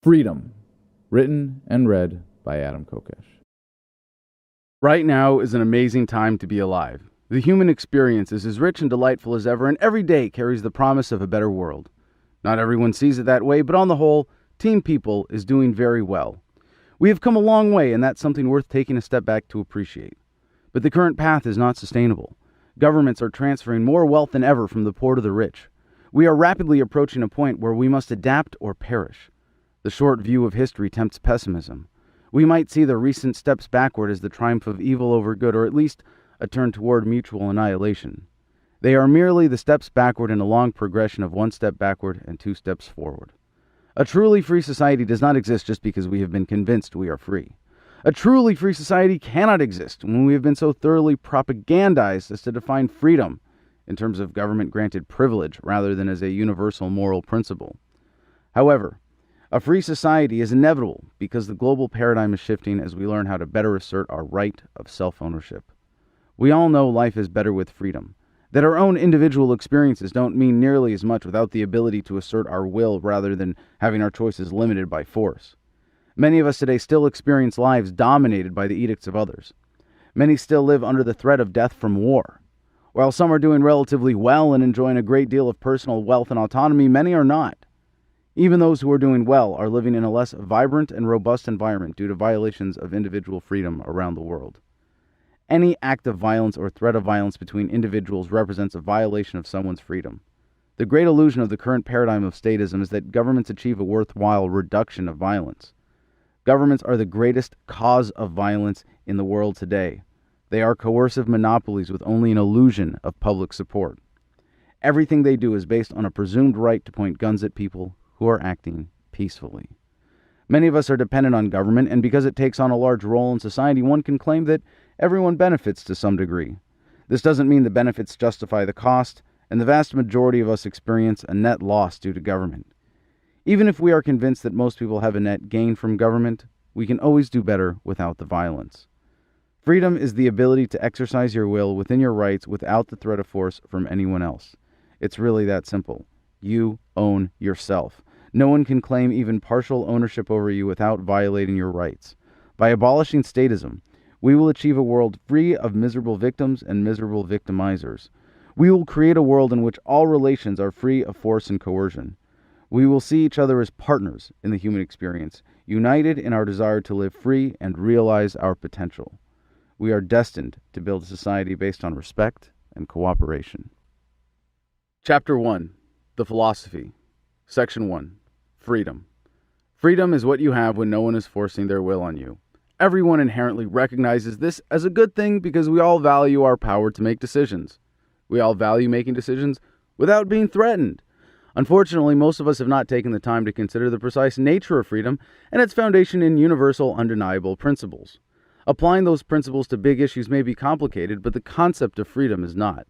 Freedom, written and read by Adam Kokesh. Right now is an amazing time to be alive. The human experience is as rich and delightful as ever, and every day carries the promise of a better world. Not everyone sees it that way, but on the whole, Team People is doing very well. We have come a long way, and that's something worth taking a step back to appreciate. But the current path is not sustainable. Governments are transferring more wealth than ever from the poor to the rich. We are rapidly approaching a point where we must adapt or perish. The short view of history tempts pessimism. We might see the recent steps backward as the triumph of evil over good, or at least a turn toward mutual annihilation. They are merely the steps backward in a long progression of one step backward and two steps forward. A truly free society does not exist just because we have been convinced we are free. A truly free society cannot exist when we have been so thoroughly propagandized as to define freedom in terms of government-granted privilege rather than as a universal moral principle. However, a free society is inevitable because the global paradigm is shifting as we learn how to better assert our right of self-ownership. We all know life is better with freedom, that our own individual experiences don't mean nearly as much without the ability to assert our will rather than having our choices limited by force. Many of us today still experience lives dominated by the edicts of others. Many still live under the threat of death from war. While some are doing relatively well and enjoying a great deal of personal wealth and autonomy, many are not. Even those who are doing well are living in a less vibrant and robust environment due to violations of individual freedom around the world. Any act of violence or threat of violence between individuals represents a violation of someone's freedom. The great illusion of the current paradigm of statism is that governments achieve a worthwhile reduction of violence. Governments are the greatest cause of violence in the world today. They are coercive monopolies with only an illusion of public support. Everything they do is based on a presumed right to point guns at people who are acting peacefully. Many of us are dependent on government, and because it takes on a large role in society, one can claim that everyone benefits to some degree. This doesn't mean the benefits justify the cost, and the vast majority of us experience a net loss due to government. Even if we are convinced that most people have a net gain from government, we can always do better without the violence. Freedom is the ability to exercise your will within your rights without the threat of force from anyone else. It's really that simple. You own yourself. No one can claim even partial ownership over you without violating your rights. By abolishing statism, we will achieve a world free of miserable victims and miserable victimizers. We will create a world in which all relations are free of force and coercion. We will see each other as partners in the human experience, united in our desire to live free and realize our potential. We are destined to build a society based on respect and cooperation. Chapter 1. The Philosophy. Section 1. Freedom. Freedom is what you have when no one is forcing their will on you. Everyone inherently recognizes this as a good thing because we all value our power to make decisions. We all value making decisions without being threatened. Unfortunately, most of us have not taken the time to consider the precise nature of freedom and its foundation in universal, undeniable principles. Applying those principles to big issues may be complicated, but the concept of freedom is not.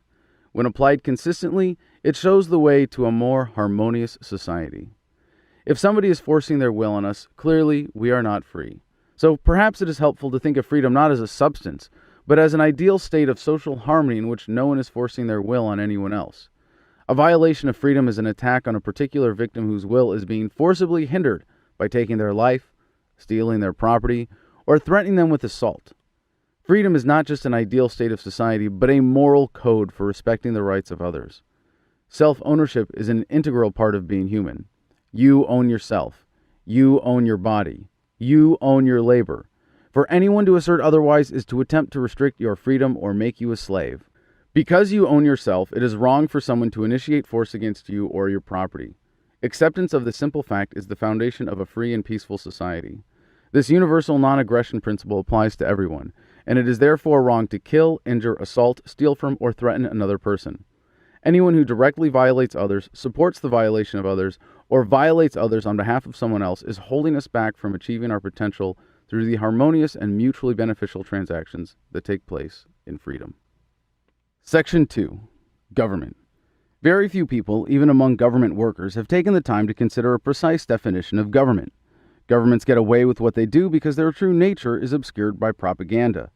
When applied consistently, it shows the way to a more harmonious society. If somebody is forcing their will on us, clearly we are not free. So perhaps it is helpful to think of freedom not as a substance, but as an ideal state of social harmony in which no one is forcing their will on anyone else. A violation of freedom is an attack on a particular victim whose will is being forcibly hindered by taking their life, stealing their property, or threatening them with assault. Freedom is not just an ideal state of society, but a moral code for respecting the rights of others. Self-ownership is an integral part of being human. You own yourself. You own your body. You own your labor. For anyone to assert otherwise is to attempt to restrict your freedom or make you a slave. Because you own yourself, it is wrong for someone to initiate force against you or your property. Acceptance of this simple fact is the foundation of a free and peaceful society. This universal non-aggression principle applies to everyone, and it is therefore wrong to kill, injure, assault, steal from, or threaten another person. Anyone who directly violates others, supports the violation of others, or violates others on behalf of someone else is holding us back from achieving our potential through the harmonious and mutually beneficial transactions that take place in freedom. Section 2. Government. Very few people, even among government workers, have taken the time to consider a precise definition of government. Governments get away with what they do because their true nature is obscured by propaganda.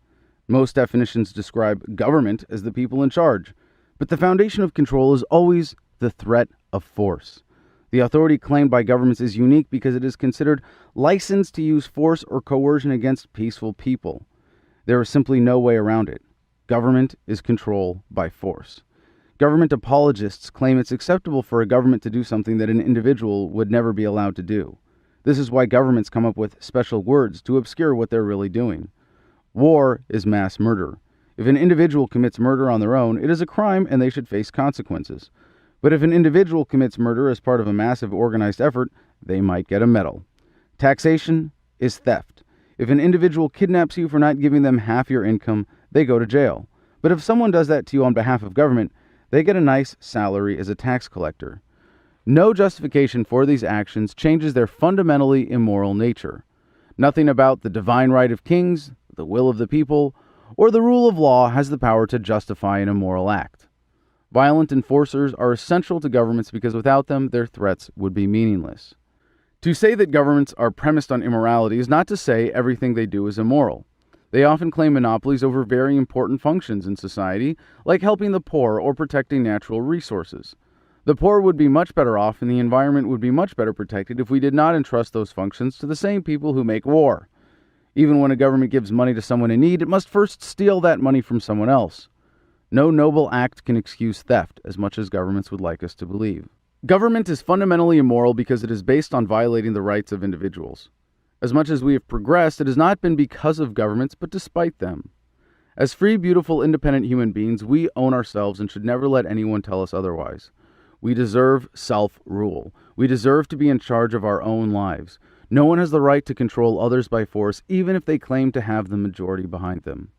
Most definitions describe government as the people in charge, but the foundation of control is always the threat of force. The authority claimed by governments is unique because it is considered licensed to use force or coercion against peaceful people. There is simply no way around it. Government is control by force. Government apologists claim it's acceptable for a government to do something that an individual would never be allowed to do. This is why governments come up with special words to obscure what they're really doing. War is mass murder. If an individual commits murder on their own, it is a crime and they should face consequences. But if an individual commits murder as part of a massive organized effort, they might get a medal. Taxation is theft. If an individual kidnaps you for not giving them half your income, they go to jail. But if someone does that to you on behalf of government, they get a nice salary as a tax collector. No justification for these actions changes their fundamentally immoral nature. Nothing about the divine right of kings, the will of the people, or the rule of law has the power to justify an immoral act. Violent enforcers are essential to governments because without them, their threats would be meaningless. To say that governments are premised on immorality is not to say everything they do is immoral. They often claim monopolies over very important functions in society, like helping the poor or protecting natural resources. The poor would be much better off and the environment would be much better protected if we did not entrust those functions to the same people who make war. Even when a government gives money to someone in need, it must first steal that money from someone else. No noble act can excuse theft, as much as governments would like us to believe. Government is fundamentally immoral because it is based on violating the rights of individuals. As much as we have progressed, it has not been because of governments, but despite them. As free, beautiful, independent human beings, we own ourselves and should never let anyone tell us otherwise. We deserve self-rule. We deserve to be in charge of our own lives. No one has the right to control others by force, even if they claim to have the majority behind them.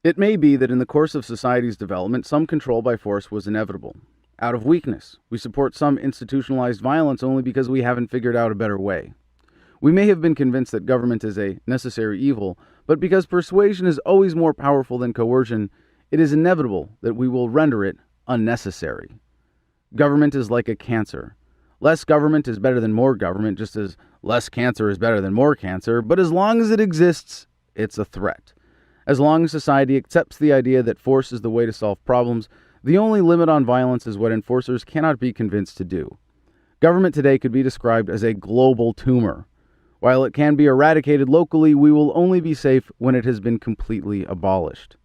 It may be that in the course of society's development, some control by force was inevitable. Out of weakness, we support some institutionalized violence only because we haven't figured out a better way. We may have been convinced that government is a necessary evil, but because persuasion is always more powerful than coercion, it is inevitable that we will render it unnecessary. Government is like a cancer. Less government is better than more government, just as less cancer is better than more cancer, but as long as it exists, it's a threat. As long as society accepts the idea that force is the way to solve problems, the only limit on violence is what enforcers cannot be convinced to do. Government today could be described as a global tumor. While it can be eradicated locally, we will only be safe when it has been completely abolished.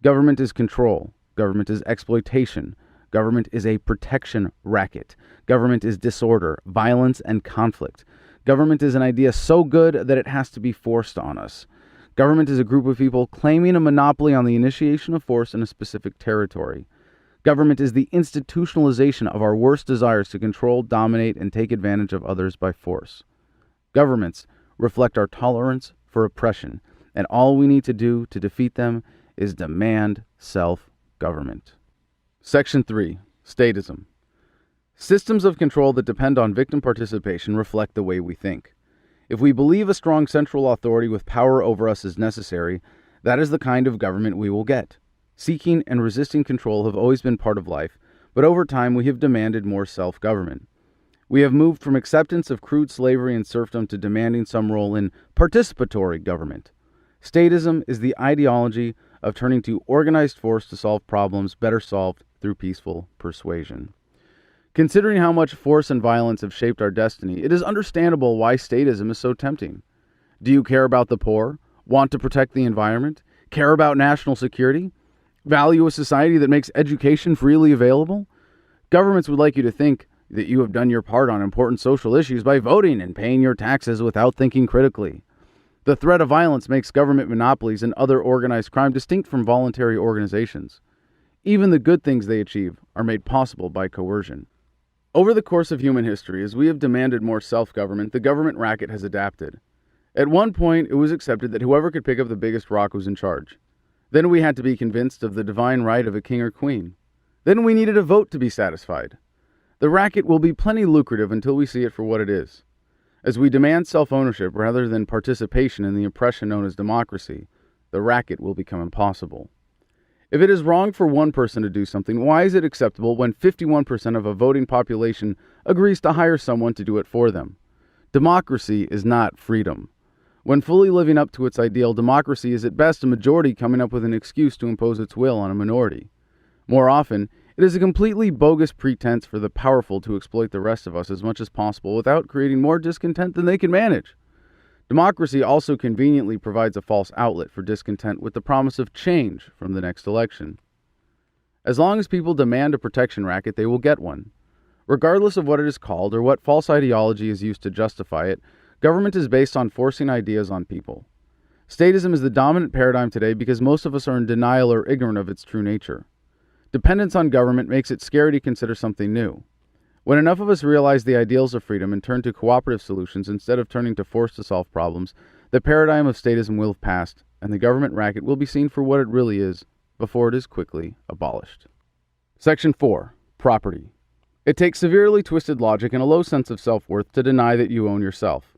Government is control. Government is exploitation. Government is a protection racket. Government is disorder, violence, and conflict. Government is an idea so good that it has to be forced on us. Government is a group of people claiming a monopoly on the initiation of force in a specific territory. Government is the institutionalization of our worst desires to control, dominate, and take advantage of others by force. Governments reflect our tolerance for oppression, and all we need to do to defeat them is demand self-government. Section 3. Statism. Systems of control that depend on victim participation reflect the way we think. If we believe a strong central authority with power over us is necessary, that is the kind of government we will get. Seeking and resisting control have always been part of life, but over time we have demanded more self-government. We have moved from acceptance of crude slavery and serfdom to demanding some role in participatory government. Statism is the ideology of turning to organized force to solve problems better solved through peaceful persuasion. Considering how much force and violence have shaped our destiny, it is understandable why statism is so tempting. Do you care about the poor? Want to protect the environment? Care about national security? Value a society that makes education freely available? Governments would like you to think that you have done your part on important social issues by voting and paying your taxes without thinking critically. The threat of violence makes government monopolies and other organized crime distinct from voluntary organizations. Even the good things they achieve are made possible by coercion. Over the course of human history, as we have demanded more self-government, the government racket has adapted. At one point, it was accepted that whoever could pick up the biggest rock was in charge. Then we had to be convinced of the divine right of a king or queen. Then we needed a vote to be satisfied. The racket will be plenty lucrative until we see it for what it is. As we demand self-ownership rather than participation in the oppression known as democracy, the racket will become impossible. If it is wrong for one person to do something, why is it acceptable when 51% of a voting population agrees to hire someone to do it for them? Democracy is not freedom. When fully living up to its ideal, democracy is at best a majority coming up with an excuse to impose its will on a minority. More often, It is a completely bogus pretense for the powerful to exploit the rest of us as much as possible without creating more discontent than they can manage. Democracy also conveniently provides a false outlet for discontent with the promise of change from the next election. As long as people demand a protection racket, they will get one. Regardless of what it is called or what false ideology is used to justify it, government is based on forcing ideas on people. Statism is the dominant paradigm today because most of us are in denial or ignorant of its true nature. Dependence on government makes it scary to consider something new. When enough of us realize the ideals of freedom and turn to cooperative solutions instead of turning to force to solve problems, the paradigm of statism will have passed, and the government racket will be seen for what it really is, before it is quickly abolished. Section 4. Property. It takes severely twisted logic and a low sense of self-worth to deny that you own yourself.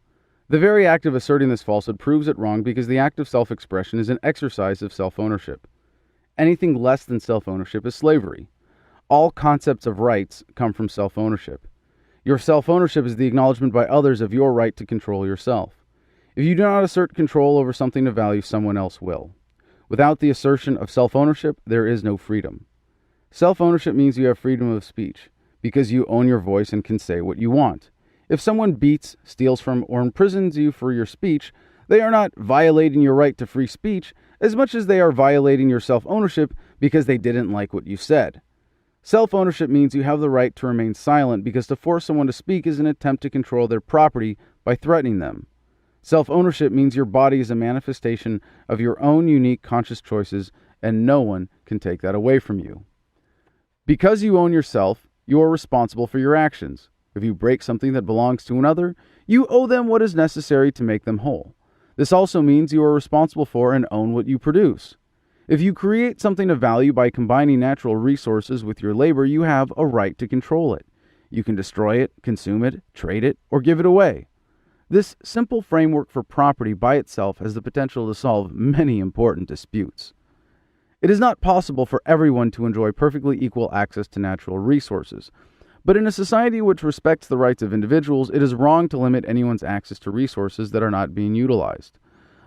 The very act of asserting this falsehood proves it wrong because the act of self-expression is an exercise of self-ownership. Anything less than self-ownership is slavery. All concepts of rights come from self-ownership. Your self-ownership is the acknowledgement by others of your right to control yourself. If you do not assert control over something of value, someone else will. Without the assertion of self-ownership, there is no freedom. Self-ownership means you have freedom of speech, because you own your voice and can say what you want. If someone beats, steals from, or imprisons you for your speech, they are not violating your right to free speech as much as they are violating your self-ownership because they didn't like what you said. Self-ownership means you have the right to remain silent because to force someone to speak is an attempt to control their property by threatening them. Self-ownership means your body is a manifestation of your own unique conscious choices, and no one can take that away from you. Because you own yourself, you are responsible for your actions. If you break something that belongs to another, you owe them what is necessary to make them whole. This also means you are responsible for and own what you produce. If you create something of value by combining natural resources with your labor, you have a right to control it. You can destroy it, consume it, trade it, or give it away. This simple framework for property by itself has the potential to solve many important disputes. It is not possible for everyone to enjoy perfectly equal access to natural resources, but in a society which respects the rights of individuals, it is wrong to limit anyone's access to resources that are not being utilized.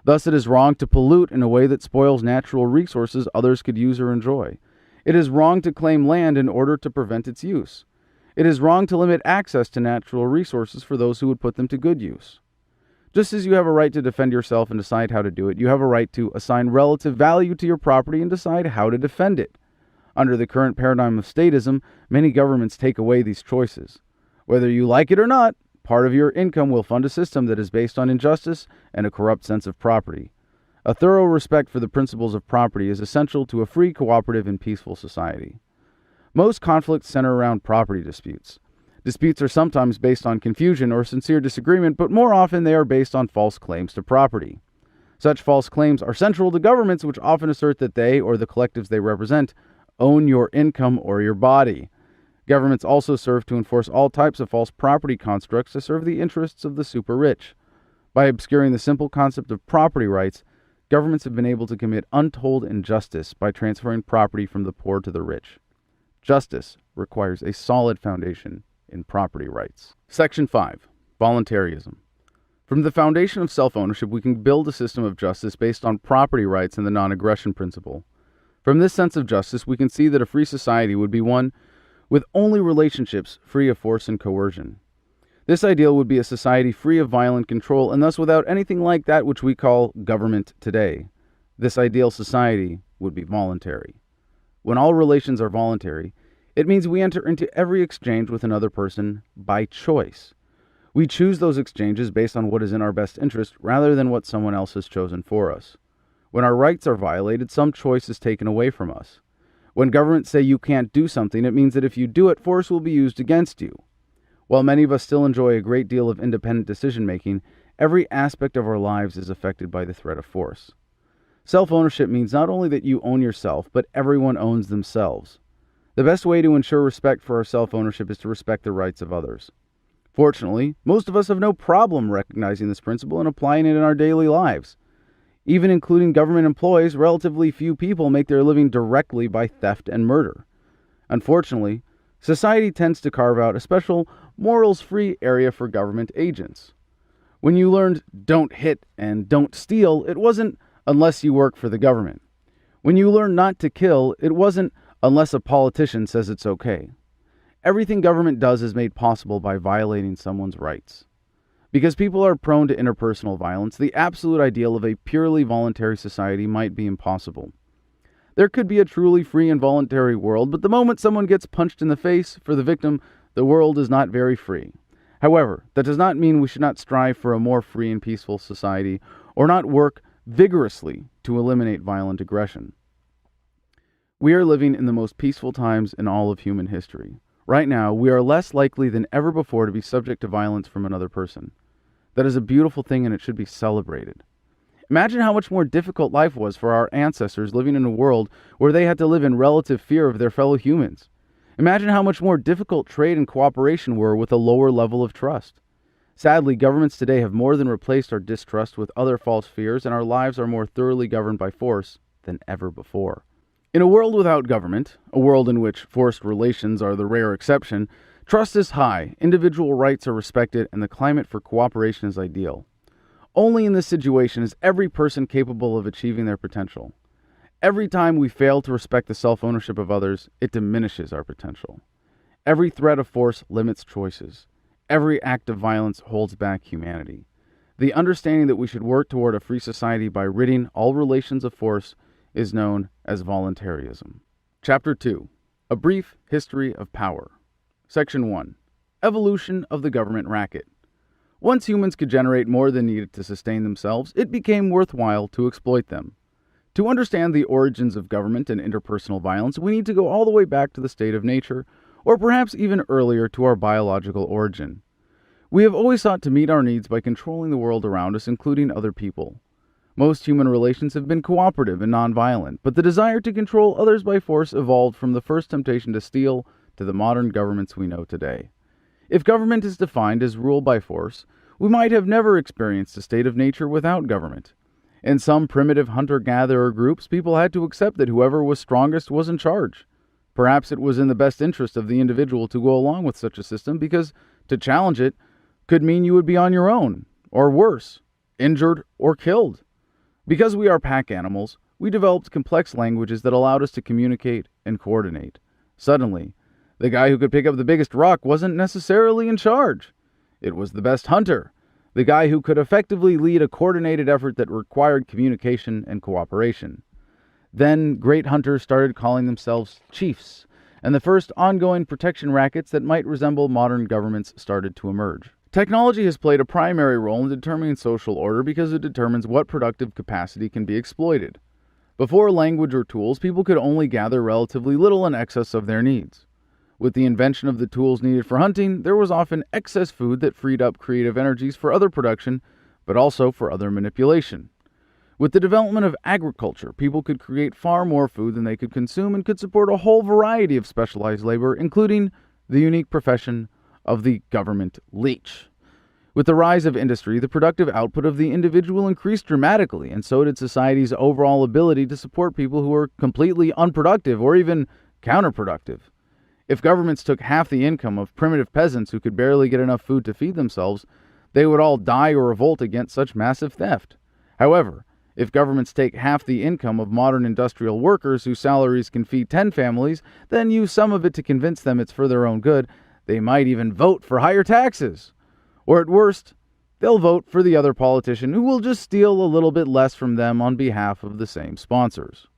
Thus, it is wrong to pollute in a way that spoils natural resources others could use or enjoy. It is wrong to claim land in order to prevent its use. It is wrong to limit access to natural resources for those who would put them to good use. Just as you have a right to defend yourself and decide how to do it, you have a right to assign relative value to your property and decide how to defend it. Under the current paradigm of statism, many governments take away these choices. Whether you like it or not, part of your income will fund a system that is based on injustice and a corrupt sense of property. A thorough respect for the principles of property is essential to a free, cooperative, and peaceful society. Most conflicts center around property disputes. Disputes are sometimes based on confusion or sincere disagreement, but more often they are based on false claims to property. Such false claims are central to governments, which often assert that they, or the collectives they represent, own your income or your body. Governments also serve to enforce all types of false property constructs to serve the interests of the super rich. By obscuring the simple concept of property rights, governments have been able to commit untold injustice by transferring property from the poor to the rich. Justice requires a solid foundation in property rights. Section 5. Voluntarism. From the foundation of self-ownership, we can build a system of justice based on property rights and the non-aggression principle. From this sense of justice, we can see that a free society would be one with only relationships free of force and coercion. This ideal would be a society free of violent control and thus without anything like that which we call government today. This ideal society would be voluntary. When all relations are voluntary, it means we enter into every exchange with another person by choice. We choose those exchanges based on what is in our best interest rather than what someone else has chosen for us. When our rights are violated, some choice is taken away from us. When governments say you can't do something, it means that if you do it, force will be used against you. While many of us still enjoy a great deal of independent decision-making, every aspect of our lives is affected by the threat of force. Self-ownership means not only that you own yourself, but everyone owns themselves. The best way to ensure respect for our self-ownership is to respect the rights of others. Fortunately, most of us have no problem recognizing this principle and applying it in our daily lives. Even including government employees, relatively few people make their living directly by theft and murder. Unfortunately, society tends to carve out a special morals-free area for government agents. When you learned don't hit and don't steal, it wasn't unless you work for the government. When you learned not to kill, it wasn't unless a politician says it's okay. Everything government does is made possible by violating someone's rights. Because people are prone to interpersonal violence, the absolute ideal of a purely voluntary society might be impossible. There could be a truly free and voluntary world, but the moment someone gets punched in the face, for the victim, the world is not very free. However, that does not mean we should not strive for a more free and peaceful society, or not work vigorously to eliminate violent aggression. We are living in the most peaceful times in all of human history. Right now, we are less likely than ever before to be subject to violence from another person. That is a beautiful thing, and it should be celebrated. Imagine how much more difficult life was for our ancestors living in a world where they had to live in relative fear of their fellow humans. Imagine how much more difficult trade and cooperation were with a lower level of trust. Sadly, governments today have more than replaced our distrust with other false fears, and our lives are more thoroughly governed by force than ever before. In a world without government, a world in which forced relations are the rare exception, trust is high, individual rights are respected, and the climate for cooperation is ideal. Only in this situation is every person capable of achieving their potential. Every time we fail to respect the self-ownership of others, it diminishes our potential. Every threat of force limits choices. Every act of violence holds back humanity. The understanding that we should work toward a free society by ridding all relations of force is known as voluntarism. Chapter 2. A Brief History of Power. Section 1. Evolution of the Government Racket. Once humans could generate more than needed to sustain themselves, it became worthwhile to exploit them. To understand the origins of government and interpersonal violence, we need to go all the way back to the state of nature, or perhaps even earlier to our biological origin. We have always sought to meet our needs by controlling the world around us, including other people. Most human relations have been cooperative and nonviolent, but the desire to control others by force evolved from the first temptation to steal to the modern governments we know today. If government is defined as rule by force, we might have never experienced a state of nature without government. In some primitive hunter-gatherer groups, people had to accept that whoever was strongest was in charge. Perhaps it was in the best interest of the individual to go along with such a system, because to challenge it could mean you would be on your own, or worse, injured or killed. Because we are pack animals, we developed complex languages that allowed us to communicate and coordinate. Suddenly, the guy who could pick up the biggest rock wasn't necessarily in charge. It was the best hunter, the guy who could effectively lead a coordinated effort that required communication and cooperation. Then, great hunters started calling themselves chiefs, and the first ongoing protection rackets that might resemble modern governments started to emerge. Technology has played a primary role in determining social order because it determines what productive capacity can be exploited. Before language or tools, people could only gather relatively little in excess of their needs. With the invention of the tools needed for hunting, there was often excess food that freed up creative energies for other production, but also for other manipulation. With the development of agriculture, people could create far more food than they could consume and could support a whole variety of specialized labor, including the unique profession of the government leech. With the rise of industry, the productive output of the individual increased dramatically, and so did society's overall ability to support people who were completely unproductive or even counterproductive. If governments took half the income of primitive peasants who could barely get enough food to feed themselves, they would all die or revolt against such massive theft. However, if governments take half the income of modern industrial workers whose salaries can feed 10 families, then use some of it to convince them it's for their own good, they might even vote for higher taxes. Or at worst, they'll vote for the other politician who will just steal a little bit less from them on behalf of the same sponsors.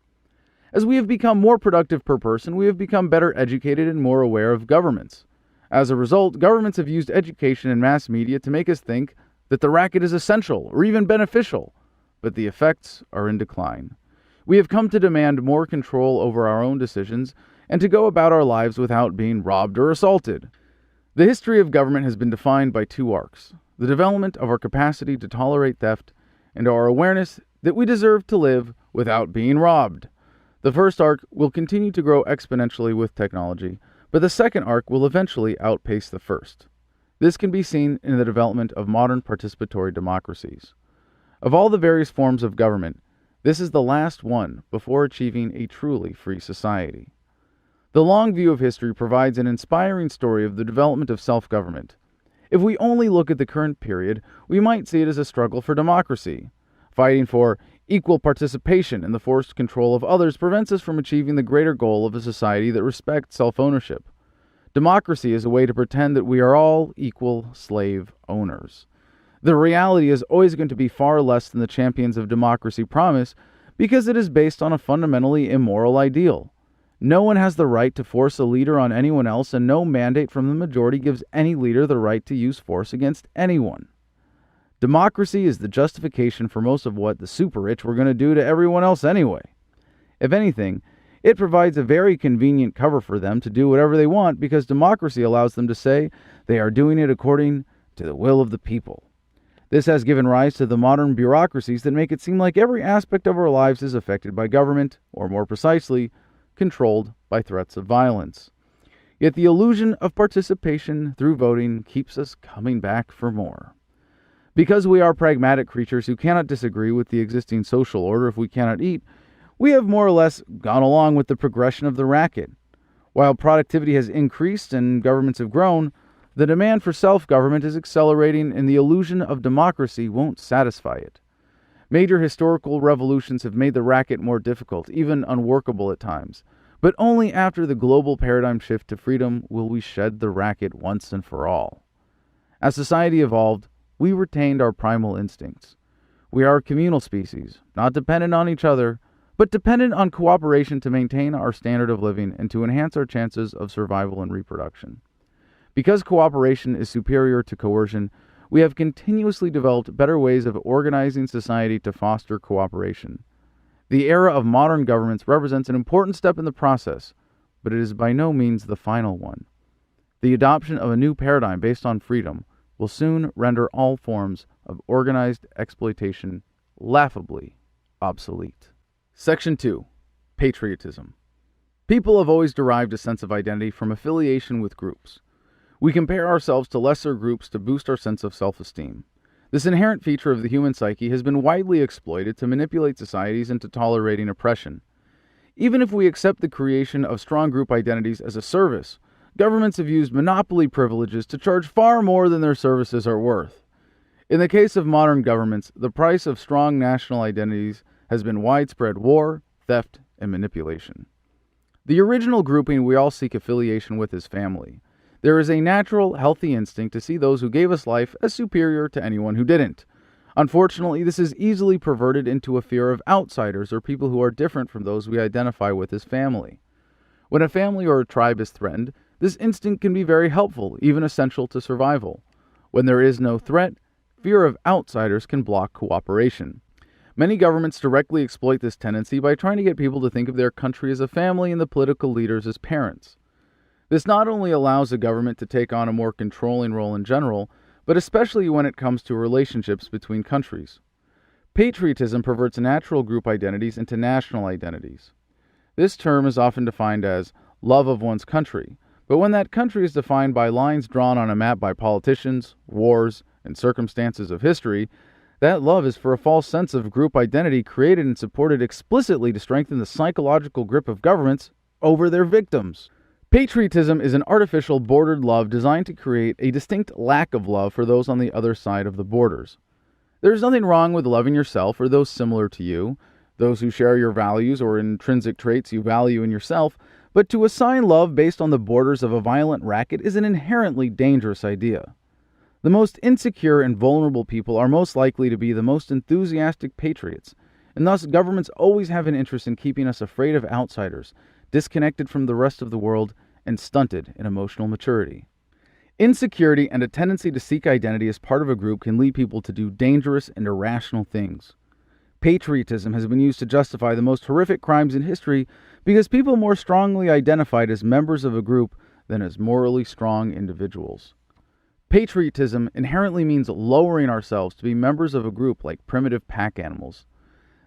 As we have become more productive per person, we have become better educated and more aware of governments. As a result, governments have used education and mass media to make us think that the racket is essential or even beneficial, but the effects are in decline. We have come to demand more control over our own decisions and to go about our lives without being robbed or assaulted. The history of government has been defined by two arcs: the development of our capacity to tolerate theft and our awareness that we deserve to live without being robbed. The first arc will continue to grow exponentially with technology, but the second arc will eventually outpace the first. This can be seen in the development of modern participatory democracies. Of all the various forms of government, this is the last one before achieving a truly free society. The long view of history provides an inspiring story of the development of self-government. If we only look at the current period, we might see it as a struggle for democracy. Fighting for equal participation in the forced control of others prevents us from achieving the greater goal of a society that respects self-ownership. Democracy is a way to pretend that we are all equal slave owners. The reality is always going to be far less than the champions of democracy promise, because it is based on a fundamentally immoral ideal. No one has the right to force a leader on anyone else, and no mandate from the majority gives any leader the right to use force against anyone. Democracy is the justification for most of what the super-rich were going to do to everyone else anyway. If anything, it provides a very convenient cover for them to do whatever they want, because democracy allows them to say they are doing it according to the will of the people. This has given rise to the modern bureaucracies that make it seem like every aspect of our lives is affected by government, or more precisely, controlled by threats of violence. Yet the illusion of participation through voting keeps us coming back for more. Because we are pragmatic creatures who cannot disagree with the existing social order if we cannot eat, we have more or less gone along with the progression of the racket. While productivity has increased and governments have grown, the demand for self-government is accelerating, and the illusion of democracy won't satisfy it. Major historical revolutions have made the racket more difficult, even unworkable at times. But only after the global paradigm shift to freedom will we shed the racket once and for all. As society evolved, we retained our primal instincts. We are a communal species, not dependent on each other, but dependent on cooperation to maintain our standard of living and to enhance our chances of survival and reproduction. Because cooperation is superior to coercion, we have continuously developed better ways of organizing society to foster cooperation. The era of modern governments represents an important step in the process, but it is by no means the final one. The adoption of a new paradigm based on freedom will soon render all forms of organized exploitation laughably obsolete. Section 2. Patriotism. People have always derived a sense of identity from affiliation with groups. We compare ourselves to lesser groups to boost our sense of self-esteem. This inherent feature of the human psyche has been widely exploited to manipulate societies into tolerating oppression. Even if we accept the creation of strong group identities as a service, governments have used monopoly privileges to charge far more than their services are worth. In the case of modern governments, the price of strong national identities has been widespread war, theft, and manipulation. The original grouping we all seek affiliation with is family. There is a natural, healthy instinct to see those who gave us life as superior to anyone who didn't. Unfortunately, this is easily perverted into a fear of outsiders or people who are different from those we identify with as family. When a family or a tribe is threatened, this instinct can be very helpful, even essential to survival. When there is no threat, fear of outsiders can block cooperation. Many governments directly exploit this tendency by trying to get people to think of their country as a family and the political leaders as parents. This not only allows a government to take on a more controlling role in general, but especially when it comes to relationships between countries. Patriotism perverts natural group identities into national identities. This term is often defined as love of one's country, but when that country is defined by lines drawn on a map by politicians, wars, and circumstances of history, that love is for a false sense of group identity created and supported explicitly to strengthen the psychological grip of governments over their victims. Patriotism is an artificial bordered love designed to create a distinct lack of love for those on the other side of the borders. There is nothing wrong with loving yourself or those similar to you, those who share your values or intrinsic traits you value in yourself, but to assign love based on the borders of a violent racket is an inherently dangerous idea. The most insecure and vulnerable people are most likely to be the most enthusiastic patriots, and thus governments always have an interest in keeping us afraid of outsiders, disconnected from the rest of the world, and stunted in emotional maturity. Insecurity and a tendency to seek identity as part of a group can lead people to do dangerous and irrational things. Patriotism has been used to justify the most horrific crimes in history because people more strongly identified as members of a group than as morally strong individuals. Patriotism inherently means lowering ourselves to be members of a group like primitive pack animals.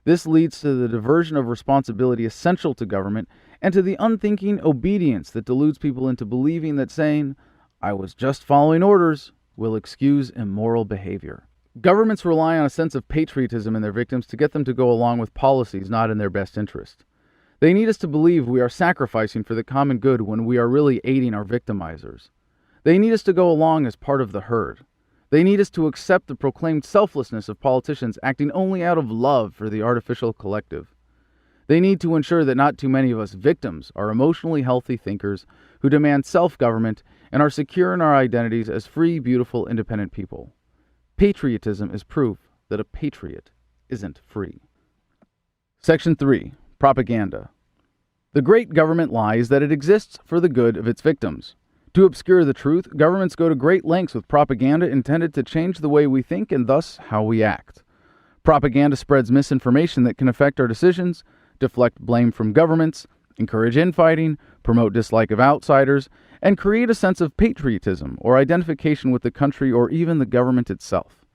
This leads to the diversion of responsibility essential to government and to the unthinking obedience that deludes people into believing that saying, "I was just following orders," will excuse immoral behavior. Governments rely on a sense of patriotism in their victims to get them to go along with policies not in their best interest. They need us to believe we are sacrificing for the common good when we are really aiding our victimizers. They need us to go along as part of the herd. They need us to accept the proclaimed selflessness of politicians acting only out of love for the artificial collective. They need to ensure that not too many of us victims are emotionally healthy thinkers who demand self-government and are secure in our identities as free, beautiful, independent people. Patriotism is proof that a patriot isn't free. Section 3. Propaganda. The great government lie is that it exists for the good of its victims. To obscure the truth, governments go to great lengths with propaganda intended to change the way we think and thus how we act. Propaganda spreads misinformation that can affect our decisions, deflect blame from governments, encourage infighting, promote dislike of outsiders, and create a sense of patriotism or identification with the country or even the government itself.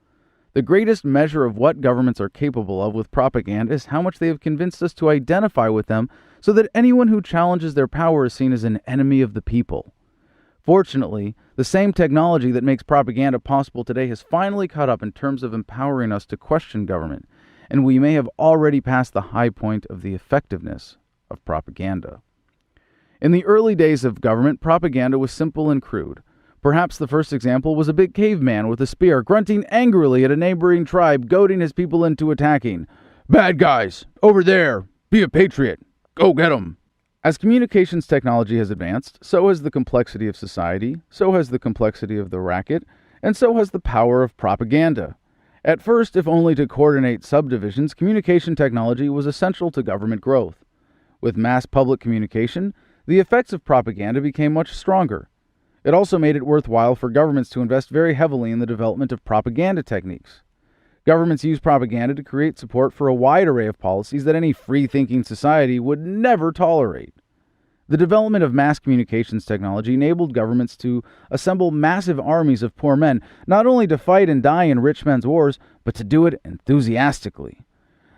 The greatest measure of what governments are capable of with propaganda is how much they have convinced us to identify with them so that anyone who challenges their power is seen as an enemy of the people. Fortunately, the same technology that makes propaganda possible today has finally caught up in terms of empowering us to question government, and we may have already passed the high point of the effectiveness of propaganda. In the early days of government, propaganda was simple and crude. Perhaps the first example was a big caveman with a spear grunting angrily at a neighboring tribe, goading his people into attacking. "Bad guys! Over there! Be a patriot! Go get 'em!" As communications technology has advanced, so has the complexity of society, so has the complexity of the racket, and so has the power of propaganda. At first, if only to coordinate subdivisions, communication technology was essential to government growth. With mass public communication, the effects of propaganda became much stronger. It also made it worthwhile for governments to invest very heavily in the development of propaganda techniques. Governments use propaganda to create support for a wide array of policies that any free-thinking society would never tolerate. The development of mass communications technology enabled governments to assemble massive armies of poor men, not only to fight and die in rich men's wars, but to do it enthusiastically.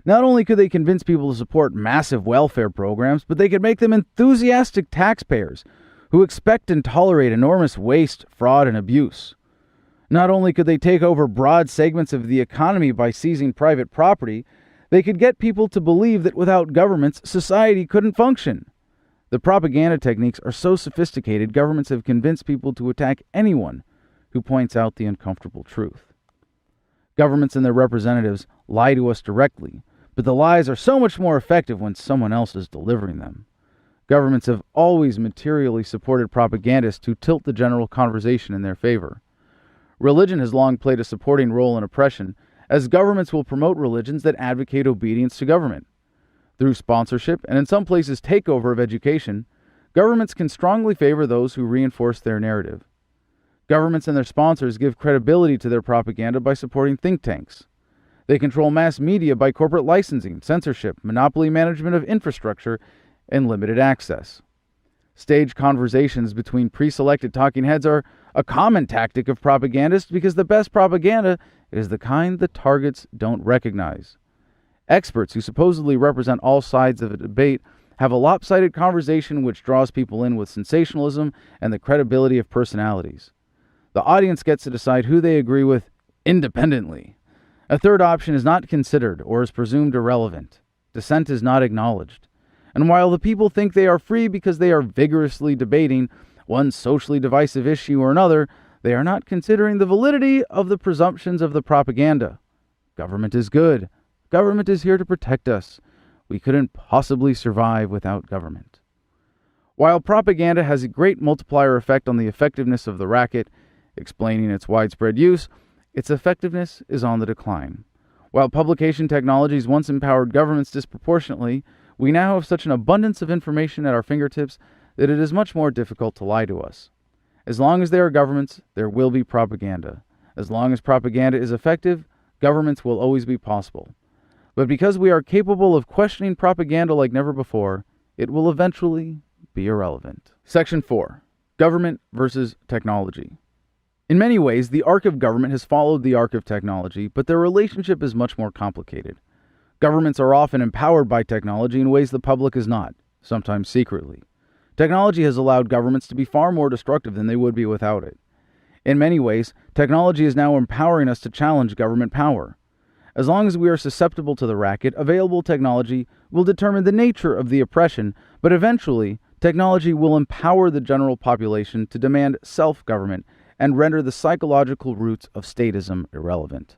Not only could they convince people to support massive welfare programs, but they could make them enthusiastic taxpayers who expect and tolerate enormous waste, fraud, and abuse. Not only could they take over broad segments of the economy by seizing private property, they could get people to believe that without governments, society couldn't function. The propaganda techniques are so sophisticated, governments have convinced people to attack anyone who points out the uncomfortable truth. Governments and their representatives lie to us directly, but the lies are so much more effective when someone else is delivering them. Governments have always materially supported propagandists who tilt the general conversation in their favor. Religion has long played a supporting role in oppression, as governments will promote religions that advocate obedience to government. Through sponsorship, and in some places takeover of education, governments can strongly favor those who reinforce their narrative. Governments and their sponsors give credibility to their propaganda by supporting think tanks. They control mass media by corporate licensing, censorship, monopoly management of infrastructure, and limited access. Staged conversations between pre-selected talking heads are a common tactic of propagandists because the best propaganda is the kind that targets don't recognize. Experts who supposedly represent all sides of a debate have a lopsided conversation which draws people in with sensationalism and the credibility of personalities. The audience gets to decide who they agree with independently. A third option is not considered or is presumed irrelevant. Dissent is not acknowledged. And while the people think they are free because they are vigorously debating one socially divisive issue or another, they are not considering the validity of the presumptions of the propaganda. Government is good. Government is here to protect us. We couldn't possibly survive without government. While propaganda has a great multiplier effect on the effectiveness of the racket, explaining its widespread use, its effectiveness is on the decline. While publication technologies once empowered governments disproportionately, we now have such an abundance of information at our fingertips that it is much more difficult to lie to us. As long as there are governments, there will be propaganda. As long as propaganda is effective, governments will always be possible. But because we are capable of questioning propaganda like never before, it will eventually be irrelevant. Section 4. Government versus technology. In many ways, the arc of government has followed the arc of technology, but their relationship is much more complicated. Governments are often empowered by technology in ways the public is not, sometimes secretly. Technology has allowed governments to be far more destructive than they would be without it. In many ways, technology is now empowering us to challenge government power. As long as we are susceptible to the racket, available technology will determine the nature of the oppression, but eventually, technology will empower the general population to demand self-government and render the psychological roots of statism irrelevant.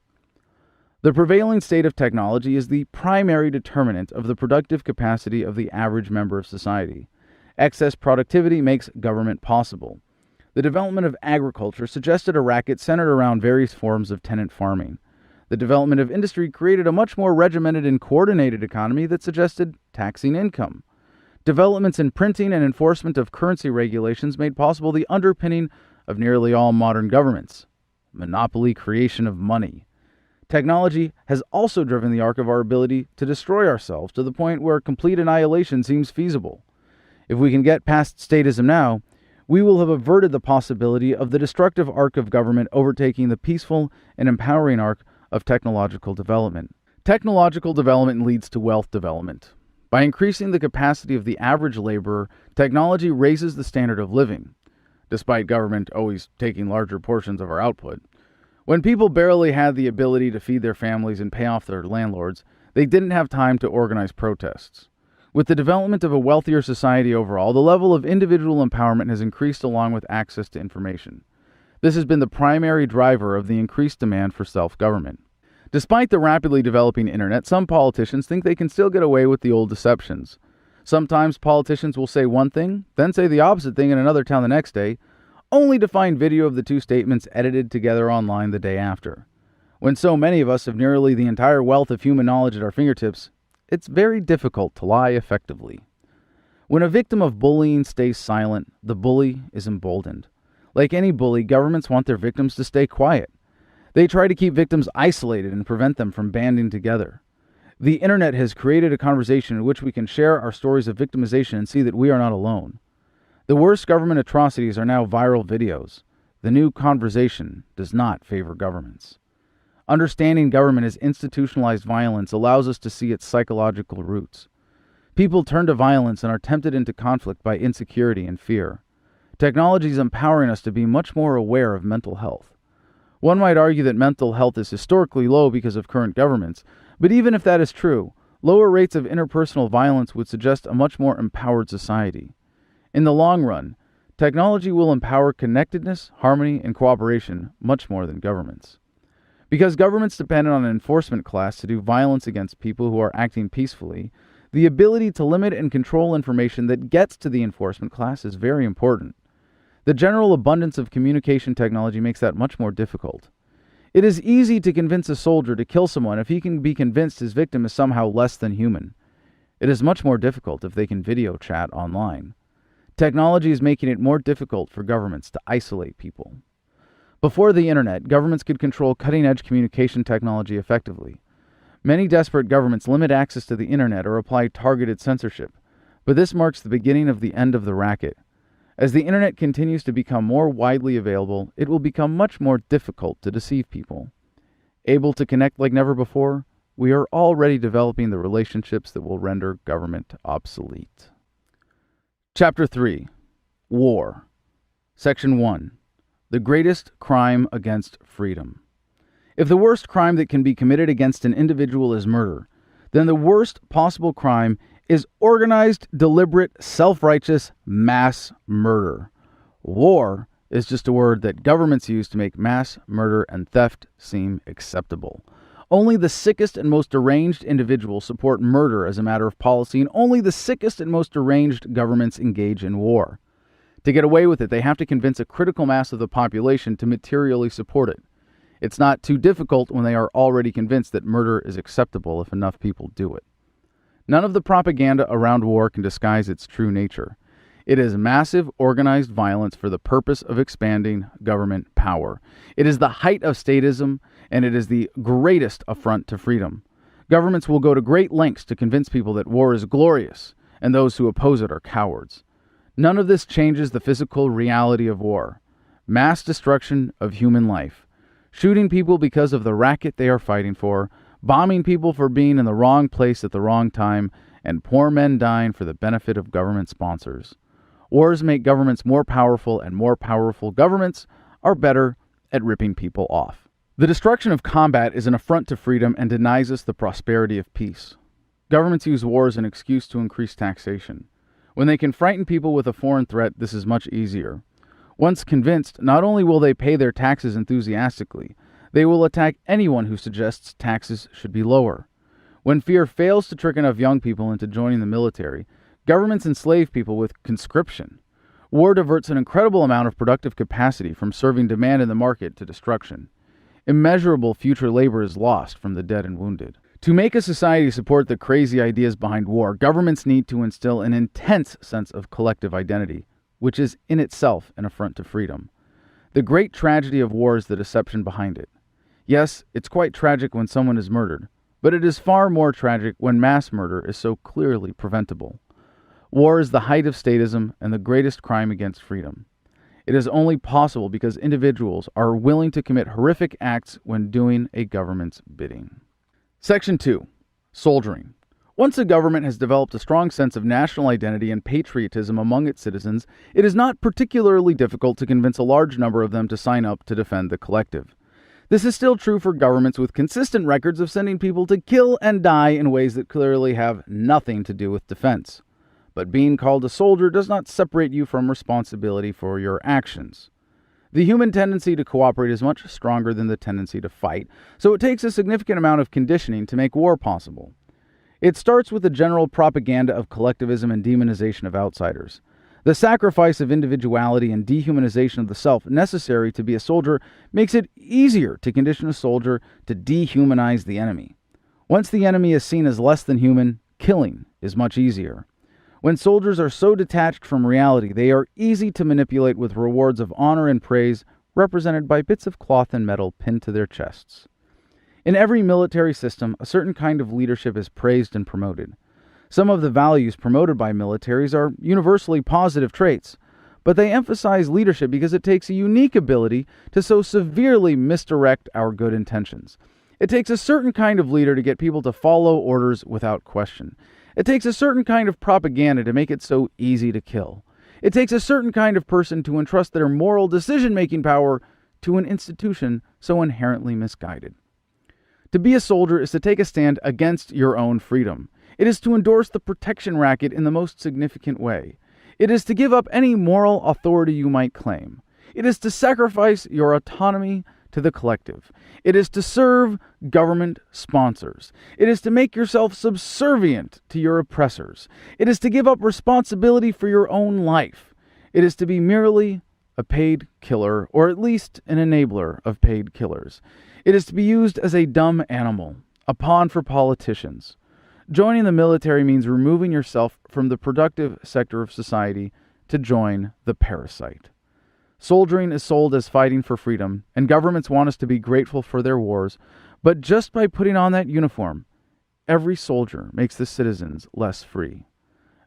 The prevailing state of technology is the primary determinant of the productive capacity of the average member of society. Excess productivity makes government possible. The development of agriculture suggested a racket centered around various forms of tenant farming. The development of industry created a much more regimented and coordinated economy that suggested taxing income. Developments in printing and enforcement of currency regulations made possible the underpinning of nearly all modern governments: monopoly creation of money. Technology has also driven the arc of our ability to destroy ourselves to the point where complete annihilation seems feasible. If we can get past statism now, we will have averted the possibility of the destructive arc of government overtaking the peaceful and empowering arc of technological development. Technological development leads to wealth development. By increasing the capacity of the average laborer, technology raises the standard of living, despite government always taking larger portions of our output. When people barely had the ability to feed their families and pay off their landlords, they didn't have time to organize protests. With the development of a wealthier society overall, the level of individual empowerment has increased along with access to information. This has been the primary driver of the increased demand for self-government. Despite the rapidly developing internet, some politicians think they can still get away with the old deceptions. Sometimes politicians will say one thing, then say the opposite thing in another town the next day, only to find video of the two statements edited together online the day after. When so many of us have nearly the entire wealth of human knowledge at our fingertips, it's very difficult to lie effectively. When a victim of bullying stays silent, the bully is emboldened. Like any bully, governments want their victims to stay quiet. They try to keep victims isolated and prevent them from banding together. The internet has created a conversation in which we can share our stories of victimization and see that we are not alone. The worst government atrocities are now viral videos. The new conversation does not favor governments. Understanding government as institutionalized violence allows us to see its psychological roots. People turn to violence and are tempted into conflict by insecurity and fear. Technology is empowering us to be much more aware of mental health. One might argue that mental health is historically low because of current governments, but even if that is true, lower rates of interpersonal violence would suggest a much more empowered society. In the long run, technology will empower connectedness, harmony, and cooperation much more than governments. Because governments depend on an enforcement class to do violence against people who are acting peacefully, the ability to limit and control information that gets to the enforcement class is very important. The general abundance of communication technology makes that much more difficult. It is easy to convince a soldier to kill someone if he can be convinced his victim is somehow less than human. It is much more difficult if they can video chat online. Technology is making it more difficult for governments to isolate people. Before the internet, governments could control cutting-edge communication technology effectively. Many desperate governments limit access to the internet or apply targeted censorship, but this marks the beginning of the end of the racket. As the internet continues to become more widely available, it will become much more difficult to deceive people. Able to connect like never before, we are already developing the relationships that will render government obsolete. Chapter 3. War. Section 1. The greatest crime against freedom. If the worst crime that can be committed against an individual is murder, then the worst possible crime is organized, deliberate, self-righteous mass murder. War is just a word that governments use to make mass murder and theft seem acceptable. Only the sickest and most deranged individuals support murder as a matter of policy, and only the sickest and most deranged governments engage in war. To get away with it, they have to convince a critical mass of the population to materially support it. It's not too difficult when they are already convinced that murder is acceptable if enough people do it. None of the propaganda around war can disguise its true nature. It is massive, organized violence for the purpose of expanding government power. It is the height of statism, and it is the greatest affront to freedom. Governments will go to great lengths to convince people that war is glorious, and those who oppose it are cowards. None of this changes the physical reality of war. Mass destruction of human life. Shooting people because of the racket they are fighting for, bombing people for being in the wrong place at the wrong time, and poor men dying for the benefit of government sponsors. Wars make governments more powerful, and more powerful governments are better at ripping people off. The destruction of combat is an affront to freedom and denies us the prosperity of peace. Governments use war as an excuse to increase taxation. When they can frighten people with a foreign threat, this is much easier. Once convinced, not only will they pay their taxes enthusiastically, they will attack anyone who suggests taxes should be lower. When fear fails to trick enough young people into joining the military, governments enslave people with conscription. War diverts an incredible amount of productive capacity from serving demand in the market to destruction. Immeasurable future labor is lost from the dead and wounded. To make a society support the crazy ideas behind war, governments need to instill an intense sense of collective identity, which is in itself an affront to freedom. The great tragedy of war is the deception behind it. Yes, it's quite tragic when someone is murdered, but it is far more tragic when mass murder is so clearly preventable. War is the height of statism and the greatest crime against freedom. It is only possible because individuals are willing to commit horrific acts when doing a government's bidding. Section 2. Soldiering. Once a government has developed a strong sense of national identity and patriotism among its citizens, it is not particularly difficult to convince a large number of them to sign up to defend the collective. This is still true for governments with consistent records of sending people to kill and die in ways that clearly have nothing to do with defense. But being called a soldier does not separate you from responsibility for your actions. The human tendency to cooperate is much stronger than the tendency to fight, so it takes a significant amount of conditioning to make war possible. It starts with the general propaganda of collectivism and demonization of outsiders. The sacrifice of individuality and dehumanization of the self necessary to be a soldier makes it easier to condition a soldier to dehumanize the enemy. Once the enemy is seen as less than human, killing is much easier. When soldiers are so detached from reality, they are easy to manipulate with rewards of honor and praise represented by bits of cloth and metal pinned to their chests. In every military system, a certain kind of leadership is praised and promoted. Some of the values promoted by militaries are universally positive traits, but they emphasize leadership because it takes a unique ability to so severely misdirect our good intentions. It takes a certain kind of leader to get people to follow orders without question. It takes a certain kind of propaganda to make it so easy to kill. It takes a certain kind of person to entrust their moral decision-making power to an institution so inherently misguided. To be a soldier is to take a stand against your own freedom. It is to endorse the protection racket in the most significant way. It is to give up any moral authority you might claim. It is to sacrifice your autonomy to the collective. It is to serve government sponsors. It is to make yourself subservient to your oppressors. It is to give up responsibility for your own life. It is to be merely a paid killer, or at least an enabler of paid killers. It is to be used as a dumb animal, a pawn for politicians. Joining the military means removing yourself from the productive sector of society to join the parasite. Soldiering is sold as fighting for freedom, and governments want us to be grateful for their wars, but just by putting on that uniform, every soldier makes the citizens less free.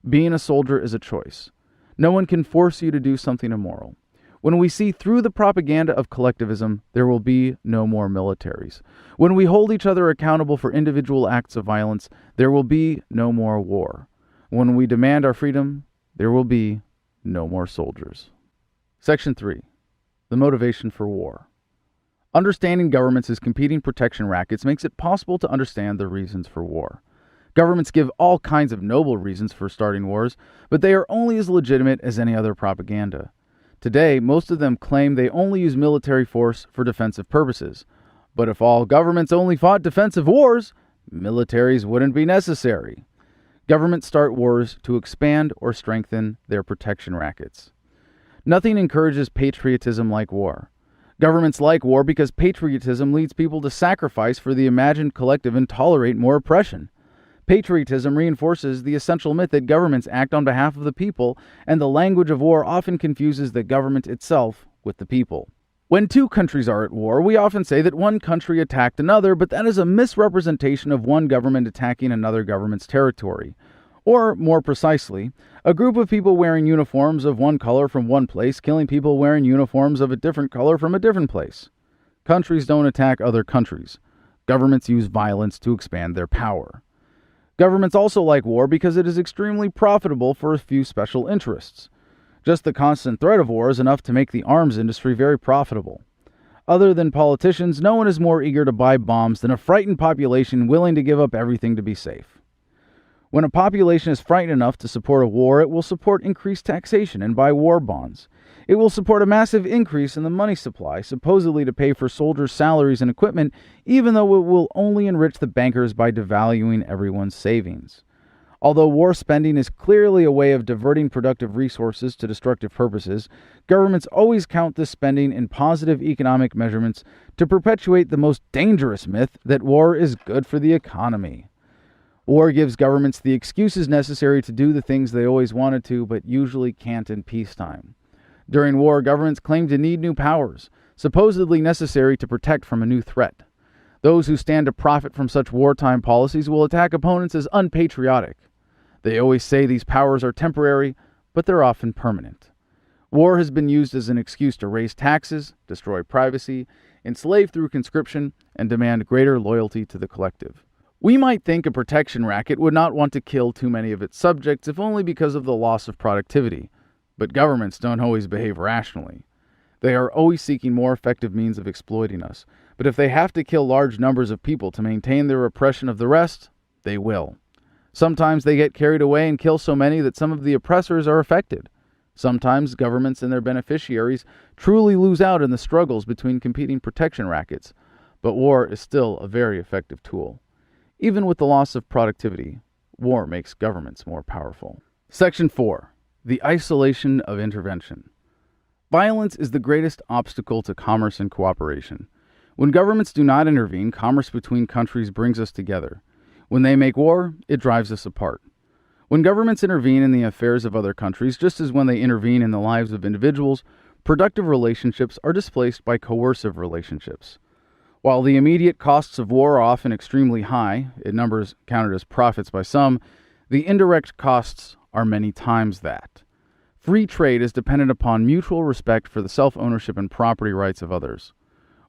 Being a soldier is a choice. No one can force you to do something immoral. When we see through the propaganda of collectivism, there will be no more militaries. When we hold each other accountable for individual acts of violence, there will be no more war. When we demand our freedom, there will be no more soldiers. Section 3. The motivation for war. Understanding governments as competing protection rackets makes it possible to understand the reasons for war. Governments give all kinds of noble reasons for starting wars, but they are only as legitimate as any other propaganda. Today, most of them claim they only use military force for defensive purposes. But if all governments only fought defensive wars, militaries wouldn't be necessary. Governments start wars to expand or strengthen their protection rackets. Nothing encourages patriotism like war. Governments like war because patriotism leads people to sacrifice for the imagined collective and tolerate more oppression. Patriotism reinforces the essential myth that governments act on behalf of the people, and the language of war often confuses the government itself with the people. When two countries are at war, we often say that one country attacked another, but that is a misrepresentation of one government attacking another government's territory. Or, more precisely, a group of people wearing uniforms of one color from one place killing people wearing uniforms of a different color from a different place. Countries don't attack other countries. Governments use violence to expand their power. Governments also like war because it is extremely profitable for a few special interests. Just the constant threat of war is enough to make the arms industry very profitable. Other than politicians, no one is more eager to buy bombs than a frightened population willing to give up everything to be safe. When a population is frightened enough to support a war, it will support increased taxation and buy war bonds. It will support a massive increase in the money supply, supposedly to pay for soldiers' salaries and equipment, even though it will only enrich the bankers by devaluing everyone's savings. Although war spending is clearly a way of diverting productive resources to destructive purposes, governments always count this spending in positive economic measurements to perpetuate the most dangerous myth that war is good for the economy. War gives governments the excuses necessary to do the things they always wanted to, but usually can't in peacetime. During war, governments claim to need new powers, supposedly necessary to protect from a new threat. Those who stand to profit from such wartime policies will attack opponents as unpatriotic. They always say these powers are temporary, but they're often permanent. War has been used as an excuse to raise taxes, destroy privacy, enslave through conscription, and demand greater loyalty to the collective. We might think a protection racket would not want to kill too many of its subjects, if only because of the loss of productivity. But governments don't always behave rationally. They are always seeking more effective means of exploiting us. But if they have to kill large numbers of people to maintain their oppression of the rest, they will. Sometimes they get carried away and kill so many that some of the oppressors are affected. Sometimes governments and their beneficiaries truly lose out in the struggles between competing protection rackets. But war is still a very effective tool. Even with the loss of productivity, war makes governments more powerful. Section 4. The isolation of intervention. Violence is the greatest obstacle to commerce and cooperation. When governments do not intervene, commerce between countries brings us together. When they make war, it drives us apart. When governments intervene in the affairs of other countries, just as when they intervene in the lives of individuals, productive relationships are displaced by coercive relationships. While the immediate costs of war are often extremely high, in numbers counted as profits by some, the indirect costs are many times that. Free trade is dependent upon mutual respect for the self-ownership and property rights of others.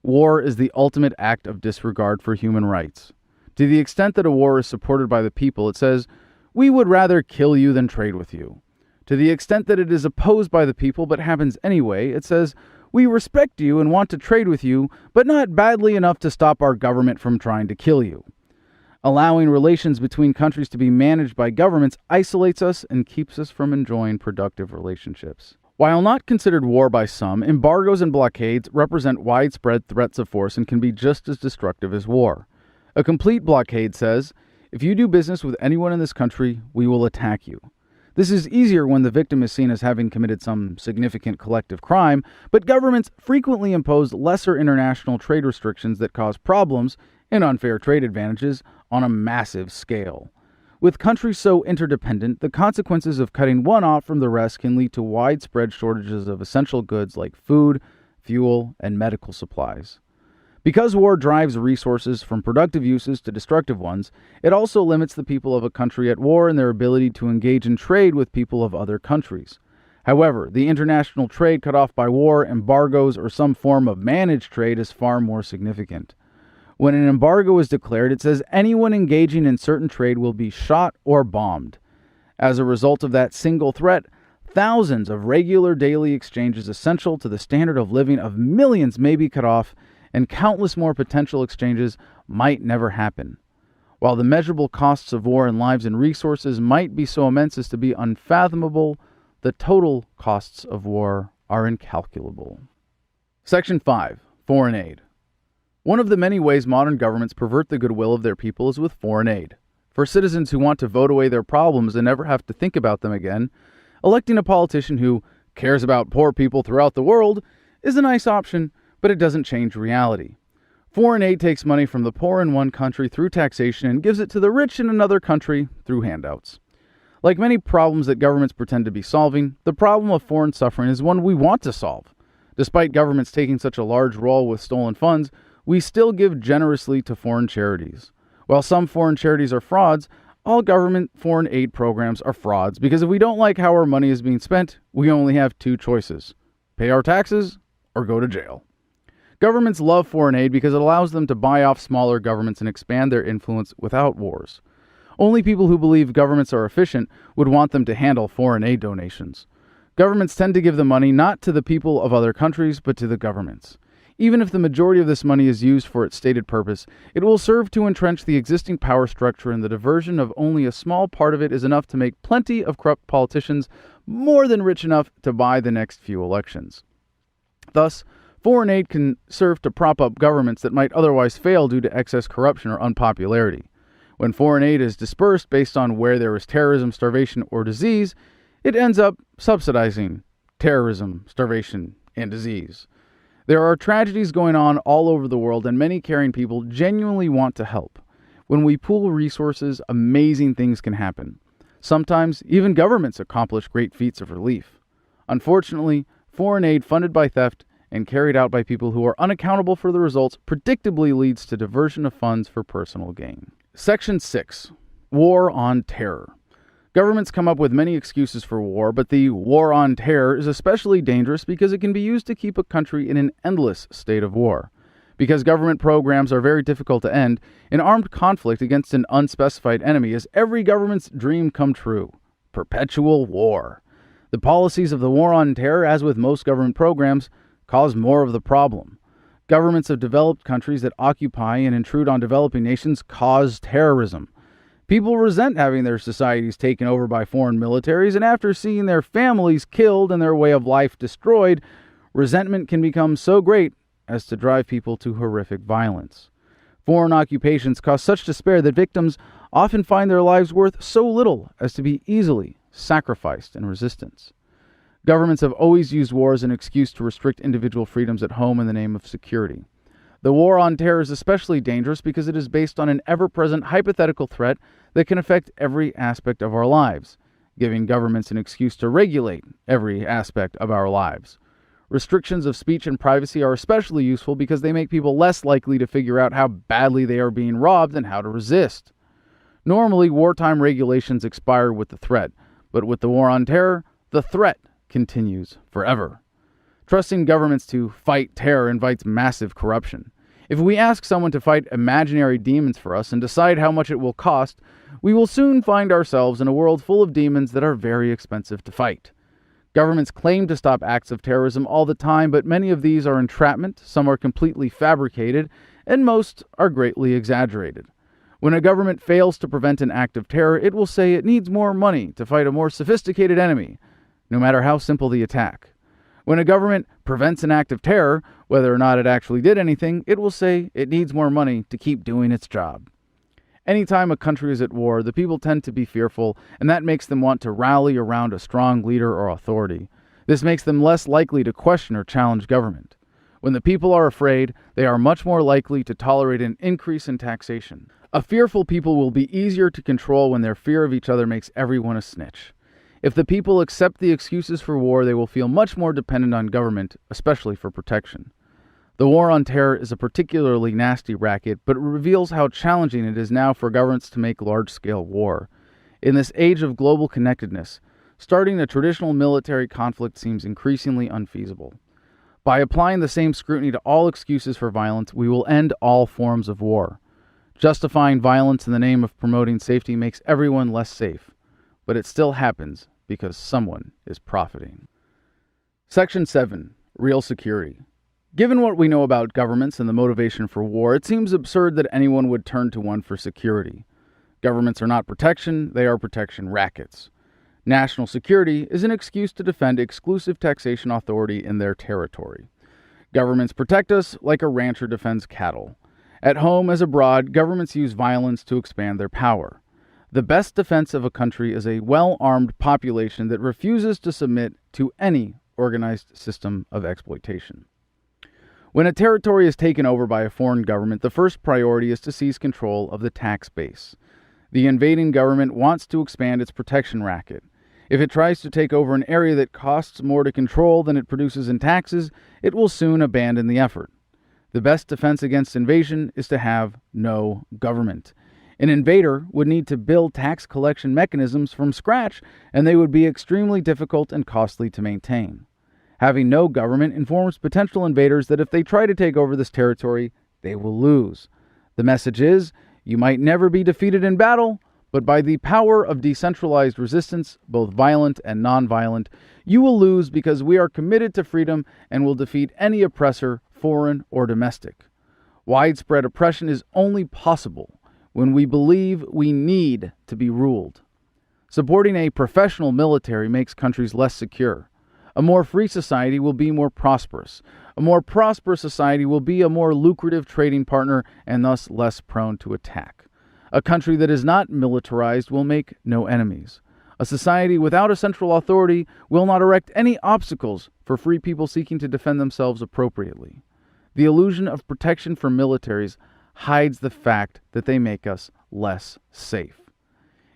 War is the ultimate act of disregard for human rights. To the extent that a war is supported by the people, it says, "We would rather kill you than trade with you." To the extent that it is opposed by the people but happens anyway, it says, "We respect you and want to trade with you, but not badly enough to stop our government from trying to kill you." Allowing relations between countries to be managed by governments isolates us and keeps us from enjoying productive relationships. While not considered war by some, embargoes and blockades represent widespread threats of force and can be just as destructive as war. A complete blockade says, "If you do business with anyone in this country, we will attack you." This is easier when the victim is seen as having committed some significant collective crime, but governments frequently impose lesser international trade restrictions that cause problems and unfair trade advantages on a massive scale. With countries so interdependent, the consequences of cutting one off from the rest can lead to widespread shortages of essential goods like food, fuel, and medical supplies. Because war drives resources from productive uses to destructive ones, it also limits the people of a country at war in their ability to engage in trade with people of other countries. However, the international trade cut off by war, embargoes, or some form of managed trade is far more significant. When an embargo is declared, it says anyone engaging in certain trade will be shot or bombed. As a result of that single threat, thousands of regular daily exchanges essential to the standard of living of millions may be cut off, and countless more potential exchanges might never happen. While the measurable costs of war in lives and resources might be so immense as to be unfathomable, the total costs of war are incalculable. Section 5. Foreign aid. One of the many ways modern governments pervert the goodwill of their people is with foreign aid. For citizens who want to vote away their problems and never have to think about them again, electing a politician who cares about poor people throughout the world is a nice option, but it doesn't change reality. Foreign aid takes money from the poor in one country through taxation and gives it to the rich in another country through handouts. Like many problems that governments pretend to be solving, the problem of foreign suffering is one we want to solve. Despite governments taking such a large role with stolen funds, we still give generously to foreign charities. While some foreign charities are frauds, all government foreign aid programs are frauds because if we don't like how our money is being spent, we only have two choices: pay our taxes or go to jail. Governments love foreign aid because it allows them to buy off smaller governments and expand their influence without wars. Only people who believe governments are efficient would want them to handle foreign aid donations. Governments tend to give the money not to the people of other countries, but to the governments. Even if the majority of this money is used for its stated purpose, it will serve to entrench the existing power structure, and the diversion of only a small part of it is enough to make plenty of corrupt politicians more than rich enough to buy the next few elections. Thus, foreign aid can serve to prop up governments that might otherwise fail due to excess corruption or unpopularity. When foreign aid is dispersed based on where there is terrorism, starvation, or disease, it ends up subsidizing terrorism, starvation, and disease. There are tragedies going on all over the world, and many caring people genuinely want to help. When we pool resources, amazing things can happen. Sometimes, even governments accomplish great feats of relief. Unfortunately, foreign aid funded by theft and carried out by people who are unaccountable for the results predictably leads to diversion of funds for personal gain. Section 6. War on Terror. Governments come up with many excuses for war, but the war on terror is especially dangerous because it can be used to keep a country in an endless state of war. Because government programs are very difficult to end, an armed conflict against an unspecified enemy is every government's dream come true. Perpetual war. The policies of the war on terror, as with most government programs, cause more of the problem. Governments of developed countries that occupy and intrude on developing nations cause terrorism. People resent having their societies taken over by foreign militaries, and after seeing their families killed and their way of life destroyed, resentment can become so great as to drive people to horrific violence. Foreign occupations cause such despair that victims often find their lives worth so little as to be easily sacrificed in resistance. Governments have always used war as an excuse to restrict individual freedoms at home in the name of security. The war on terror is especially dangerous because it is based on an ever-present hypothetical threat that can affect every aspect of our lives, giving governments an excuse to regulate every aspect of our lives. Restrictions of speech and privacy are especially useful because they make people less likely to figure out how badly they are being robbed and how to resist. Normally, wartime regulations expire with the threat, but with the war on terror, the threat continues forever. Trusting governments to fight terror invites massive corruption. If we ask someone to fight imaginary demons for us and decide how much it will cost, we will soon find ourselves in a world full of demons that are very expensive to fight. Governments claim to stop acts of terrorism all the time, but many of these are entrapment, some are completely fabricated, and most are greatly exaggerated. When a government fails to prevent an act of terror, it will say it needs more money to fight a more sophisticated enemy, no matter how simple the attack. When a government prevents an act of terror, whether or not it actually did anything, it will say it needs more money to keep doing its job. Anytime a country is at war, the people tend to be fearful, and that makes them want to rally around a strong leader or authority. This makes them less likely to question or challenge government. When the people are afraid, they are much more likely to tolerate an increase in taxation. A fearful people will be easier to control when their fear of each other makes everyone a snitch. If the people accept the excuses for war, they will feel much more dependent on government, especially for protection. The war on terror is a particularly nasty racket, but it reveals how challenging it is now for governments to make large-scale war. In this age of global connectedness, starting a traditional military conflict seems increasingly unfeasible. By applying the same scrutiny to all excuses for violence, we will end all forms of war. Justifying violence in the name of promoting safety makes everyone less safe, but it still happens because someone is profiting. Section 7. Real security. Given what we know about governments and the motivation for war, it seems absurd that anyone would turn to one for security. Governments are not protection, they are protection rackets. National security is an excuse to defend exclusive taxation authority in their territory. Governments protect us like a rancher defends cattle. At home as abroad, governments use violence to expand their power. The best defense of a country is a well-armed population that refuses to submit to any organized system of exploitation. When a territory is taken over by a foreign government, the first priority is to seize control of the tax base. The invading government wants to expand its protection racket. If it tries to take over an area that costs more to control than it produces in taxes, it will soon abandon the effort. The best defense against invasion is to have no government. An invader would need to build tax collection mechanisms from scratch, and they would be extremely difficult and costly to maintain. Having no government informs potential invaders that if they try to take over this territory, they will lose. The message is, you might never be defeated in battle, but by the power of decentralized resistance, both violent and non-violent, you will lose because we are committed to freedom and will defeat any oppressor foreign or domestic. Widespread oppression is only possible when we believe we need to be ruled. Supporting a professional military makes countries less secure. A more free society will be more prosperous. A more prosperous society will be a more lucrative trading partner and thus less prone to attack. A country that is not militarized will make no enemies. A society without a central authority will not erect any obstacles for free people seeking to defend themselves appropriately. The illusion of protection from militaries hides the fact that they make us less safe.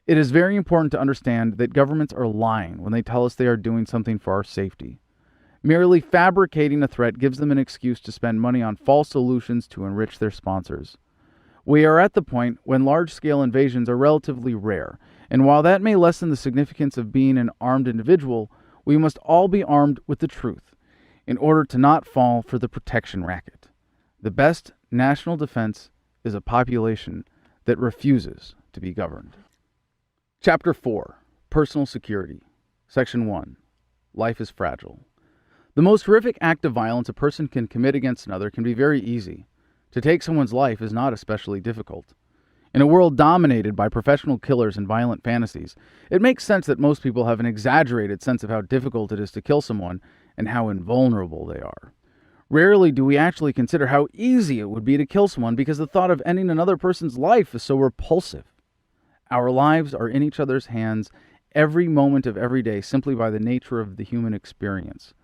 It is very important to understand that governments are lying when they tell us they are doing something for our safety. Merely fabricating a threat gives them an excuse to spend money on false solutions to enrich their sponsors. We are at the point when large-scale invasions are relatively rare, and while that may lessen the significance of being an armed individual, we must all be armed with the truth in order to not fall for the protection racket. The best national defense is a population that refuses to be governed. Chapter 4. Personal Security. Section 1. Life is fragile. The most horrific act of violence a person can commit against another can be very easy. To take someone's life is not especially difficult. In a world dominated by professional killers and violent fantasies, it makes sense that most people have an exaggerated sense of how difficult it is to kill someone and how invulnerable they are. Rarely do we actually consider how easy it would be to kill someone because the thought of ending another person's life is so repulsive. Our lives are in each other's hands every moment of every day simply by the nature of the human experience.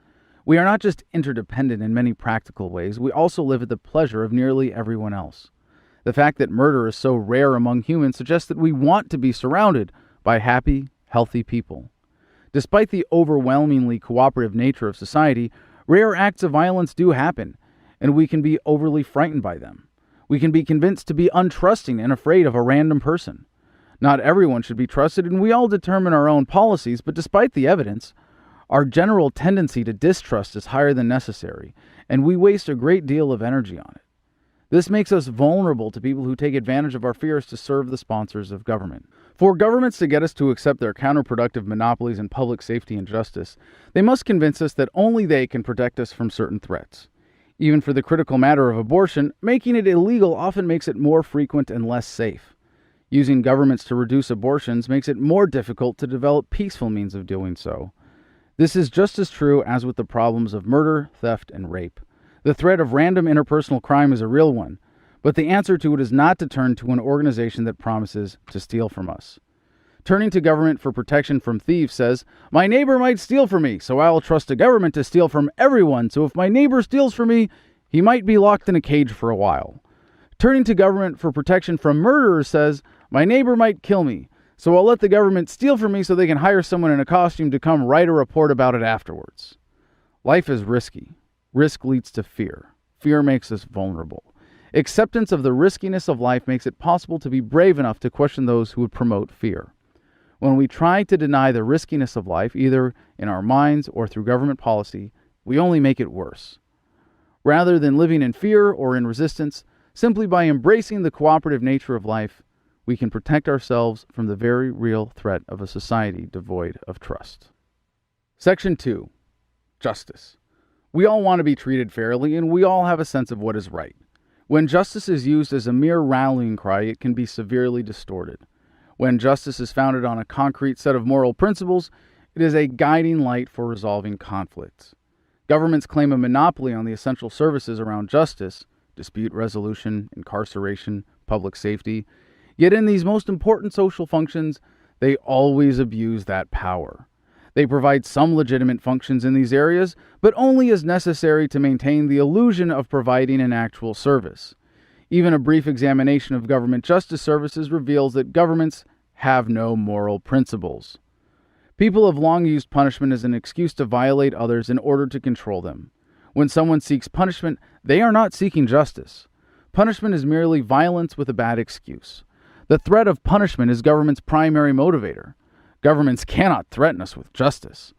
We are not just interdependent in many practical ways, we also live at the pleasure of nearly everyone else. The fact that murder is so rare among humans suggests that we want to be surrounded by happy, healthy people. Despite the overwhelmingly cooperative nature of society, rare acts of violence do happen, and we can be overly frightened by them. We can be convinced to be untrusting and afraid of a random person. Not everyone should be trusted, and we all determine our own policies, but despite the evidence, our general tendency to distrust is higher than necessary, and we waste a great deal of energy on it. This makes us vulnerable to people who take advantage of our fears to serve the sponsors of government. For governments to get us to accept their counterproductive monopolies in public safety and justice, they must convince us that only they can protect us from certain threats. Even for the critical matter of abortion, making it illegal often makes it more frequent and less safe. Using governments to reduce abortions makes it more difficult to develop peaceful means of doing so. This is just as true as with the problems of murder, theft, and rape. The threat of random interpersonal crime is a real one, but the answer to it is not to turn to an organization that promises to steal from us. Turning to government for protection from thieves says, "My neighbor might steal from me, so I will trust a government to steal from everyone, so if my neighbor steals from me, he might be locked in a cage for a while." Turning to government for protection from murderers says, "My neighbor might kill me, so I'll let the government steal from me so they can hire someone in a costume to come write a report about it afterwards." Life is risky. Risk leads to fear. Fear makes us vulnerable. Acceptance of the riskiness of life makes it possible to be brave enough to question those who would promote fear. When we try to deny the riskiness of life, either in our minds or through government policy, we only make it worse. Rather than living in fear or in resistance, simply by embracing the cooperative nature of life, we can protect ourselves from the very real threat of a society devoid of trust. Section 2. Justice. We all want to be treated fairly, and we all have a sense of what is right. When justice is used as a mere rallying cry, it can be severely distorted. When justice is founded on a concrete set of moral principles, it is a guiding light for resolving conflicts. Governments claim a monopoly on the essential services around justice, dispute resolution, incarceration, public safety. Yet in these most important social functions, they always abuse that power. They provide some legitimate functions in these areas, but only as necessary to maintain the illusion of providing an actual service. Even a brief examination of government justice services reveals that governments have no moral principles. People have long used punishment as an excuse to violate others in order to control them. When someone seeks punishment, they are not seeking justice. Punishment is merely violence with a bad excuse. The threat of punishment is government's primary motivator. Governments cannot threaten us with justice.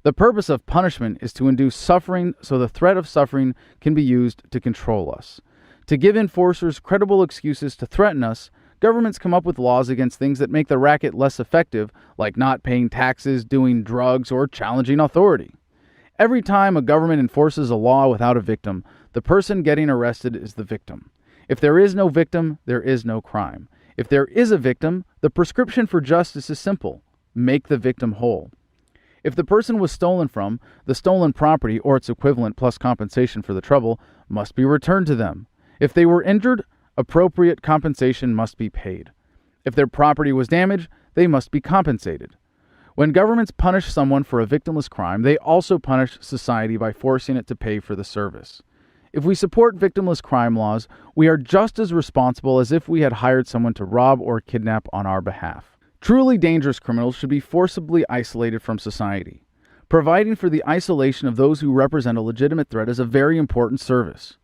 The purpose of punishment is to induce suffering so the threat of suffering can be used to control us. To give enforcers credible excuses to threaten us, governments come up with laws against things that make the racket less effective, like not paying taxes, doing drugs, or challenging authority. Every time a government enforces a law without a victim, The person getting arrested is the victim. If there is no victim, there is no crime. If there is a victim, the prescription for justice is simple: make the victim whole. If the person was stolen from, the stolen property or its equivalent plus compensation for the trouble must be returned to them. If they were injured, appropriate compensation must be paid. If their property was damaged, they must be compensated. When governments punish someone for a victimless crime, they also punish society by forcing it to pay for the service. If we support victimless crime laws, we are just as responsible as if we had hired someone to rob or kidnap on our behalf. Truly dangerous criminals should be forcibly isolated from society. Providing for the isolation of those who represent a legitimate threat is a very important service.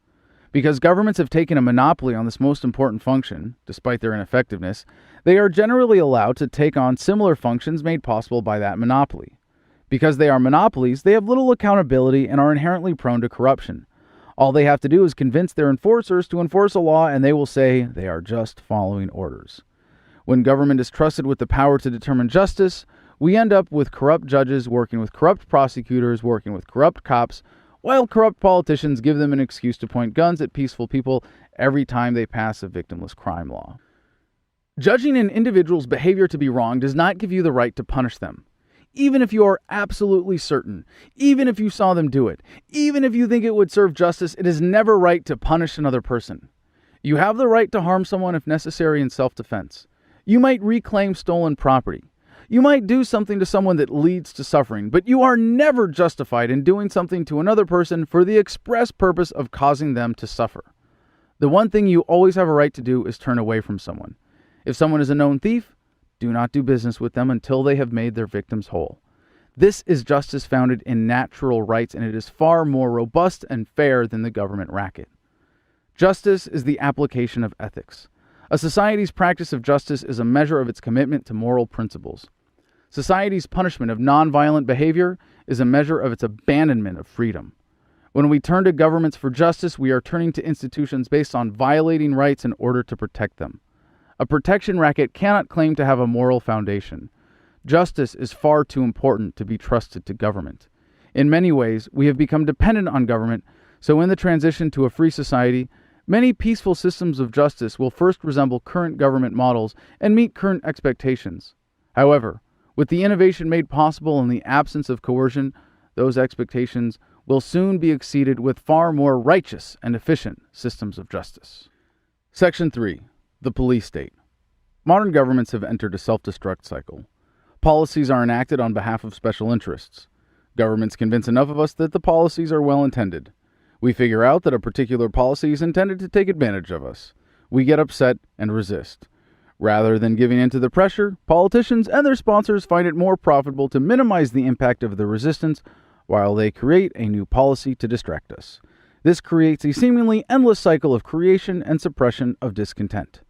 Because governments have taken a monopoly on this most important function, despite their ineffectiveness, they are generally allowed to take on similar functions made possible by that monopoly. Because they are monopolies, they have little accountability and are inherently prone to corruption. All they have to do is convince their enforcers to enforce a law, and they will say they are just following orders. When government is trusted with the power to determine justice, we end up with corrupt judges working with corrupt prosecutors, working with corrupt cops, while corrupt politicians give them an excuse to point guns at peaceful people every time they pass a victimless crime law. Judging an individual's behavior to be wrong does not give you the right to punish them. Even if you are absolutely certain, even if you saw them do it, even if you think it would serve justice, it is never right to punish another person. You have the right to harm someone if necessary in self-defense. You might reclaim stolen property. You might do something to someone that leads to suffering, but you are never justified in doing something to another person for the express purpose of causing them to suffer. The one thing you always have a right to do is turn away from someone. If someone is a known thief, do not do business with them until they have made their victims whole. This is justice founded in natural rights, and it is far more robust and fair than the government racket. Justice is the application of ethics. A society's practice of justice is a measure of its commitment to moral principles. Society's punishment of nonviolent behavior is a measure of its abandonment of freedom. When we turn to governments for justice, we are turning to institutions based on violating rights in order to protect them. A protection racket cannot claim to have a moral foundation. Justice is far too important to be trusted to government. In many ways, we have become dependent on government, so in the transition to a free society, many peaceful systems of justice will first resemble current government models and meet current expectations. However, with the innovation made possible in the absence of coercion, those expectations will soon be exceeded with far more righteous and efficient systems of justice. Section 3. The police state. Modern governments have entered a self-destruct cycle. Policies are enacted on behalf of special interests. Governments convince enough of us that the policies are well-intended. We figure out that a particular policy is intended to take advantage of us. We get upset and resist. Rather than giving in to the pressure, politicians and their sponsors find it more profitable to minimize the impact of the resistance while they create a new policy to distract us. This creates a seemingly endless cycle of creation and suppression of discontent.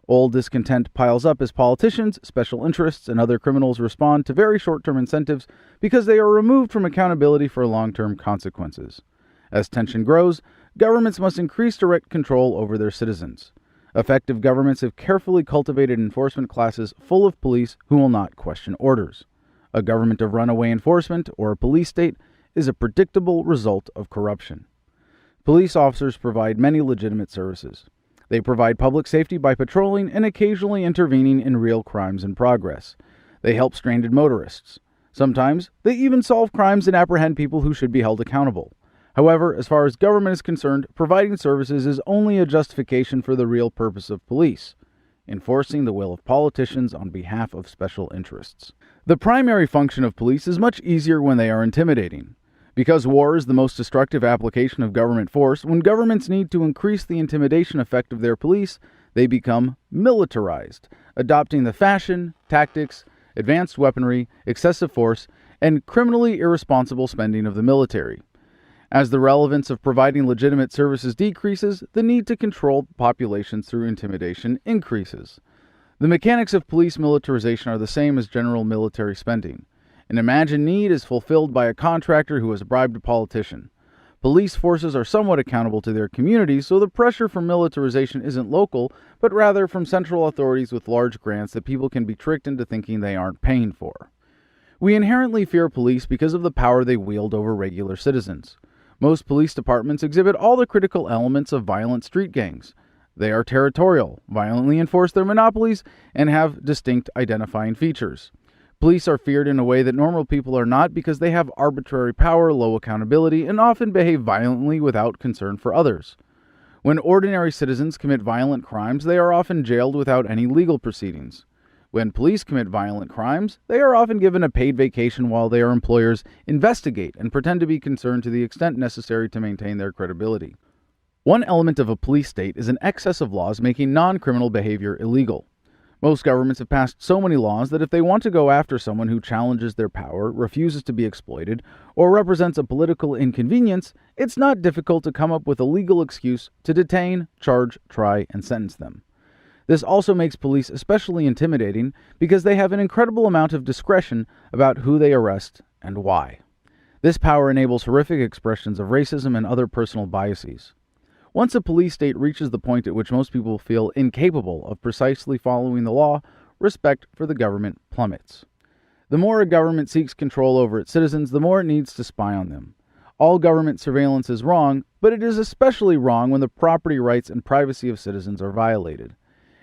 Old discontent piles up as politicians, special interests, and other criminals respond to very short-term incentives because they are removed from accountability for long-term consequences. As tension grows, governments must increase direct control over their citizens. Effective governments have carefully cultivated enforcement classes full of police who will not question orders. A government of runaway enforcement, or a police state, is a predictable result of corruption. Police officers provide many legitimate services. They provide public safety by patrolling and occasionally intervening in real crimes in progress. They help stranded motorists. Sometimes, they even solve crimes and apprehend people who should be held accountable. However, as far as government is concerned, providing services is only a justification for the real purpose of police, enforcing the will of politicians on behalf of special interests. The primary function of police is much easier when they are intimidating. Because war is the most destructive application of government force, when governments need to increase the intimidation effect of their police, they become militarized, adopting the fashion, tactics, advanced weaponry, excessive force, and criminally irresponsible spending of the military. As the relevance of providing legitimate services decreases, the need to control populations through intimidation increases. The mechanics of police militarization are the same as general military spending. An imagined need is fulfilled by a contractor who has bribed a politician. Police forces are somewhat accountable to their communities, so the pressure for militarization isn't local, but rather from central authorities with large grants that people can be tricked into thinking they aren't paying for. We inherently fear police because of the power they wield over regular citizens. Most police departments exhibit all the critical elements of violent street gangs. They are territorial, violently enforce their monopolies, and have distinct identifying features. Police are feared in a way that normal people are not because they have arbitrary power, low accountability, and often behave violently without concern for others. When ordinary citizens commit violent crimes, they are often jailed without any legal proceedings. When police commit violent crimes, they are often given a paid vacation while their employers investigate and pretend to be concerned to the extent necessary to maintain their credibility. One element of a police state is an excess of laws making non-criminal behavior illegal. Most governments have passed so many laws that if they want to go after someone who challenges their power, refuses to be exploited, or represents a political inconvenience, it's not difficult to come up with a legal excuse to detain, charge, try, and sentence them. This also makes police especially intimidating because they have an incredible amount of discretion about who they arrest and why. This power enables horrific expressions of racism and other personal biases. Once a police state reaches the point at which most people feel incapable of precisely following the law, respect for the government plummets. The more a government seeks control over its citizens, the more it needs to spy on them. All government surveillance is wrong, but it is especially wrong when the property rights and privacy of citizens are violated.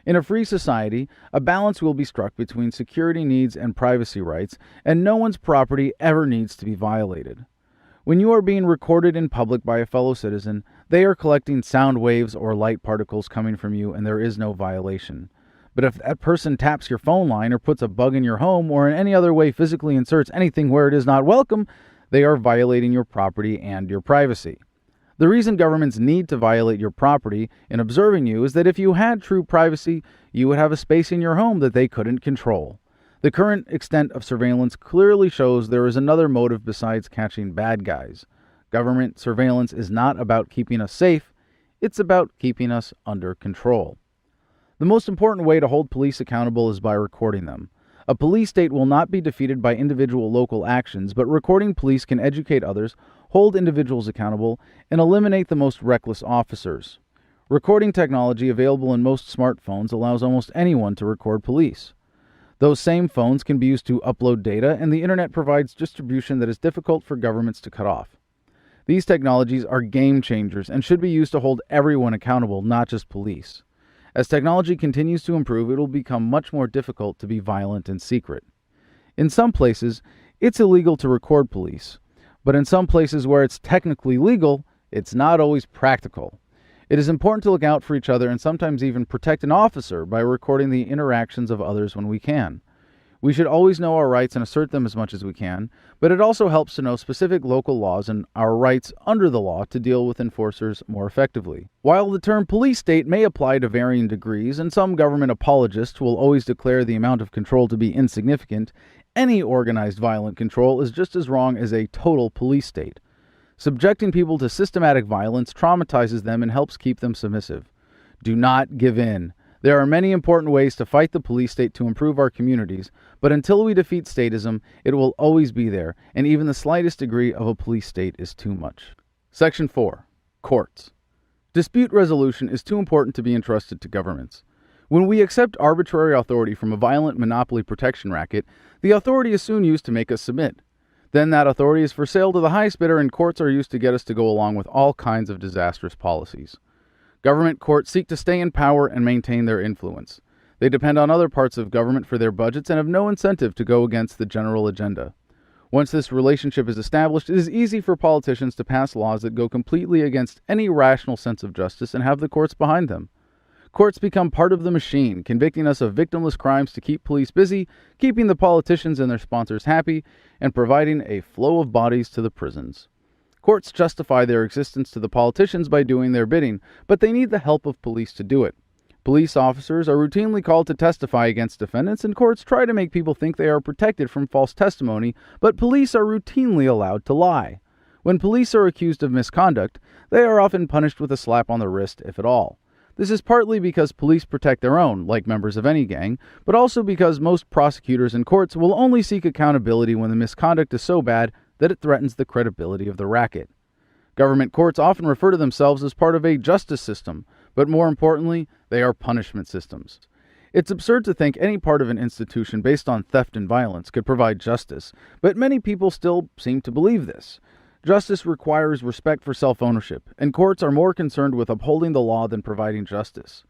In a free society, a balance will be struck between security needs and privacy rights, and no one's property ever needs to be violated. When you are being recorded in public by a fellow citizen, they are collecting sound waves or light particles coming from you, and there is no violation. But if that person taps your phone line or puts a bug in your home or in any other way physically inserts anything where it is not welcome, they are violating your property and your privacy. The reason governments need to violate your property in observing you is that if you had true privacy, you would have a space in your home that they couldn't control. The current extent of surveillance clearly shows there is another motive besides catching bad guys. Government surveillance is not about keeping us safe, it's about keeping us under control. The most important way to hold police accountable is by recording them. A police state will not be defeated by individual local actions, but recording police can educate others, hold individuals accountable, and eliminate the most reckless officers. Recording technology available in most smartphones allows almost anyone to record police. Those same phones can be used to upload data, and the internet provides distribution that is difficult for governments to cut off. These technologies are game changers and should be used to hold everyone accountable, not just police. As technology continues to improve, it will become much more difficult to be violent in secret. In some places, it's illegal to record police, but in some places where it's technically legal, it's not always practical. It is important to look out for each other and sometimes even protect an officer by recording the interactions of others when we can. We should always know our rights and assert them as much as we can, but it also helps to know specific local laws and our rights under the law to deal with enforcers more effectively. While the term police state may apply to varying degrees, and some government apologists will always declare the amount of control to be insignificant, any organized violent control is just as wrong as a total police state. Subjecting people to systematic violence traumatizes them and helps keep them submissive. Do not give in. There are many important ways to fight the police state to improve our communities, but until we defeat statism, it will always be there, and even the slightest degree of a police state is too much. Section 4. Courts. Dispute resolution is too important to be entrusted to governments. When we accept arbitrary authority from a violent monopoly protection racket, the authority is soon used to make us submit. Then that authority is for sale to the highest bidder, and courts are used to get us to go along with all kinds of disastrous policies. Government courts seek to stay in power and maintain their influence. They depend on other parts of government for their budgets and have no incentive to go against the general agenda. Once this relationship is established, it is easy for politicians to pass laws that go completely against any rational sense of justice and have the courts behind them. Courts become part of the machine, convicting us of victimless crimes to keep police busy, keeping the politicians and their sponsors happy, and providing a flow of bodies to the prisons. Courts justify their existence to the politicians by doing their bidding, but they need the help of police to do it. Police officers are routinely called to testify against defendants, and courts try to make people think they are protected from false testimony, but police are routinely allowed to lie. When police are accused of misconduct, they are often punished with a slap on the wrist, if at all. This is partly because police protect their own, like members of any gang, but also because most prosecutors and courts will only seek accountability when the misconduct is so bad that it threatens the credibility of the racket. Government courts often refer to themselves as part of a justice system, but more importantly, they are punishment systems. It's absurd to think any part of an institution based on theft and violence could provide justice, but many people still seem to believe this. Justice requires respect for self-ownership, and courts are more concerned with upholding the law than providing justice.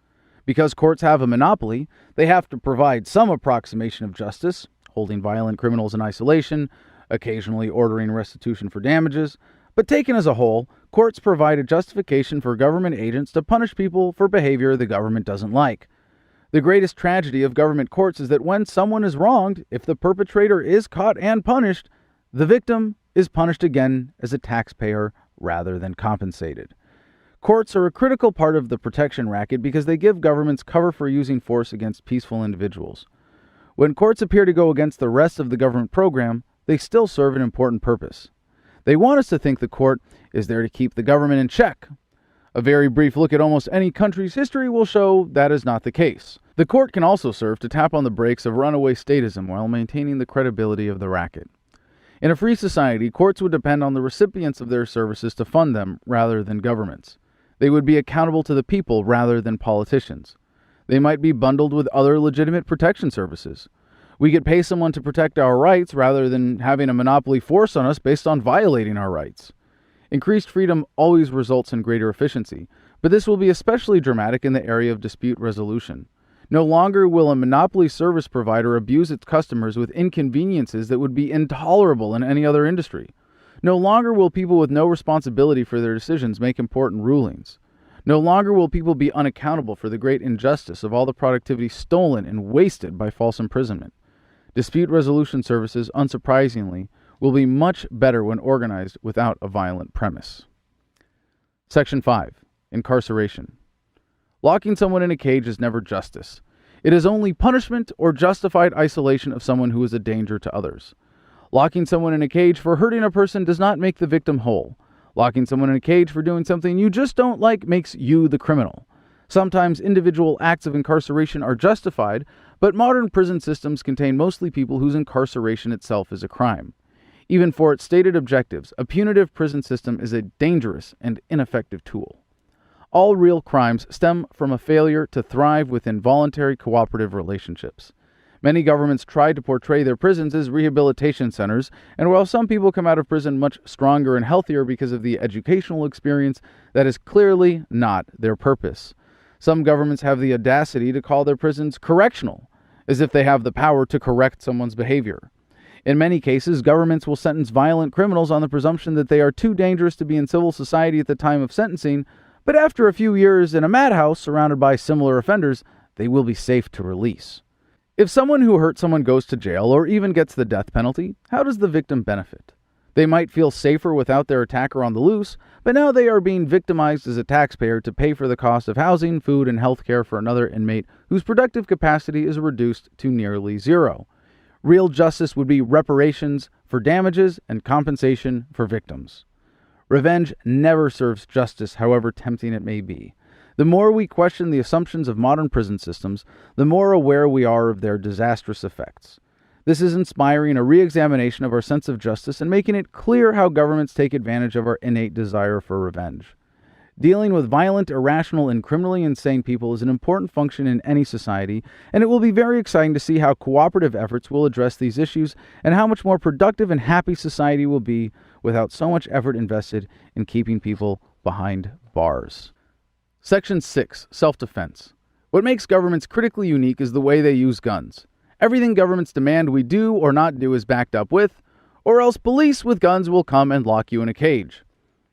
Because courts have a monopoly, they have to provide some approximation of justice, holding violent criminals in isolation, occasionally ordering restitution for damages, but taken as a whole, courts provide a justification for government agents to punish people for behavior the government doesn't like. The greatest tragedy of government courts is that when someone is wronged, if the perpetrator is caught and punished, the victim is punished again as a taxpayer rather than compensated. Courts are a critical part of the protection racket because they give governments cover for using force against peaceful individuals. When courts appear to go against the rest of the government program, they still serve an important purpose. They want us to think the court is there to keep the government in check. A very brief look at almost any country's history will show that is not the case. The court can also serve to tap on the brakes of runaway statism while maintaining the credibility of the racket. In a free society, courts would depend on the recipients of their services to fund them rather than governments. They would be accountable to the people rather than politicians. They might be bundled with other legitimate protection services. We could pay someone to protect our rights rather than having a monopoly force on us based on violating our rights. Increased freedom always results in greater efficiency, but this will be especially dramatic in the area of dispute resolution. No longer will a monopoly service provider abuse its customers with inconveniences that would be intolerable in any other industry. No longer will people with no responsibility for their decisions make important rulings. No longer will people be unaccountable for the great injustice of all the productivity stolen and wasted by false imprisonment. Dispute resolution services, unsurprisingly, will be much better when organized without a violent premise. Section 5. Incarceration. Locking someone in a cage is never justice. It is only punishment or justified isolation of someone who is a danger to others. Locking someone in a cage for hurting a person does not make the victim whole. Locking someone in a cage for doing something you just don't like makes you the criminal. Sometimes individual acts of incarceration are justified, but modern prison systems contain mostly people whose incarceration itself is a crime. Even for its stated objectives, a punitive prison system is a dangerous and ineffective tool. All real crimes stem from a failure to thrive within voluntary cooperative relationships. Many governments try to portray their prisons as rehabilitation centers, and while some people come out of prison much stronger and healthier because of the educational experience, that is clearly not their purpose. Some governments have the audacity to call their prisons correctional, as if they have the power to correct someone's behavior. In many cases, governments will sentence violent criminals on the presumption that they are too dangerous to be in civil society at the time of sentencing, but after a few years in a madhouse surrounded by similar offenders, they will be safe to release. If someone who hurt someone goes to jail or even gets the death penalty, how does the victim benefit? They might feel safer without their attacker on the loose, but now they are being victimized as a taxpayer to pay for the cost of housing, food, and health care for another inmate whose productive capacity is reduced to nearly zero. Real justice would be reparations for damages and compensation for victims. Revenge never serves justice, however tempting it may be. The more we question the assumptions of modern prison systems, the more aware we are of their disastrous effects. This is inspiring a re-examination of our sense of justice and making it clear how governments take advantage of our innate desire for revenge. Dealing with violent, irrational, and criminally insane people is an important function in any society, and it will be very exciting to see how cooperative efforts will address these issues and how much more productive and happy society will be without so much effort invested in keeping people behind bars. Section 6. Self-defense. What makes governments critically unique is the way they use guns. Everything governments demand we do or not do is backed up with, or else police with guns will come and lock you in a cage.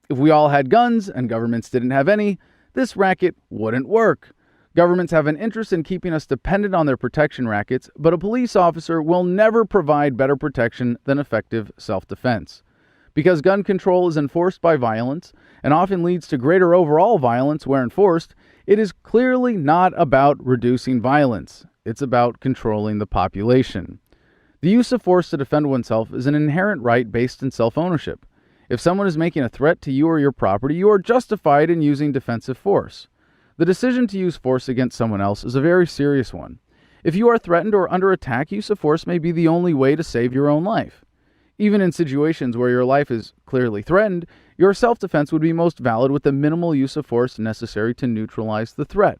If we all had guns and governments didn't have any, this racket wouldn't work. Governments have an interest in keeping us dependent on their protection rackets, but a police officer will never provide better protection than effective self-defense. Because gun control is enforced by violence, and often leads to greater overall violence where enforced, it is clearly not about reducing violence. It's about controlling the population. The use of force to defend oneself is an inherent right based in self-ownership. If someone is making a threat to you or your property, you are justified in using defensive force. The decision to use force against someone else is a very serious one. If you are threatened or under attack, use of force may be the only way to save your own life. Even in situations where your life is clearly threatened, your self-defense would be most valid with the minimal use of force necessary to neutralize the threat.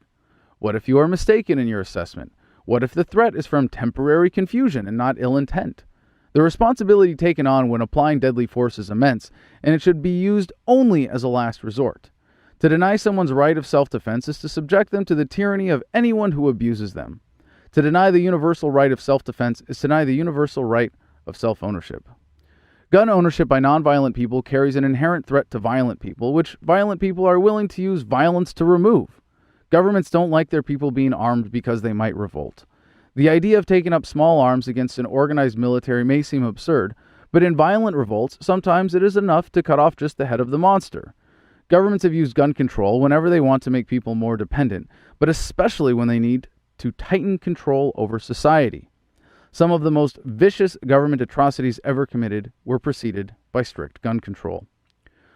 What if you are mistaken in your assessment? What if the threat is from temporary confusion and not ill intent? The responsibility taken on when applying deadly force is immense, and it should be used only as a last resort. To deny someone's right of self-defense is to subject them to the tyranny of anyone who abuses them. To deny the universal right of self-defense is to deny the universal right of self-ownership. Gun ownership by nonviolent people carries an inherent threat to violent people, which violent people are willing to use violence to remove. Governments don't like their people being armed because they might revolt. The idea of taking up small arms against an organized military may seem absurd, but in violent revolts, sometimes it is enough to cut off just the head of the monster. Governments have used gun control whenever they want to make people more dependent, but especially when they need to tighten control over society. Some of the most vicious government atrocities ever committed were preceded by strict gun control.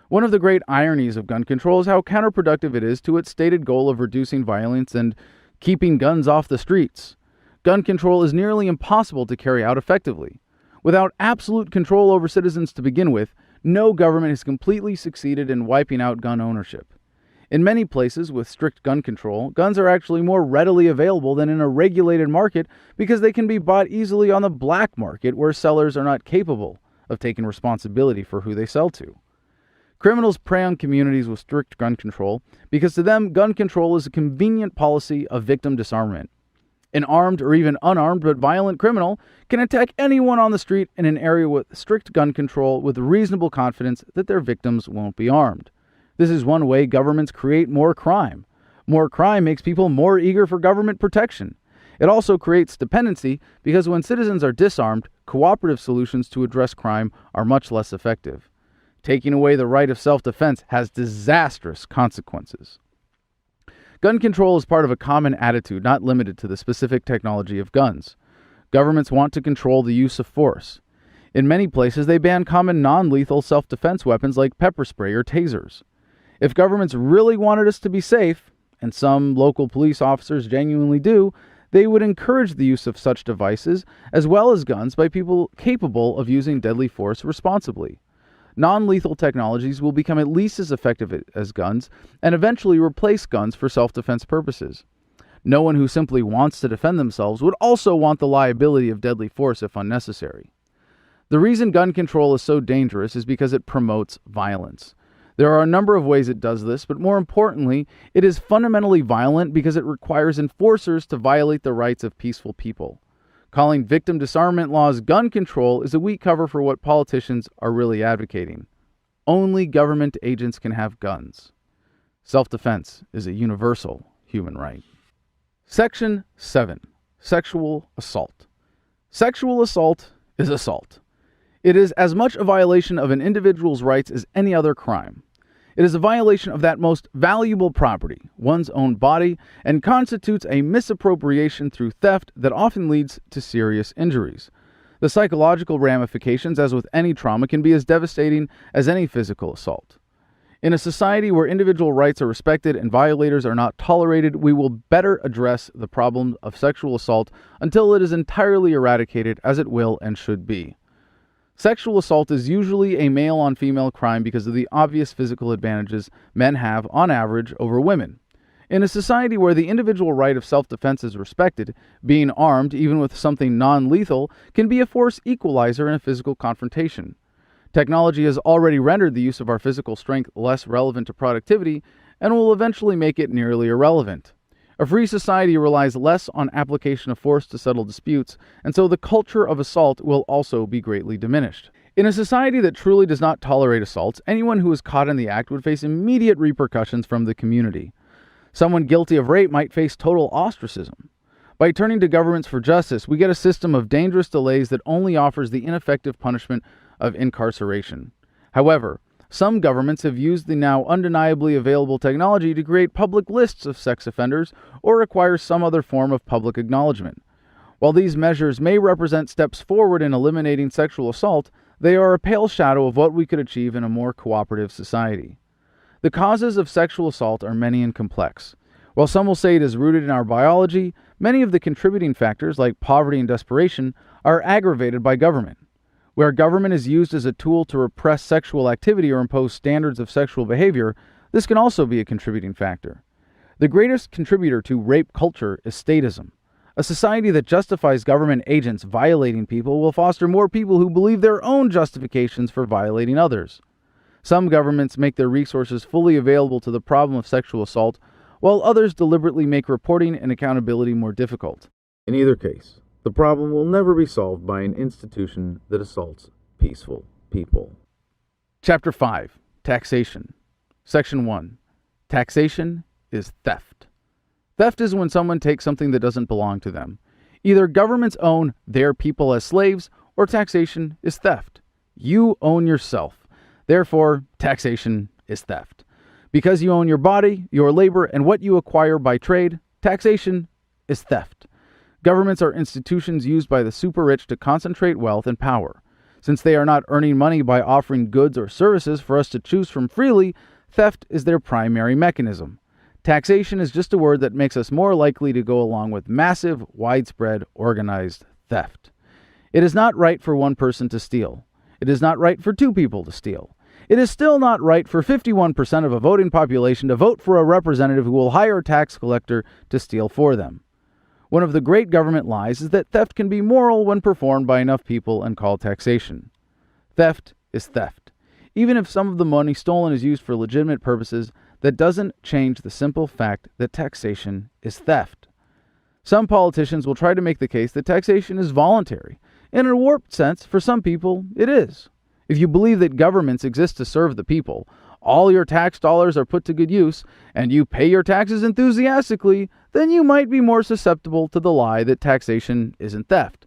One of the great ironies of gun control is how counterproductive it is to its stated goal of reducing violence and keeping guns off the streets. Gun control is nearly impossible to carry out effectively. Without absolute control over citizens to begin with, no government has completely succeeded in wiping out gun ownership. In many places with strict gun control, guns are actually more readily available than in a regulated market because they can be bought easily on the black market where sellers are not capable of taking responsibility for who they sell to. Criminals prey on communities with strict gun control because to them, gun control is a convenient policy of victim disarmament. An armed or even unarmed but violent criminal can attack anyone on the street in an area with strict gun control with reasonable confidence that their victims won't be armed. This is one way governments create more crime. More crime makes people more eager for government protection. It also creates dependency because when citizens are disarmed, cooperative solutions to address crime are much less effective. Taking away the right of self-defense has disastrous consequences. Gun control is part of a common attitude not limited to the specific technology of guns. Governments want to control the use of force. In many places, they ban common non-lethal self-defense weapons like pepper spray or tasers. If governments really wanted us to be safe, and some local police officers genuinely do, they would encourage the use of such devices as well as guns by people capable of using deadly force responsibly. Non-lethal technologies will become at least as effective as guns and eventually replace guns for self-defense purposes. No one who simply wants to defend themselves would also want the liability of deadly force if unnecessary. The reason gun control is so dangerous is because it promotes violence. There are a number of ways it does this, but more importantly, it is fundamentally violent because it requires enforcers to violate the rights of peaceful people. Calling victim disarmament laws gun control is a weak cover for what politicians are really advocating. Only government agents can have guns. Self-defense is a universal human right. Section 7. Sexual assault. Sexual assault is assault. It is as much a violation of an individual's rights as any other crime. It is a violation of that most valuable property, one's own body, and constitutes a misappropriation through theft that often leads to serious injuries. The psychological ramifications, as with any trauma, can be as devastating as any physical assault. In a society where individual rights are respected and violators are not tolerated, we will better address the problem of sexual assault until it is entirely eradicated, as it will and should be. Sexual assault is usually a male-on-female crime because of the obvious physical advantages men have, on average, over women. In a society where the individual right of self-defense is respected, being armed, even with something non-lethal, can be a force equalizer in a physical confrontation. Technology has already rendered the use of our physical strength less relevant to productivity and will eventually make it nearly irrelevant. A free society relies less on application of force to settle disputes, and so the culture of assault will also be greatly diminished. In a society that truly does not tolerate assaults, anyone who is caught in the act would face immediate repercussions from the community. Someone guilty of rape might face total ostracism. By turning to governments for justice, we get a system of dangerous delays that only offers the ineffective punishment of incarceration. However, some governments have used the now undeniably available technology to create public lists of sex offenders or require some other form of public acknowledgement. While these measures may represent steps forward in eliminating sexual assault, they are a pale shadow of what we could achieve in a more cooperative society. The causes of sexual assault are many and complex. While some will say it is rooted in our biology, many of the contributing factors, like poverty and desperation, are aggravated by government. Where government is used as a tool to repress sexual activity or impose standards of sexual behavior, this can also be a contributing factor. The greatest contributor to rape culture is statism. A society that justifies government agents violating people will foster more people who believe their own justifications for violating others. Some governments make their resources fully available to the problem of sexual assault, while others deliberately make reporting and accountability more difficult. In either case, the problem will never be solved by an institution that assaults peaceful people. Chapter 5. Taxation. Section 1. Taxation is theft. Theft is when someone takes something that doesn't belong to them. Either governments own their people as slaves, or taxation is theft. You own yourself. Therefore, taxation is theft. Because you own your body, your labor, and what you acquire by trade, taxation is theft. Governments are institutions used by the super rich to concentrate wealth and power. Since they are not earning money by offering goods or services for us to choose from freely, theft is their primary mechanism. Taxation is just a word that makes us more likely to go along with massive, widespread, organized theft. It is not right for one person to steal. It is not right for two people to steal. It is still not right for 51% of a voting population to vote for a representative who will hire a tax collector to steal for them. One of the great government lies is that theft can be moral when performed by enough people and called taxation. Theft is theft. Even if some of the money stolen is used for legitimate purposes, that doesn't change the simple fact that taxation is theft. Some politicians will try to make the case that taxation is voluntary. In a warped sense, for some people, it is. If you believe that governments exist to serve the people, all your tax dollars are put to good use, and you pay your taxes enthusiastically, then you might be more susceptible to the lie that taxation isn't theft.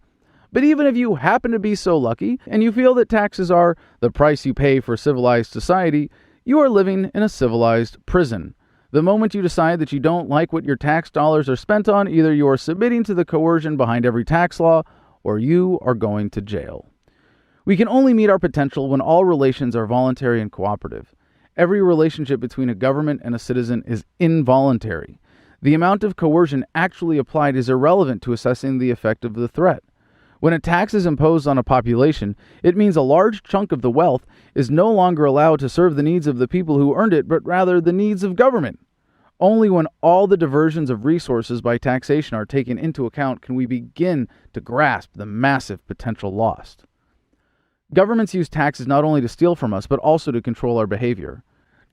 But even if you happen to be so lucky, and you feel that taxes are the price you pay for civilized society, you are living in a civilized prison. The moment you decide that you don't like what your tax dollars are spent on, either you are submitting to the coercion behind every tax law, or you are going to jail. We can only meet our potential when all relations are voluntary and cooperative. Every relationship between a government and a citizen is involuntary. The amount of coercion actually applied is irrelevant to assessing the effect of the threat. When a tax is imposed on a population, it means a large chunk of the wealth is no longer allowed to serve the needs of the people who earned it, but rather the needs of government. Only when all the diversions of resources by taxation are taken into account can we begin to grasp the massive potential lost. Governments use taxes not only to steal from us, but also to control our behavior.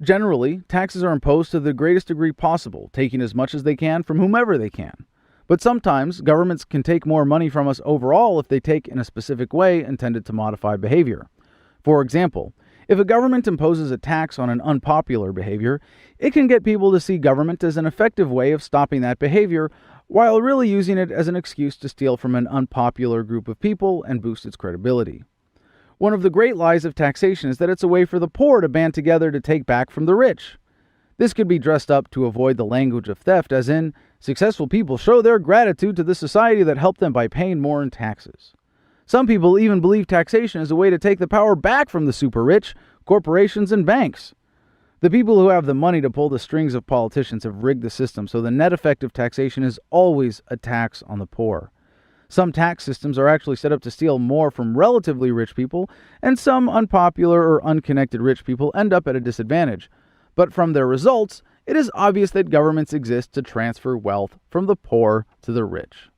Generally, taxes are imposed to the greatest degree possible, taking as much as they can from whomever they can. But sometimes, governments can take more money from us overall if they take in a specific way intended to modify behavior. For example, if a government imposes a tax on an unpopular behavior, it can get people to see government as an effective way of stopping that behavior, while really using it as an excuse to steal from an unpopular group of people and boost its credibility. One of the great lies of taxation is that it's a way for the poor to band together to take back from the rich. This could be dressed up to avoid the language of theft, as in, successful people show their gratitude to the society that helped them by paying more in taxes. Some people even believe taxation is a way to take the power back from the super rich, corporations, and banks. The people who have the money to pull the strings of politicians have rigged the system, so the net effect of taxation is always a tax on the poor. Some tax systems are actually set up to steal more from relatively rich people, and some unpopular or unconnected rich people end up at a disadvantage. But from their results, it is obvious that governments exist to transfer wealth from the poor to the rich.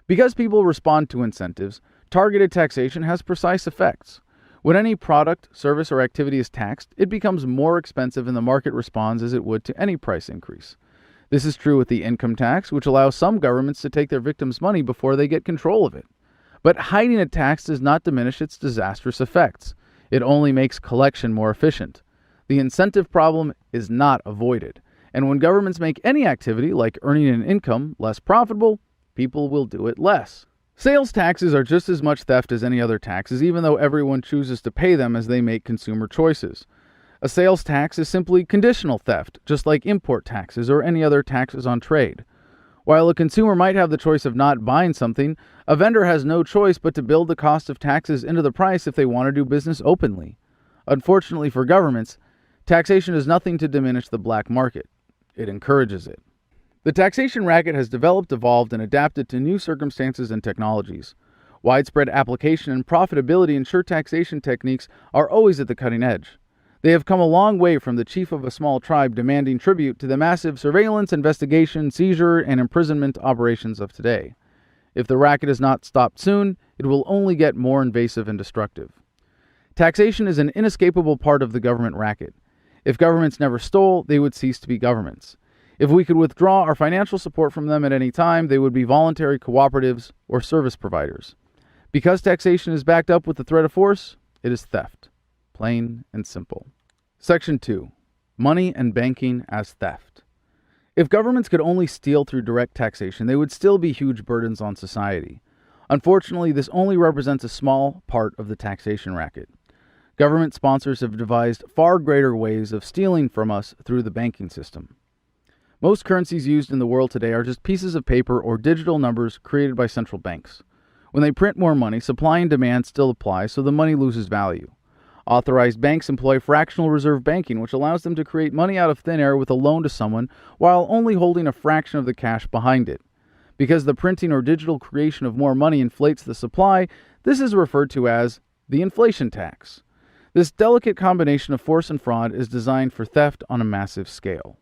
Because people respond to incentives, targeted taxation has precise effects. When any product, service, or activity is taxed, it becomes more expensive and the market responds as it would to any price increase. This is true with the income tax, which allows some governments to take their victims' money before they get control of it. But hiding a tax does not diminish its disastrous effects. It only makes collection more efficient. The incentive problem is not avoided, and when governments make any activity, like earning an income, less profitable, people will do it less. Sales taxes are just as much theft as any other taxes, even though everyone chooses to pay them as they make consumer choices. A sales tax is simply conditional theft, just like import taxes or any other taxes on trade. While a consumer might have the choice of not buying something, a vendor has no choice but to build the cost of taxes into the price if they want to do business openly. Unfortunately for governments, taxation does nothing to diminish the black market. It encourages it. The taxation racket has developed, evolved, and adapted to new circumstances and technologies. Widespread application and profitability ensure taxation techniques are always at the cutting edge. They have come a long way from the chief of a small tribe demanding tribute to the massive surveillance, investigation, seizure, and imprisonment operations of today. If the racket is not stopped soon, it will only get more invasive and destructive. Taxation is an inescapable part of the government racket. If governments never stole, they would cease to be governments. If we could withdraw our financial support from them at any time, they would be voluntary cooperatives or service providers. Because taxation is backed up with the threat of force, it is theft. Plain and simple. Section 2. Money and banking as theft. If governments could only steal through direct taxation, they would still be huge burdens on society. Unfortunately, this only represents a small part of the taxation racket. Government sponsors have devised far greater ways of stealing from us through the banking system. Most currencies used in the world today are just pieces of paper or digital numbers created by central banks. When they print more money, supply and demand still apply, so the money loses value. Authorized banks employ fractional reserve banking, which allows them to create money out of thin air with a loan to someone while only holding a fraction of the cash behind it. Because the printing or digital creation of more money inflates the supply, this is referred to as the inflation tax. This delicate combination of force and fraud is designed for theft on a massive scale.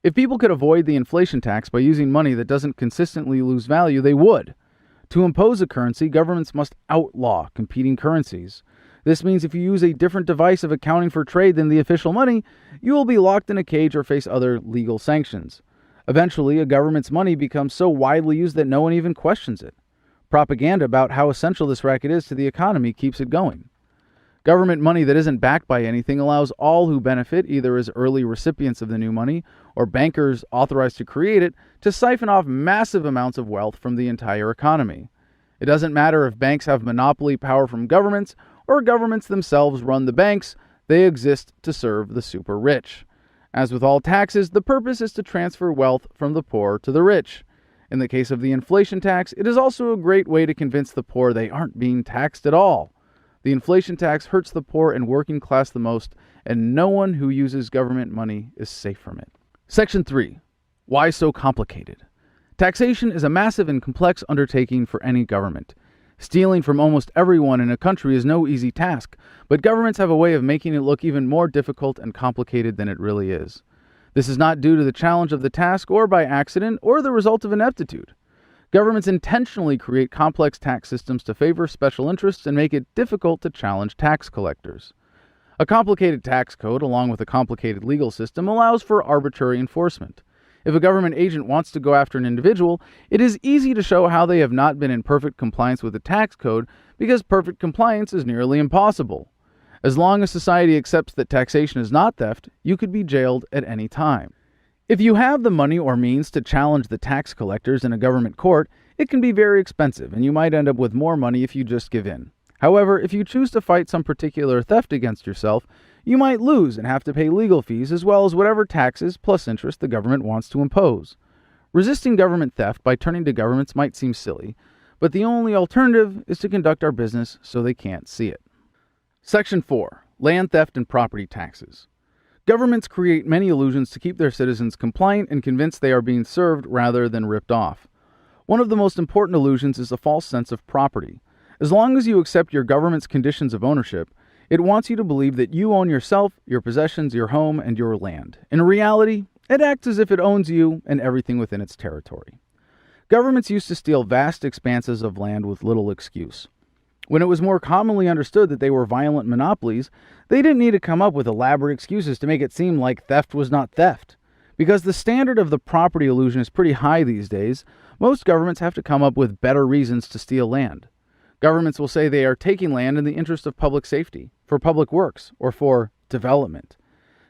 If people could avoid the inflation tax by using money that doesn't consistently lose value, they would. To impose a currency, governments must outlaw competing currencies. This means if you use a different device of accounting for trade than the official money, you will be locked in a cage or face other legal sanctions. Eventually, a government's money becomes so widely used that no one even questions it. Propaganda about how essential this racket is to the economy keeps it going. Government money that isn't backed by anything allows all who benefit, either as early recipients of the new money or bankers authorized to create it, to siphon off massive amounts of wealth from the entire economy. It doesn't matter if banks have monopoly power from governments or governments themselves run the banks, they exist to serve the super rich. As with all taxes, the purpose is to transfer wealth from the poor to the rich. In the case of the inflation tax, it is also a great way to convince the poor they aren't being taxed at all. The inflation tax hurts the poor and working class the most, and no one who uses government money is safe from it. Section 3. Why so complicated? Taxation is a massive and complex undertaking for any government. Stealing from almost everyone in a country is no easy task, but governments have a way of making it look even more difficult and complicated than it really is. This is not due to the challenge of the task or by accident or the result of ineptitude. Governments intentionally create complex tax systems to favor special interests and make it difficult to challenge tax collectors. A complicated tax code, along with a complicated legal system, allows for arbitrary enforcement. If a government agent wants to go after an individual, it is easy to show how they have not been in perfect compliance with the tax code because perfect compliance is nearly impossible. As long as society accepts that taxation is not theft, you could be jailed at any time. If you have the money or means to challenge the tax collectors in a government court, it can be very expensive and you might end up with more money if you just give in. However, if you choose to fight some particular theft against yourself, you might lose and have to pay legal fees as well as whatever taxes plus interest the government wants to impose. Resisting government theft by turning to governments might seem silly, but the only alternative is to conduct our business so they can't see it. Section 4. Land theft and property taxes. Governments create many illusions to keep their citizens compliant and convinced they are being served rather than ripped off. One of the most important illusions is a false sense of property. As long as you accept your government's conditions of ownership, it wants you to believe that you own yourself, your possessions, your home, and your land. In reality, it acts as if it owns you and everything within its territory. Governments used to steal vast expanses of land with little excuse. When it was more commonly understood that they were violent monopolies, they didn't need to come up with elaborate excuses to make it seem like theft was not theft. Because the standard of the property illusion is pretty high these days, most governments have to come up with better reasons to steal land. Governments will say they are taking land in the interest of public safety, for public works, or for development.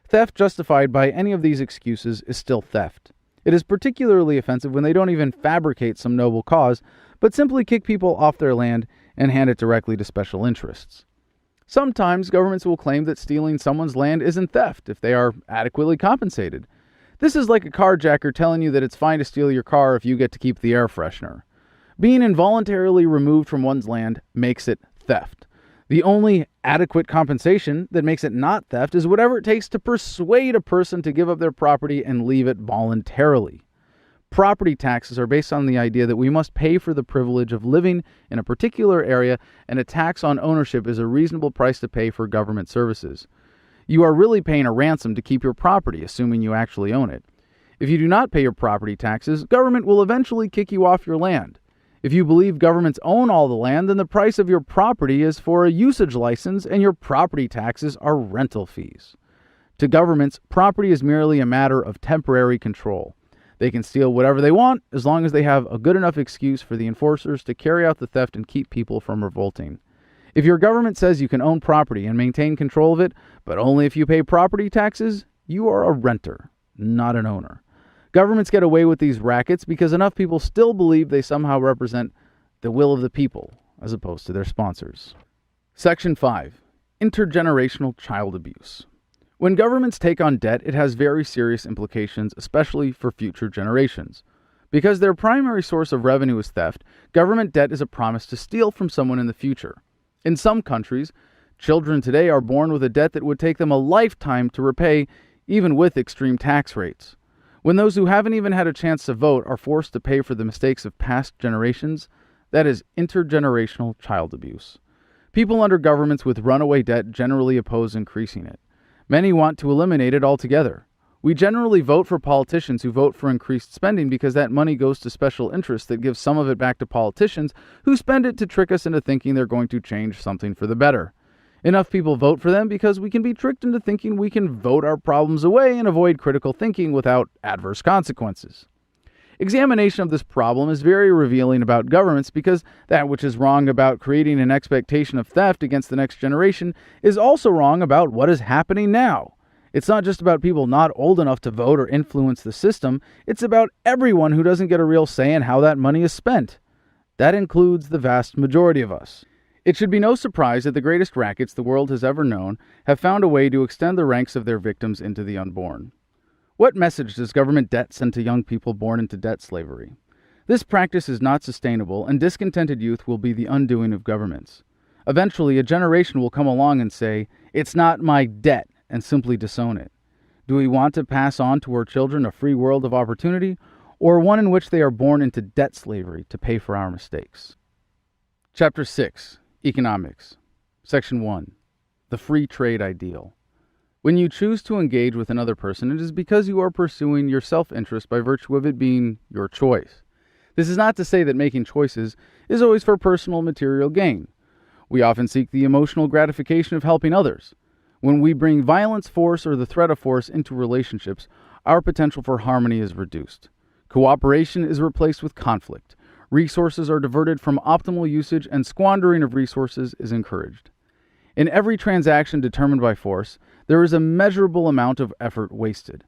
Theft justified by any of these excuses is still theft. It is particularly offensive when they don't even fabricate some noble cause, but simply kick people off their land and hand it directly to special interests. Sometimes governments will claim that stealing someone's land isn't theft if they are adequately compensated. This is like a carjacker telling you that it's fine to steal your car if you get to keep the air freshener. Being involuntarily removed from one's land makes it theft. The only adequate compensation that makes it not theft is whatever it takes to persuade a person to give up their property and leave it voluntarily. Property taxes are based on the idea that we must pay for the privilege of living in a particular area, and a tax on ownership is a reasonable price to pay for government services. You are really paying a ransom to keep your property, assuming you actually own it. If you do not pay your property taxes, government will eventually kick you off your land. If you believe governments own all the land, then the price of your property is for a usage license and your property taxes are rental fees. To governments, property is merely a matter of temporary control. They can steal whatever they want as long as they have a good enough excuse for the enforcers to carry out the theft and keep people from revolting. If your government says you can own property and maintain control of it, but only if you pay property taxes, you are a renter, not an owner. Governments get away with these rackets because enough people still believe they somehow represent the will of the people, as opposed to their sponsors. Section 5. Intergenerational child abuse. When governments take on debt, it has very serious implications, especially for future generations. Because their primary source of revenue is theft, government debt is a promise to steal from someone in the future. In some countries, children today are born with a debt that would take them a lifetime to repay, even with extreme tax rates. When those who haven't even had a chance to vote are forced to pay for the mistakes of past generations, that is intergenerational child abuse. People under governments with runaway debt generally oppose increasing it. Many want to eliminate it altogether. We generally vote for politicians who vote for increased spending because that money goes to special interests that give some of it back to politicians who spend it to trick us into thinking they're going to change something for the better. Enough people vote for them because we can be tricked into thinking we can vote our problems away and avoid critical thinking without adverse consequences. Examination of this problem is very revealing about governments because that which is wrong about creating an expectation of theft against the next generation is also wrong about what is happening now. It's not just about people not old enough to vote or influence the system, it's about everyone who doesn't get a real say in how that money is spent. That includes the vast majority of us. It should be no surprise that the greatest rackets the world has ever known have found a way to extend the ranks of their victims into the unborn. What message does government debt send to young people born into debt slavery? This practice is not sustainable, and discontented youth will be the undoing of governments. Eventually, a generation will come along and say, "It's not my debt," and simply disown it. Do we want to pass on to our children a free world of opportunity, or one in which they are born into debt slavery to pay for our mistakes? Chapter 6. Economics. Section 1. The Free Trade Ideal. When you choose to engage with another person, it is because you are pursuing your self-interest by virtue of it being your choice. This is not to say that making choices is always for personal material gain. We often seek the emotional gratification of helping others. When we bring violence, force, or the threat of force into relationships, our potential for harmony is reduced. Cooperation is replaced with conflict. Resources are diverted from optimal usage, and squandering of resources is encouraged. In every transaction determined by force, there is a measurable amount of effort wasted.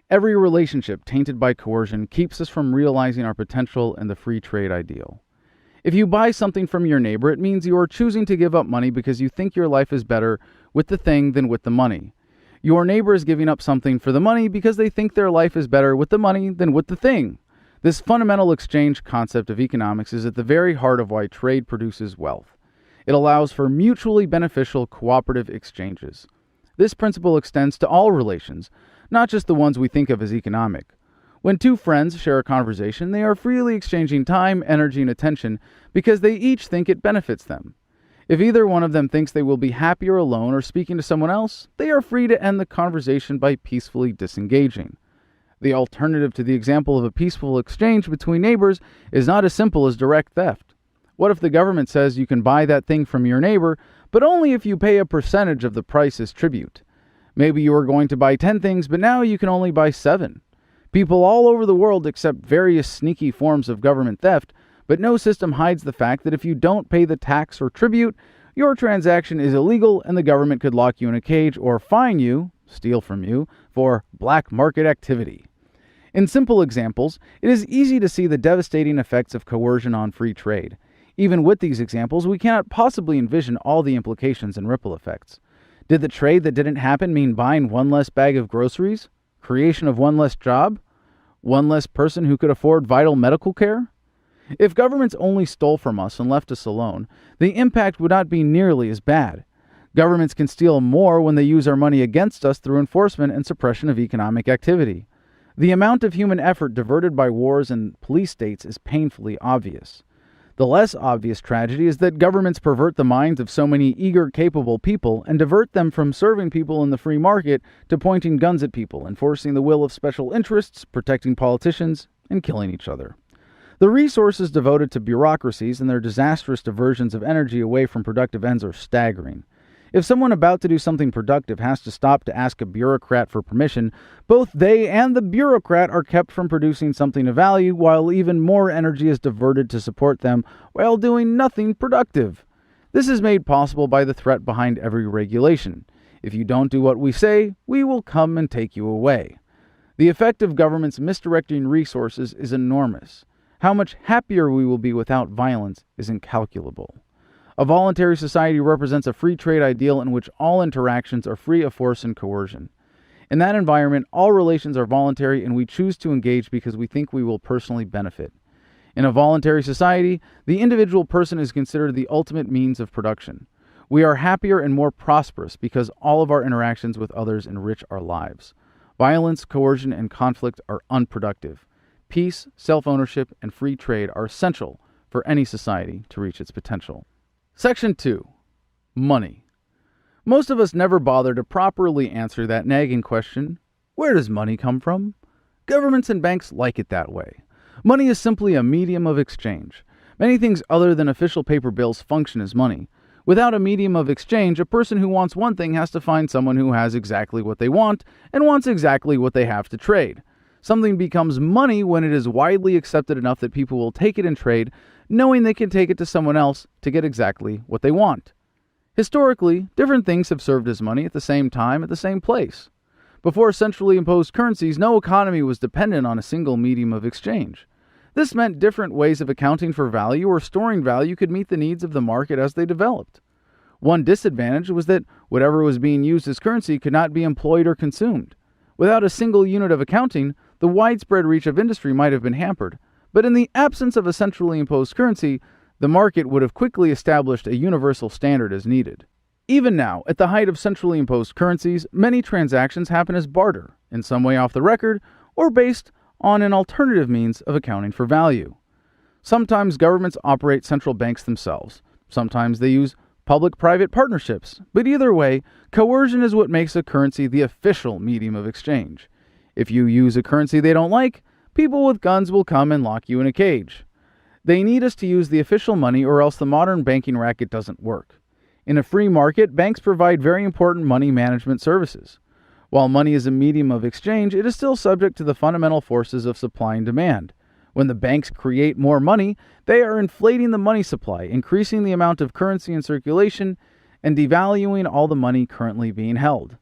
Every relationship tainted by coercion keeps us from realizing our potential in the free trade ideal. If you buy something from your neighbor, it means you are choosing to give up money because you think your life is better with the thing than with the money. Your neighbor is giving up something for the money because they think their life is better with the money than with the thing. This fundamental exchange concept of economics is at the very heart of why trade produces wealth. It allows for mutually beneficial cooperative exchanges. This principle extends to all relations, not just the ones we think of as economic. When two friends share a conversation, they are freely exchanging time, energy, and attention because they each think it benefits them. If either one of them thinks they will be happier alone or speaking to someone else, they are free to end the conversation by peacefully disengaging. The alternative to the example of a peaceful exchange between neighbors is not as simple as direct theft. What if the government says you can buy that thing from your neighbor, but only if you pay a percentage of the price as tribute? Maybe you were going to buy 10 things, but now you can only buy 7. People all over the world accept various sneaky forms of government theft, but no system hides the fact that if you don't pay the tax or tribute, your transaction is illegal and the government could lock you in a cage or fine you, steal from you, for black market activity. In simple examples, it is easy to see the devastating effects of coercion on free trade. Even with these examples, we cannot possibly envision all the implications and ripple effects. Did the trade that didn't happen mean buying one less bag of groceries? Creation of one less job? One less person who could afford vital medical care? If governments only stole from us and left us alone, the impact would not be nearly as bad. Governments can steal more when they use our money against us through enforcement and suppression of economic activity. The amount of human effort diverted by wars and police states is painfully obvious. The less obvious tragedy is that governments pervert the minds of so many eager, capable people and divert them from serving people in the free market to pointing guns at people, enforcing the will of special interests, protecting politicians, and killing each other. The resources devoted to bureaucracies and their disastrous diversions of energy away from productive ends are staggering. If someone about to do something productive has to stop to ask a bureaucrat for permission, both they and the bureaucrat are kept from producing something of value, while even more energy is diverted to support them while doing nothing productive. This is made possible by the threat behind every regulation. If you don't do what we say, we will come and take you away. The effect of governments misdirecting resources is enormous. How much happier we will be without violence is incalculable. A voluntary society represents a free trade ideal in which all interactions are free of force and coercion. In that environment, all relations are voluntary and we choose to engage because we think we will personally benefit. In a voluntary society, the individual person is considered the ultimate means of production. We are happier and more prosperous because all of our interactions with others enrich our lives. Violence, coercion, and conflict are unproductive. Peace, self-ownership, and free trade are essential for any society to reach its potential. Section 2. Money. Most of us never bother to properly answer that nagging question, where does money come from? Governments and banks like it that way. Money is simply a medium of exchange. Many things other than official paper bills function as money. Without a medium of exchange, a person who wants one thing has to find someone who has exactly what they want and wants exactly what they have to trade. Something becomes money when it is widely accepted enough that people will take it in trade, knowing they can take it to someone else to get exactly what they want. Historically, different things have served as money at the same time at the same place. Before centrally imposed currencies, no economy was dependent on a single medium of exchange. This meant different ways of accounting for value or storing value could meet the needs of the market as they developed. One disadvantage was that whatever was being used as currency could not be employed or consumed. Without a single unit of accounting, the widespread reach of industry might have been hampered, but in the absence of a centrally imposed currency, the market would have quickly established a universal standard as needed. Even now, at the height of centrally imposed currencies, many transactions happen as barter, in some way off the record, or based on an alternative means of accounting for value. Sometimes governments operate central banks themselves. Sometimes they use public-private partnerships. But either way, coercion is what makes a currency the official medium of exchange. If you use a currency they don't like, people with guns will come and lock you in a cage. They need us to use the official money or else the modern banking racket doesn't work. In a free market, banks provide very important money management services. While money is a medium of exchange, it is still subject to the fundamental forces of supply and demand. When the banks create more money, they are inflating the money supply, increasing the amount of currency in circulation, and devaluing all the money currently being held.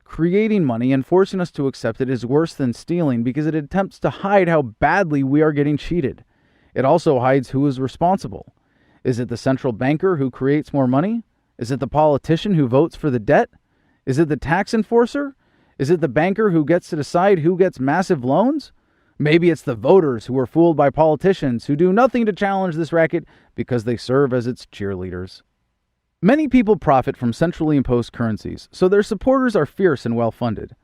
Creating money and forcing us to accept it is worse than stealing because it attempts to hide how badly we are getting cheated. It also hides who is responsible. Is it the central banker who creates more money? Is it the politician who votes for the debt? Is it the tax enforcer? Is it the banker who gets to decide who gets massive loans? Maybe it's the voters who are fooled by politicians who do nothing to challenge this racket because they serve as its cheerleaders. Many people profit from centrally imposed currencies, so their supporters are fierce and well-funded.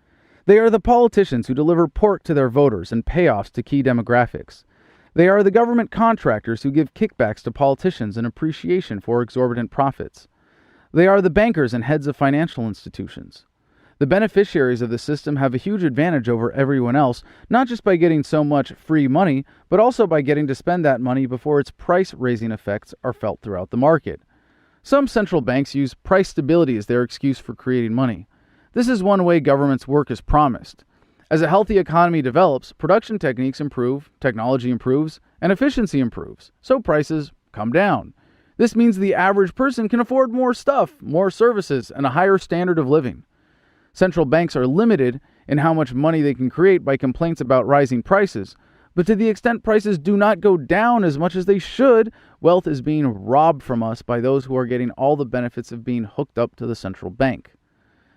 They are the politicians who deliver pork to their voters and payoffs to key demographics. They are the government contractors who give kickbacks to politicians in appreciation for exorbitant profits. They are the bankers and heads of financial institutions. The beneficiaries of the system have a huge advantage over everyone else, not just by getting so much free money, but also by getting to spend that money before its price-raising effects are felt throughout the market. Some central banks use price stability as their excuse for creating money. This is one way governments work as promised. As a healthy economy develops, production techniques improve, technology improves, and efficiency improves, so prices come down. This means the average person can afford more stuff, more services, and a higher standard of living. Central banks are limited in how much money they can create by complaints about rising prices, but to the extent prices do not go down as much as they should, wealth is being robbed from us by those who are getting all the benefits of being hooked up to the central bank.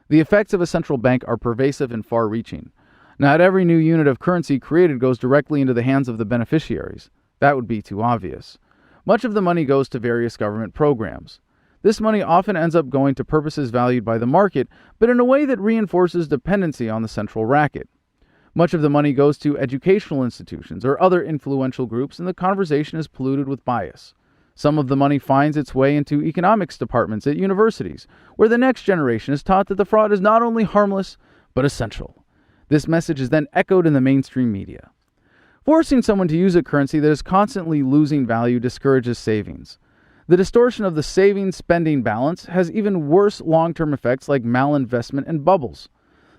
The effects of a central bank are pervasive and far-reaching. Not every new unit of currency created goes directly into the hands of the beneficiaries. That would be too obvious. Much of the money goes to various government programs. This money often ends up going to purposes valued by the market, but in a way that reinforces dependency on the central racket. Much of the money goes to educational institutions or other influential groups, and the conversation is polluted with bias. Some of the money finds its way into economics departments at universities, where the next generation is taught that the fraud is not only harmless, but essential. This message is then echoed in the mainstream media. Forcing someone to use a currency that is constantly losing value discourages savings. The distortion of the savings-spending balance has even worse long-term effects like malinvestment and bubbles.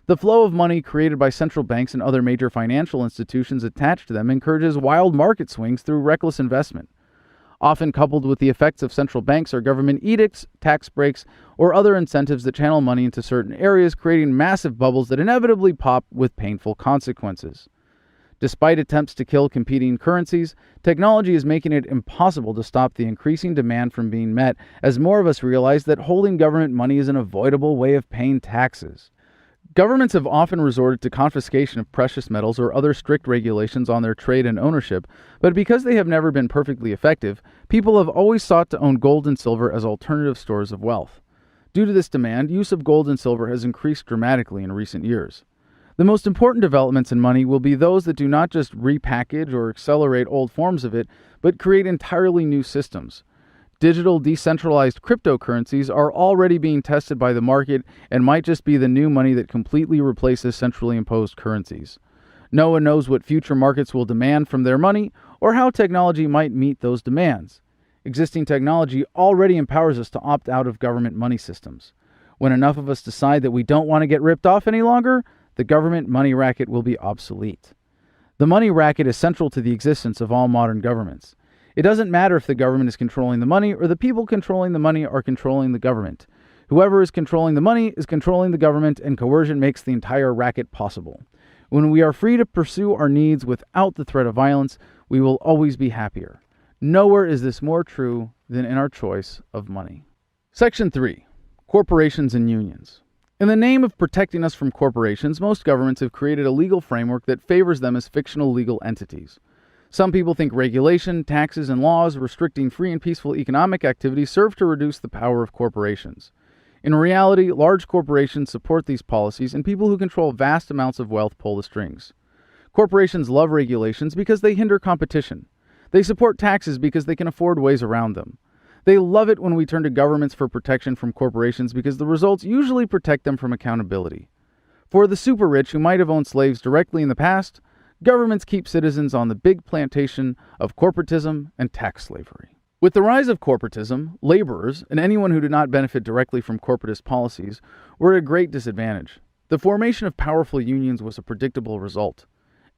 The flow of money created by central banks and other major financial institutions attached to them encourages wild market swings through reckless investment. Often coupled with the effects of central banks are government edicts, tax breaks, or other incentives that channel money into certain areas, creating massive bubbles that inevitably pop with painful consequences. Despite attempts to kill competing currencies, technology is making it impossible to stop the increasing demand from being met as more of us realize that holding government money is an avoidable way of paying taxes. Governments have often resorted to confiscation of precious metals or other strict regulations on their trade and ownership, but because they have never been perfectly effective, people have always sought to own gold and silver as alternative stores of wealth. Due to this demand, use of gold and silver has increased dramatically in recent years. The most important developments in money will be those that do not just repackage or accelerate old forms of it, but create entirely new systems. Digital decentralized cryptocurrencies are already being tested by the market and might just be the new money that completely replaces centrally imposed currencies. No one knows what future markets will demand from their money or how technology might meet those demands. Existing technology already empowers us to opt out of government money systems. When enough of us decide that we don't want to get ripped off any longer, the government money racket will be obsolete. The money racket is central to the existence of all modern governments. It doesn't matter if the government is controlling the money or the people controlling the money are controlling the government. Whoever is controlling the money is controlling the government, and coercion makes the entire racket possible. When we are free to pursue our needs without the threat of violence, we will always be happier. Nowhere is this more true than in our choice of money. Section 3. Corporations and Unions. In the name of protecting us from corporations, most governments have created a legal framework that favors them as fictional legal entities. Some people think regulation, taxes, and laws restricting free and peaceful economic activity serve to reduce the power of corporations. In reality, large corporations support these policies, and people who control vast amounts of wealth pull the strings. Corporations love regulations because they hinder competition. They support taxes because they can afford ways around them. They love it when we turn to governments for protection from corporations because the results usually protect them from accountability. For the super rich who might have owned slaves directly in the past, governments keep citizens on the big plantation of corporatism and tax slavery. With the rise of corporatism, laborers, and anyone who did not benefit directly from corporatist policies, were at a great disadvantage. The formation of powerful unions was a predictable result.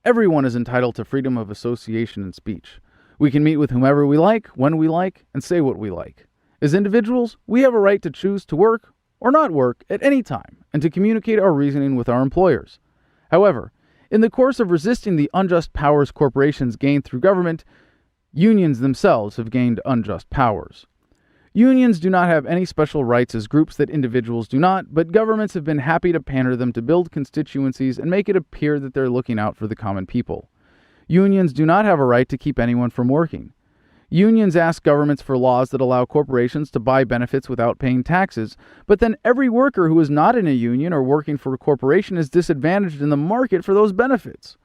Everyone is entitled to freedom of association and speech. We can meet with whomever we like, when we like, and say what we like. As individuals, we have a right to choose to work or not work at any time, and to communicate our reasoning with our employers. However, in the course of resisting the unjust powers corporations gain through government, unions themselves have gained unjust powers. Unions do not have any special rights as groups that individuals do not, but governments have been happy to pander them to build constituencies and make it appear that they're looking out for the common people. Unions do not have a right to keep anyone from working. Unions ask governments for laws that allow corporations to buy benefits without paying taxes, but then every worker who is not in a union or working for a corporation is disadvantaged in the market for those benefits.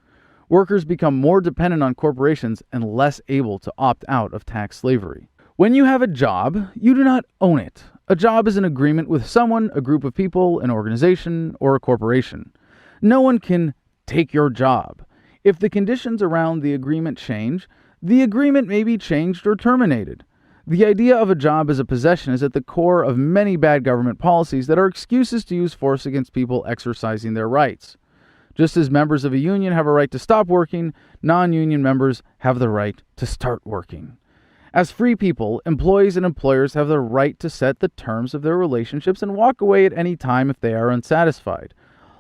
Workers become more dependent on corporations and less able to opt out of tax slavery. When you have a job, you do not own it. A job is an agreement with someone, a group of people, an organization, or a corporation. No one can take your job. If the conditions around the agreement change, the agreement may be changed or terminated. The idea of a job as a possession is at the core of many bad government policies that are excuses to use force against people exercising their rights. Just as members of a union have a right to stop working, non-union members have the right to start working. As free people, employees and employers have the right to set the terms of their relationships and walk away at any time if they are unsatisfied.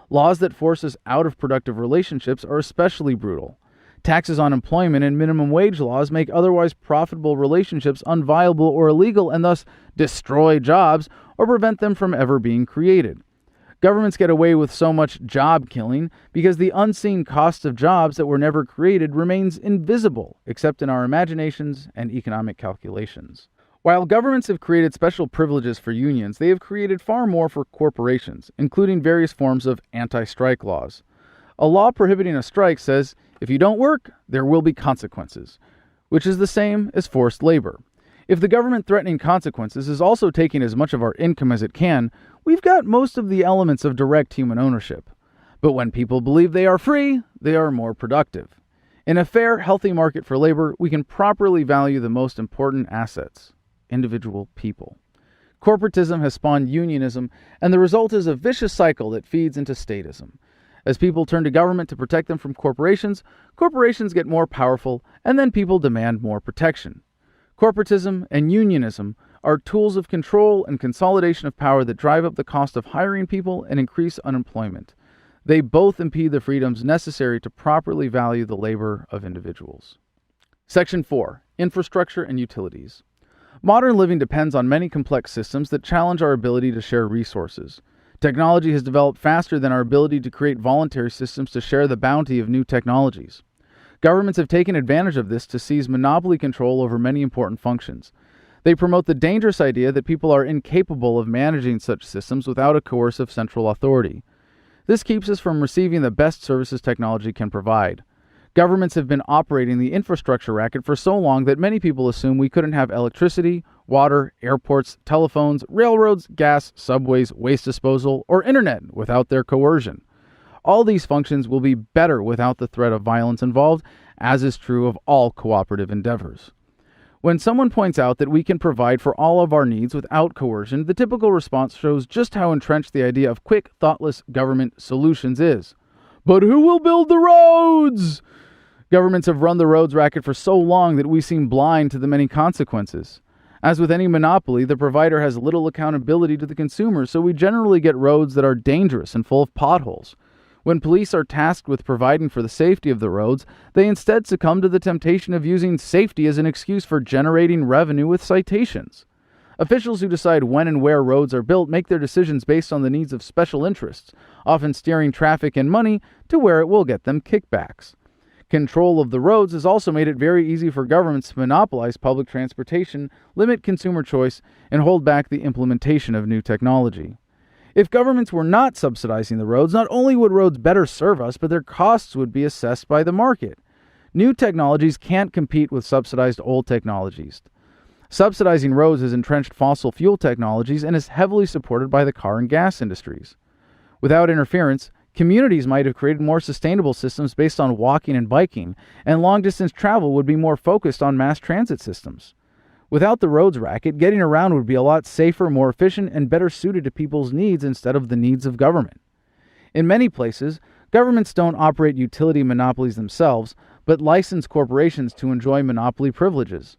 Laws that force us out of productive relationships are especially brutal. Taxes on employment and minimum wage laws make otherwise profitable relationships unviable or illegal and thus destroy jobs or prevent them from ever being created. Governments get away with so much job killing because the unseen cost of jobs that were never created remains invisible, except in our imaginations and economic calculations. While governments have created special privileges for unions, they have created far more for corporations, including various forms of anti-strike laws. A law prohibiting a strike says, if you don't work, there will be consequences, which is the same as forced labor. If the government threatening consequences is also taking as much of our income as it can, we've got most of the elements of direct human ownership. But when people believe they are free, they are more productive. In a fair, healthy market for labor, we can properly value the most important assets, individual people. Corporatism has spawned unionism, and the result is a vicious cycle that feeds into statism. As people turn to government to protect them from corporations, corporations get more powerful, and then people demand more protection. Corporatism and unionism are tools of control and consolidation of power that drive up the cost of hiring people and increase unemployment. They both impede the freedoms necessary to properly value the labor of individuals. Section 4. Infrastructure and utilities. Modern living depends on many complex systems that challenge our ability to share resources. Technology has developed faster than our ability to create voluntary systems to share the bounty of new technologies. Governments have taken advantage of this to seize monopoly control over many important functions. They promote the dangerous idea that people are incapable of managing such systems without a coercive central authority. This keeps us from receiving the best services technology can provide. Governments have been operating the infrastructure racket for so long that many people assume we couldn't have electricity, water, airports, telephones, railroads, gas, subways, waste disposal, or internet without their coercion. All these functions will be better without the threat of violence involved, as is true of all cooperative endeavors. When someone points out that we can provide for all of our needs without coercion, the typical response shows just how entrenched the idea of quick, thoughtless government solutions is. But who will build the roads? Governments have run the roads racket for so long that we seem blind to the many consequences. As with any monopoly, the provider has little accountability to the consumer, so we generally get roads that are dangerous and full of potholes. When police are tasked with providing for the safety of the roads, they instead succumb to the temptation of using safety as an excuse for generating revenue with citations. Officials who decide when and where roads are built make their decisions based on the needs of special interests, often steering traffic and money to where it will get them kickbacks. Control of the roads has also made it very easy for governments to monopolize public transportation, limit consumer choice, and hold back the implementation of new technology. If governments were not subsidizing the roads, not only would roads better serve us, but their costs would be assessed by the market. New technologies can't compete with subsidized old technologies. Subsidizing roads has entrenched fossil fuel technologies and is heavily supported by the car and gas industries. Without interference, communities might have created more sustainable systems based on walking and biking, and long-distance travel would be more focused on mass transit systems. Without the roads racket, getting around would be a lot safer, more efficient, and better suited to people's needs instead of the needs of government. In many places, governments don't operate utility monopolies themselves, but license corporations to enjoy monopoly privileges.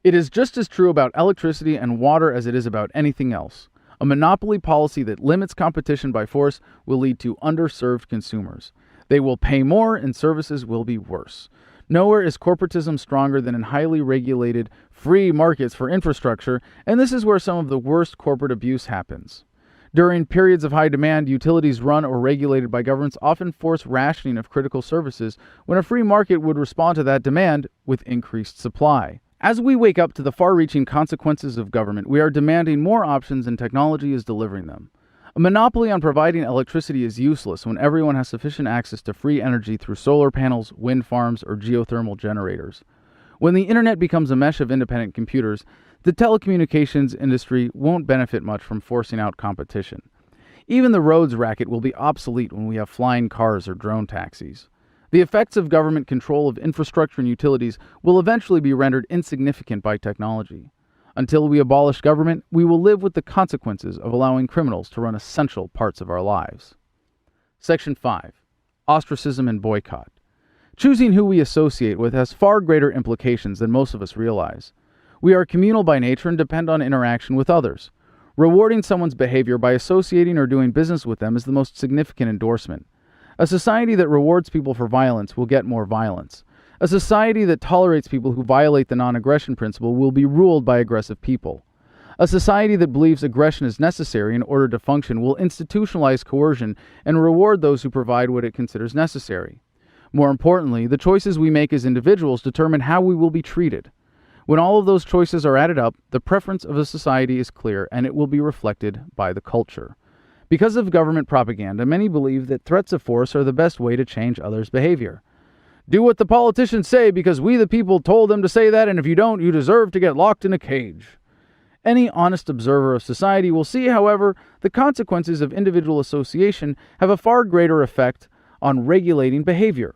It is just as true about electricity and water as it is about anything else. A monopoly policy that limits competition by force will lead to underserved consumers. They will pay more and services will be worse. Nowhere is corporatism stronger than in highly regulated, free markets for infrastructure, and this is where some of the worst corporate abuse happens. During periods of high demand, utilities run or regulated by governments often force rationing of critical services when a free market would respond to that demand with increased supply. As we wake up to the far-reaching consequences of government, we are demanding more options and technology is delivering them. A monopoly on providing electricity is useless when everyone has sufficient access to free energy through solar panels, wind farms, or geothermal generators. When the internet becomes a mesh of independent computers, the telecommunications industry won't benefit much from forcing out competition. Even the roads racket will be obsolete when we have flying cars or drone taxis. The effects of government control of infrastructure and utilities will eventually be rendered insignificant by technology. Until we abolish government, we will live with the consequences of allowing criminals to run essential parts of our lives. Section 5. Ostracism and boycott. Choosing who we associate with has far greater implications than most of us realize. We are communal by nature and depend on interaction with others. Rewarding someone's behavior by associating or doing business with them is the most significant endorsement. A society that rewards people for violence will get more violence. A society that tolerates people who violate the non-aggression principle will be ruled by aggressive people. A society that believes aggression is necessary in order to function will institutionalize coercion and reward those who provide what it considers necessary. More importantly, the choices we make as individuals determine how we will be treated. When all of those choices are added up, the preference of a society is clear and it will be reflected by the culture. Because of government propaganda, many believe that threats of force are the best way to change others' behavior. Do what the politicians say because we the people told them to say that, and if you don't, you deserve to get locked in a cage. Any honest observer of society will see, however, the consequences of individual association have a far greater effect on regulating behavior.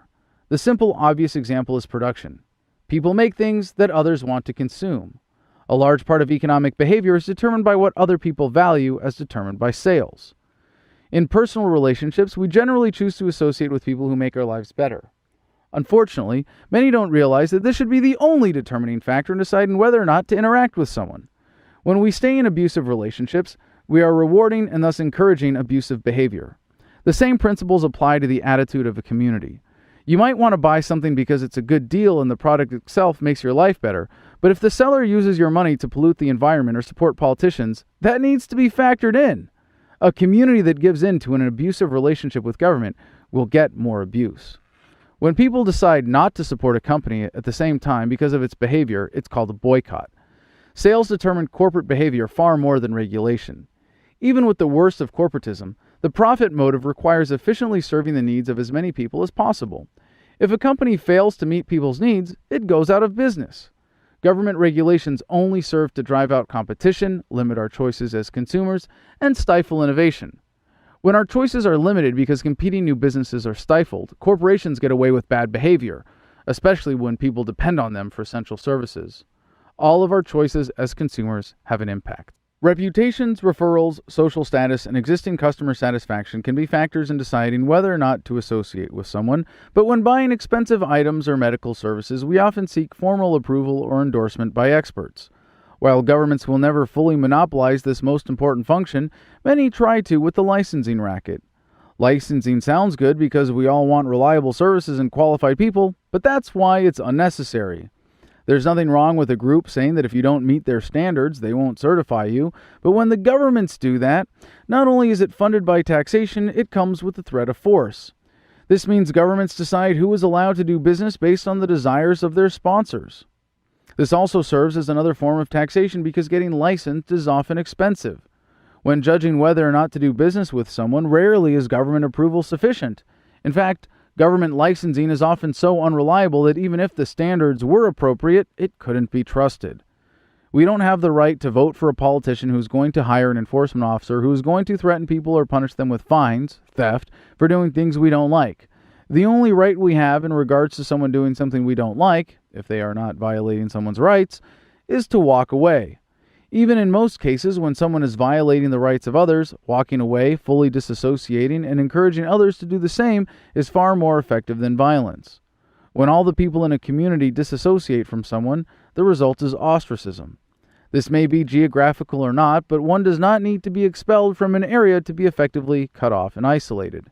The simple, obvious example is production. People make things that others want to consume. A large part of economic behavior is determined by what other people value as determined by sales. In personal relationships, we generally choose to associate with people who make our lives better. Unfortunately, many don't realize that this should be the only determining factor in deciding whether or not to interact with someone. When we stay in abusive relationships, we are rewarding and thus encouraging abusive behavior. The same principles apply to the attitude of a community. You might want to buy something because it's a good deal and the product itself makes your life better, but if the seller uses your money to pollute the environment or support politicians, that needs to be factored in. A community that gives in to an abusive relationship with government will get more abuse. When people decide not to support a company at the same time because of its behavior, it's called a boycott. Sales determine corporate behavior far more than regulation. Even with the worst of corporatism, the profit motive requires efficiently serving the needs of as many people as possible. If a company fails to meet people's needs, it goes out of business. Government regulations only serve to drive out competition, limit our choices as consumers, and stifle innovation. When our choices are limited because competing new businesses are stifled, corporations get away with bad behavior, especially when people depend on them for essential services. All of our choices as consumers have an impact. Reputations, referrals, social status, and existing customer satisfaction can be factors in deciding whether or not to associate with someone, but when buying expensive items or medical services, we often seek formal approval or endorsement by experts. While governments will never fully monopolize this most important function, many try to with the licensing racket. Licensing sounds good because we all want reliable services and qualified people, but that's why it's unnecessary. There's nothing wrong with a group saying that if you don't meet their standards, they won't certify you, but when the governments do that, not only is it funded by taxation, it comes with the threat of force. This means governments decide who is allowed to do business based on the desires of their sponsors. This also serves as another form of taxation because getting licensed is often expensive. When judging whether or not to do business with someone, rarely is government approval sufficient. In fact, government licensing is often so unreliable that even if the standards were appropriate, it couldn't be trusted. We don't have the right to vote for a politician who's going to hire an enforcement officer who is going to threaten people or punish them with fines, theft, for doing things we don't like. The only right we have in regards to someone doing something we don't like, if they are not violating someone's rights, is to walk away. Even in most cases, when someone is violating the rights of others, walking away, fully disassociating, and encouraging others to do the same is far more effective than violence. When all the people in a community disassociate from someone, the result is ostracism. This may be geographical or not, but one does not need to be expelled from an area to be effectively cut off and isolated.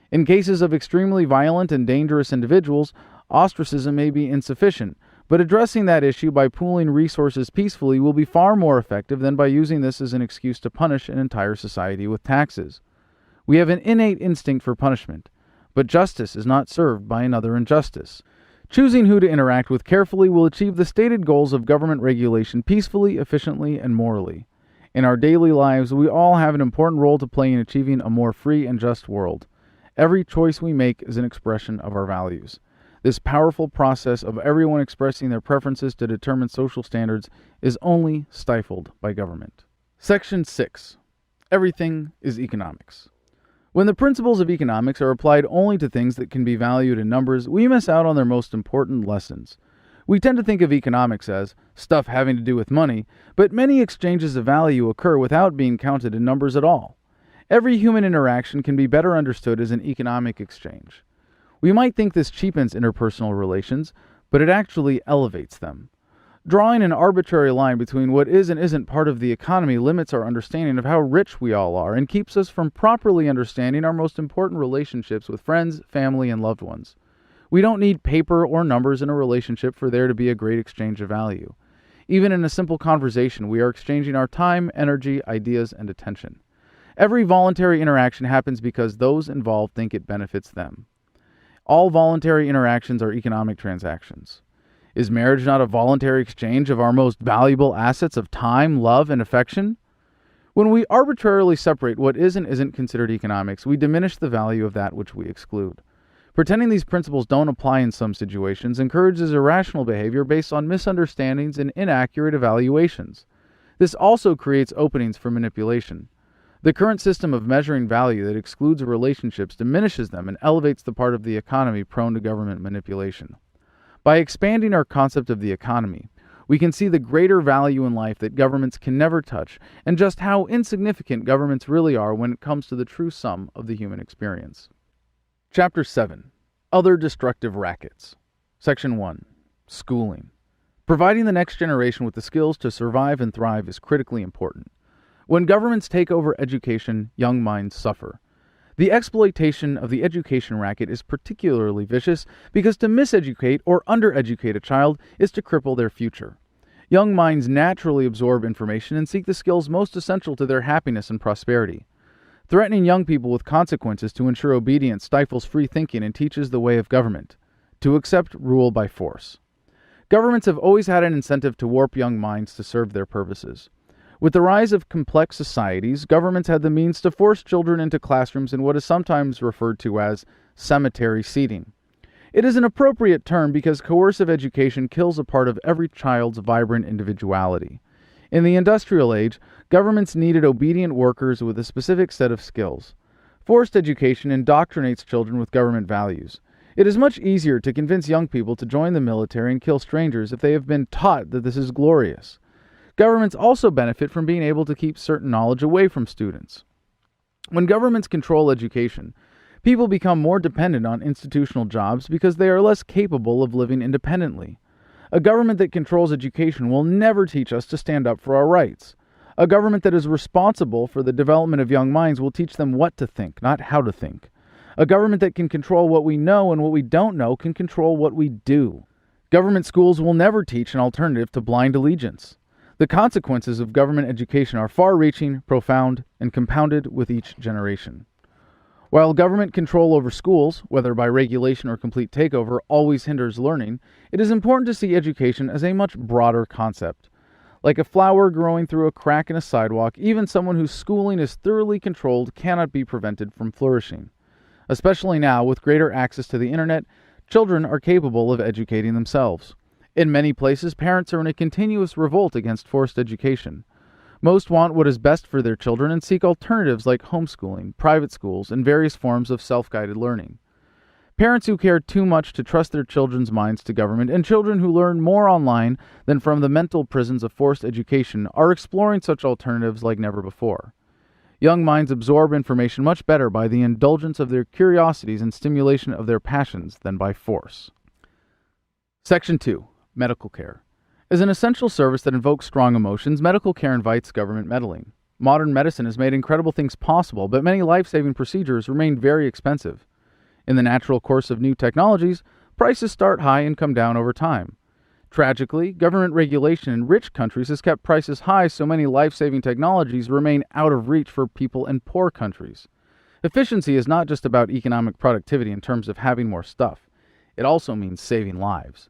In cases of extremely violent and dangerous individuals, ostracism may be insufficient, but addressing that issue by pooling resources peacefully will be far more effective than by using this as an excuse to punish an entire society with taxes. We have an innate instinct for punishment, but justice is not served by another injustice. Choosing who to interact with carefully will achieve the stated goals of government regulation peacefully, efficiently, and morally. In our daily lives, we all have an important role to play in achieving a more free and just world. Every choice we make is an expression of our values. This powerful process of everyone expressing their preferences to determine social standards is only stifled by government. Section 6. Everything is economics. When the principles of economics are applied only to things that can be valued in numbers, we miss out on their most important lessons. We tend to think of economics as stuff having to do with money, but many exchanges of value occur without being counted in numbers at all. Every human interaction can be better understood as an economic exchange. We might think this cheapens interpersonal relations, but it actually elevates them. Drawing an arbitrary line between what is and isn't part of the economy limits our understanding of how rich we all are and keeps us from properly understanding our most important relationships with friends, family, and loved ones. We don't need paper or numbers in a relationship for there to be a great exchange of value. Even in a simple conversation, we are exchanging our time, energy, ideas, and attention. Every voluntary interaction happens because those involved think it benefits them. All voluntary interactions are economic transactions. Is marriage not a voluntary exchange of our most valuable assets of time, love, and affection? When we arbitrarily separate what is and isn't considered economics, we diminish the value of that which we exclude. Pretending these principles don't apply in some situations encourages irrational behavior based on misunderstandings and inaccurate evaluations. This also creates openings for manipulation. The current system of measuring value that excludes relationships diminishes them and elevates the part of the economy prone to government manipulation. By expanding our concept of the economy, we can see the greater value in life that governments can never touch and just how insignificant governments really are when it comes to the true sum of the human experience. Chapter 7. Other Destructive Rackets. Section 1. Schooling. Providing the next generation with the skills to survive and thrive is critically important. When governments take over education, young minds suffer. The exploitation of the education racket is particularly vicious because to miseducate or undereducate a child is to cripple their future. Young minds naturally absorb information and seek the skills most essential to their happiness and prosperity. Threatening young people with consequences to ensure obedience stifles free thinking and teaches the way of government, to accept rule by force. Governments have always had an incentive to warp young minds to serve their purposes. With the rise of complex societies, governments had the means to force children into classrooms in what is sometimes referred to as cemetery seating. It is an appropriate term because coercive education kills a part of every child's vibrant individuality. In the industrial age, governments needed obedient workers with a specific set of skills. Forced education indoctrinates children with government values. It is much easier to convince young people to join the military and kill strangers if they have been taught that this is glorious. Governments also benefit from being able to keep certain knowledge away from students. When governments control education, people become more dependent on institutional jobs because they are less capable of living independently. A government that controls education will never teach us to stand up for our rights. A government that is responsible for the development of young minds will teach them what to think, not how to think. A government that can control what we know and what we don't know can control what we do. Government schools will never teach an alternative to blind allegiance. The consequences of government education are far-reaching, profound, and compounded with each generation. While government control over schools, whether by regulation or complete takeover, always hinders learning, it is important to see education as a much broader concept. Like a flower growing through a crack in a sidewalk, even someone whose schooling is thoroughly controlled cannot be prevented from flourishing. Especially now, with greater access to the internet, children are capable of educating themselves. In many places, parents are in a continuous revolt against forced education. Most want what is best for their children and seek alternatives like homeschooling, private schools, and various forms of self-guided learning. Parents who care too much to trust their children's minds to government and children who learn more online than from the mental prisons of forced education are exploring such alternatives like never before. Young minds absorb information much better by the indulgence of their curiosities and stimulation of their passions than by force. Section 2. Medical care. As an essential service that invokes strong emotions, medical care invites government meddling. Modern medicine has made incredible things possible, but many life-saving procedures remain very expensive. In the natural course of new technologies, prices start high and come down over time. Tragically, government regulation in rich countries has kept prices high, so many life-saving technologies remain out of reach for people in poor countries. Efficiency is not just about economic productivity in terms of having more stuff. It also means saving lives.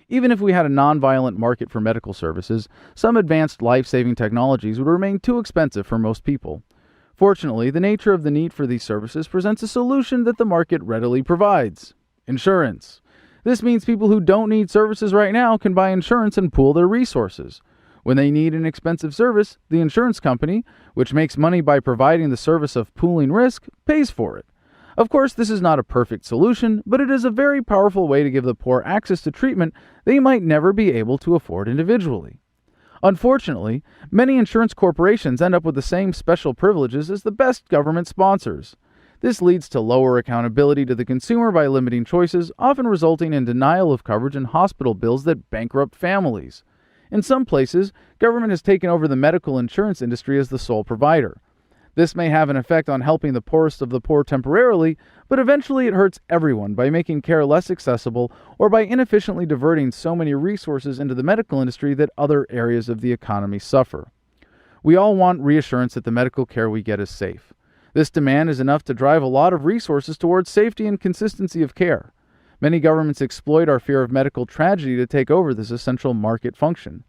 Even if we had a nonviolent market for medical services, some advanced life-saving technologies would remain too expensive for most people. Fortunately, the nature of the need for these services presents a solution that the market readily provides: insurance. This means people who don't need services right now can buy insurance and pool their resources. When they need an expensive service, the insurance company, which makes money by providing the service of pooling risk, pays for it. Of course, this is not a perfect solution, but it is a very powerful way to give the poor access to treatment they might never be able to afford individually. Unfortunately, many insurance corporations end up with the same special privileges as the best government sponsors. This leads to lower accountability to the consumer by limiting choices, often resulting in denial of coverage and hospital bills that bankrupt families. In some places, government has taken over the medical insurance industry as the sole provider. This may have an effect on helping the poorest of the poor temporarily, but eventually it hurts everyone by making care less accessible or by inefficiently diverting so many resources into the medical industry that other areas of the economy suffer. We all want reassurance that the medical care we get is safe. This demand is enough to drive a lot of resources towards safety and consistency of care. Many governments exploit our fear of medical tragedy to take over this essential market function.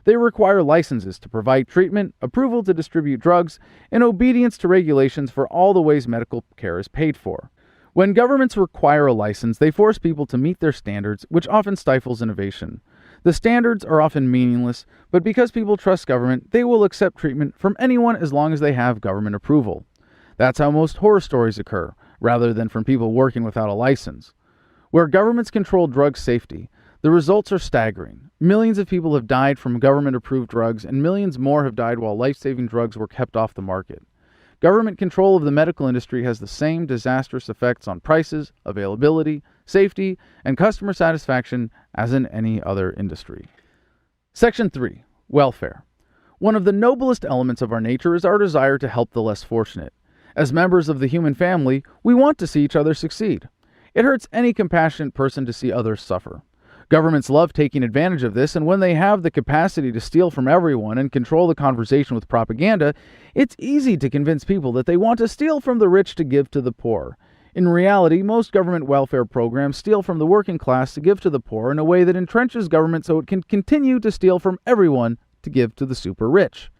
They require licenses to provide treatment, approval to distribute drugs, and obedience to regulations for all the ways medical care is paid for. When governments require a license, they force people to meet their standards, which often stifles innovation. The standards are often meaningless, but because people trust government, they will accept treatment from anyone as long as they have government approval. That's how most horror stories occur, rather than from people working without a license. Where governments control drug safety, the results are staggering. Millions of people have died from government-approved drugs, and millions more have died while life-saving drugs were kept off the market. Government control of the medical industry has the same disastrous effects on prices, availability, safety, and customer satisfaction as in any other industry. Section 3. Welfare. One of the noblest elements of our nature is our desire to help the less fortunate. As members of the human family, we want to see each other succeed. It hurts any compassionate person to see others suffer. Governments love taking advantage of this, and when they have the capacity to steal from everyone and control the conversation with propaganda, it's easy to convince people that they want to steal from the rich to give to the poor. In reality, most government welfare programs steal from the working class to give to the poor in a way that entrenches government so it can continue to steal from everyone to give to the super rich.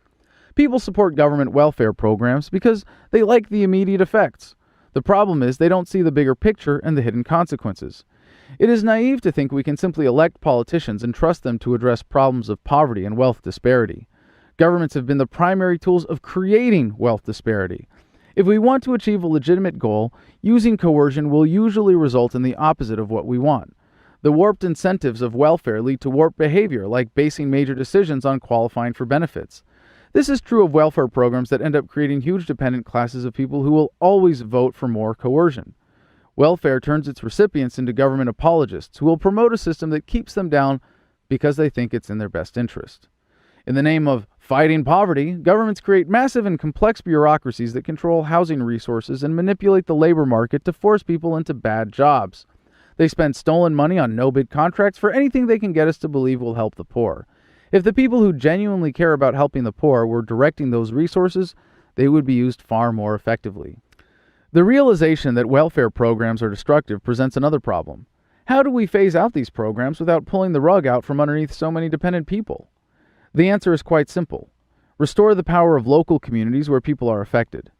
People support government welfare programs because they like the immediate effects. The problem is they don't see the bigger picture and the hidden consequences. It is naive to think we can simply elect politicians and trust them to address problems of poverty and wealth disparity. Governments have been the primary tools of creating wealth disparity. If we want to achieve a legitimate goal, using coercion will usually result in the opposite of what we want. The warped incentives of welfare lead to warped behavior, like basing major decisions on qualifying for benefits. This is true of welfare programs that end up creating huge dependent classes of people who will always vote for more coercion. Welfare turns its recipients into government apologists who will promote a system that keeps them down because they think it's in their best interest. In the name of fighting poverty, governments create massive and complex bureaucracies that control housing resources and manipulate the labor market to force people into bad jobs. They spend stolen money on no-bid contracts for anything they can get us to believe will help the poor. If the people who genuinely care about helping the poor were directing those resources, they would be used far more effectively. The realization that welfare programs are destructive presents another problem. How do we phase out these programs without pulling the rug out from underneath so many dependent people? The answer is quite simple. Restore the power of local communities where people are affected.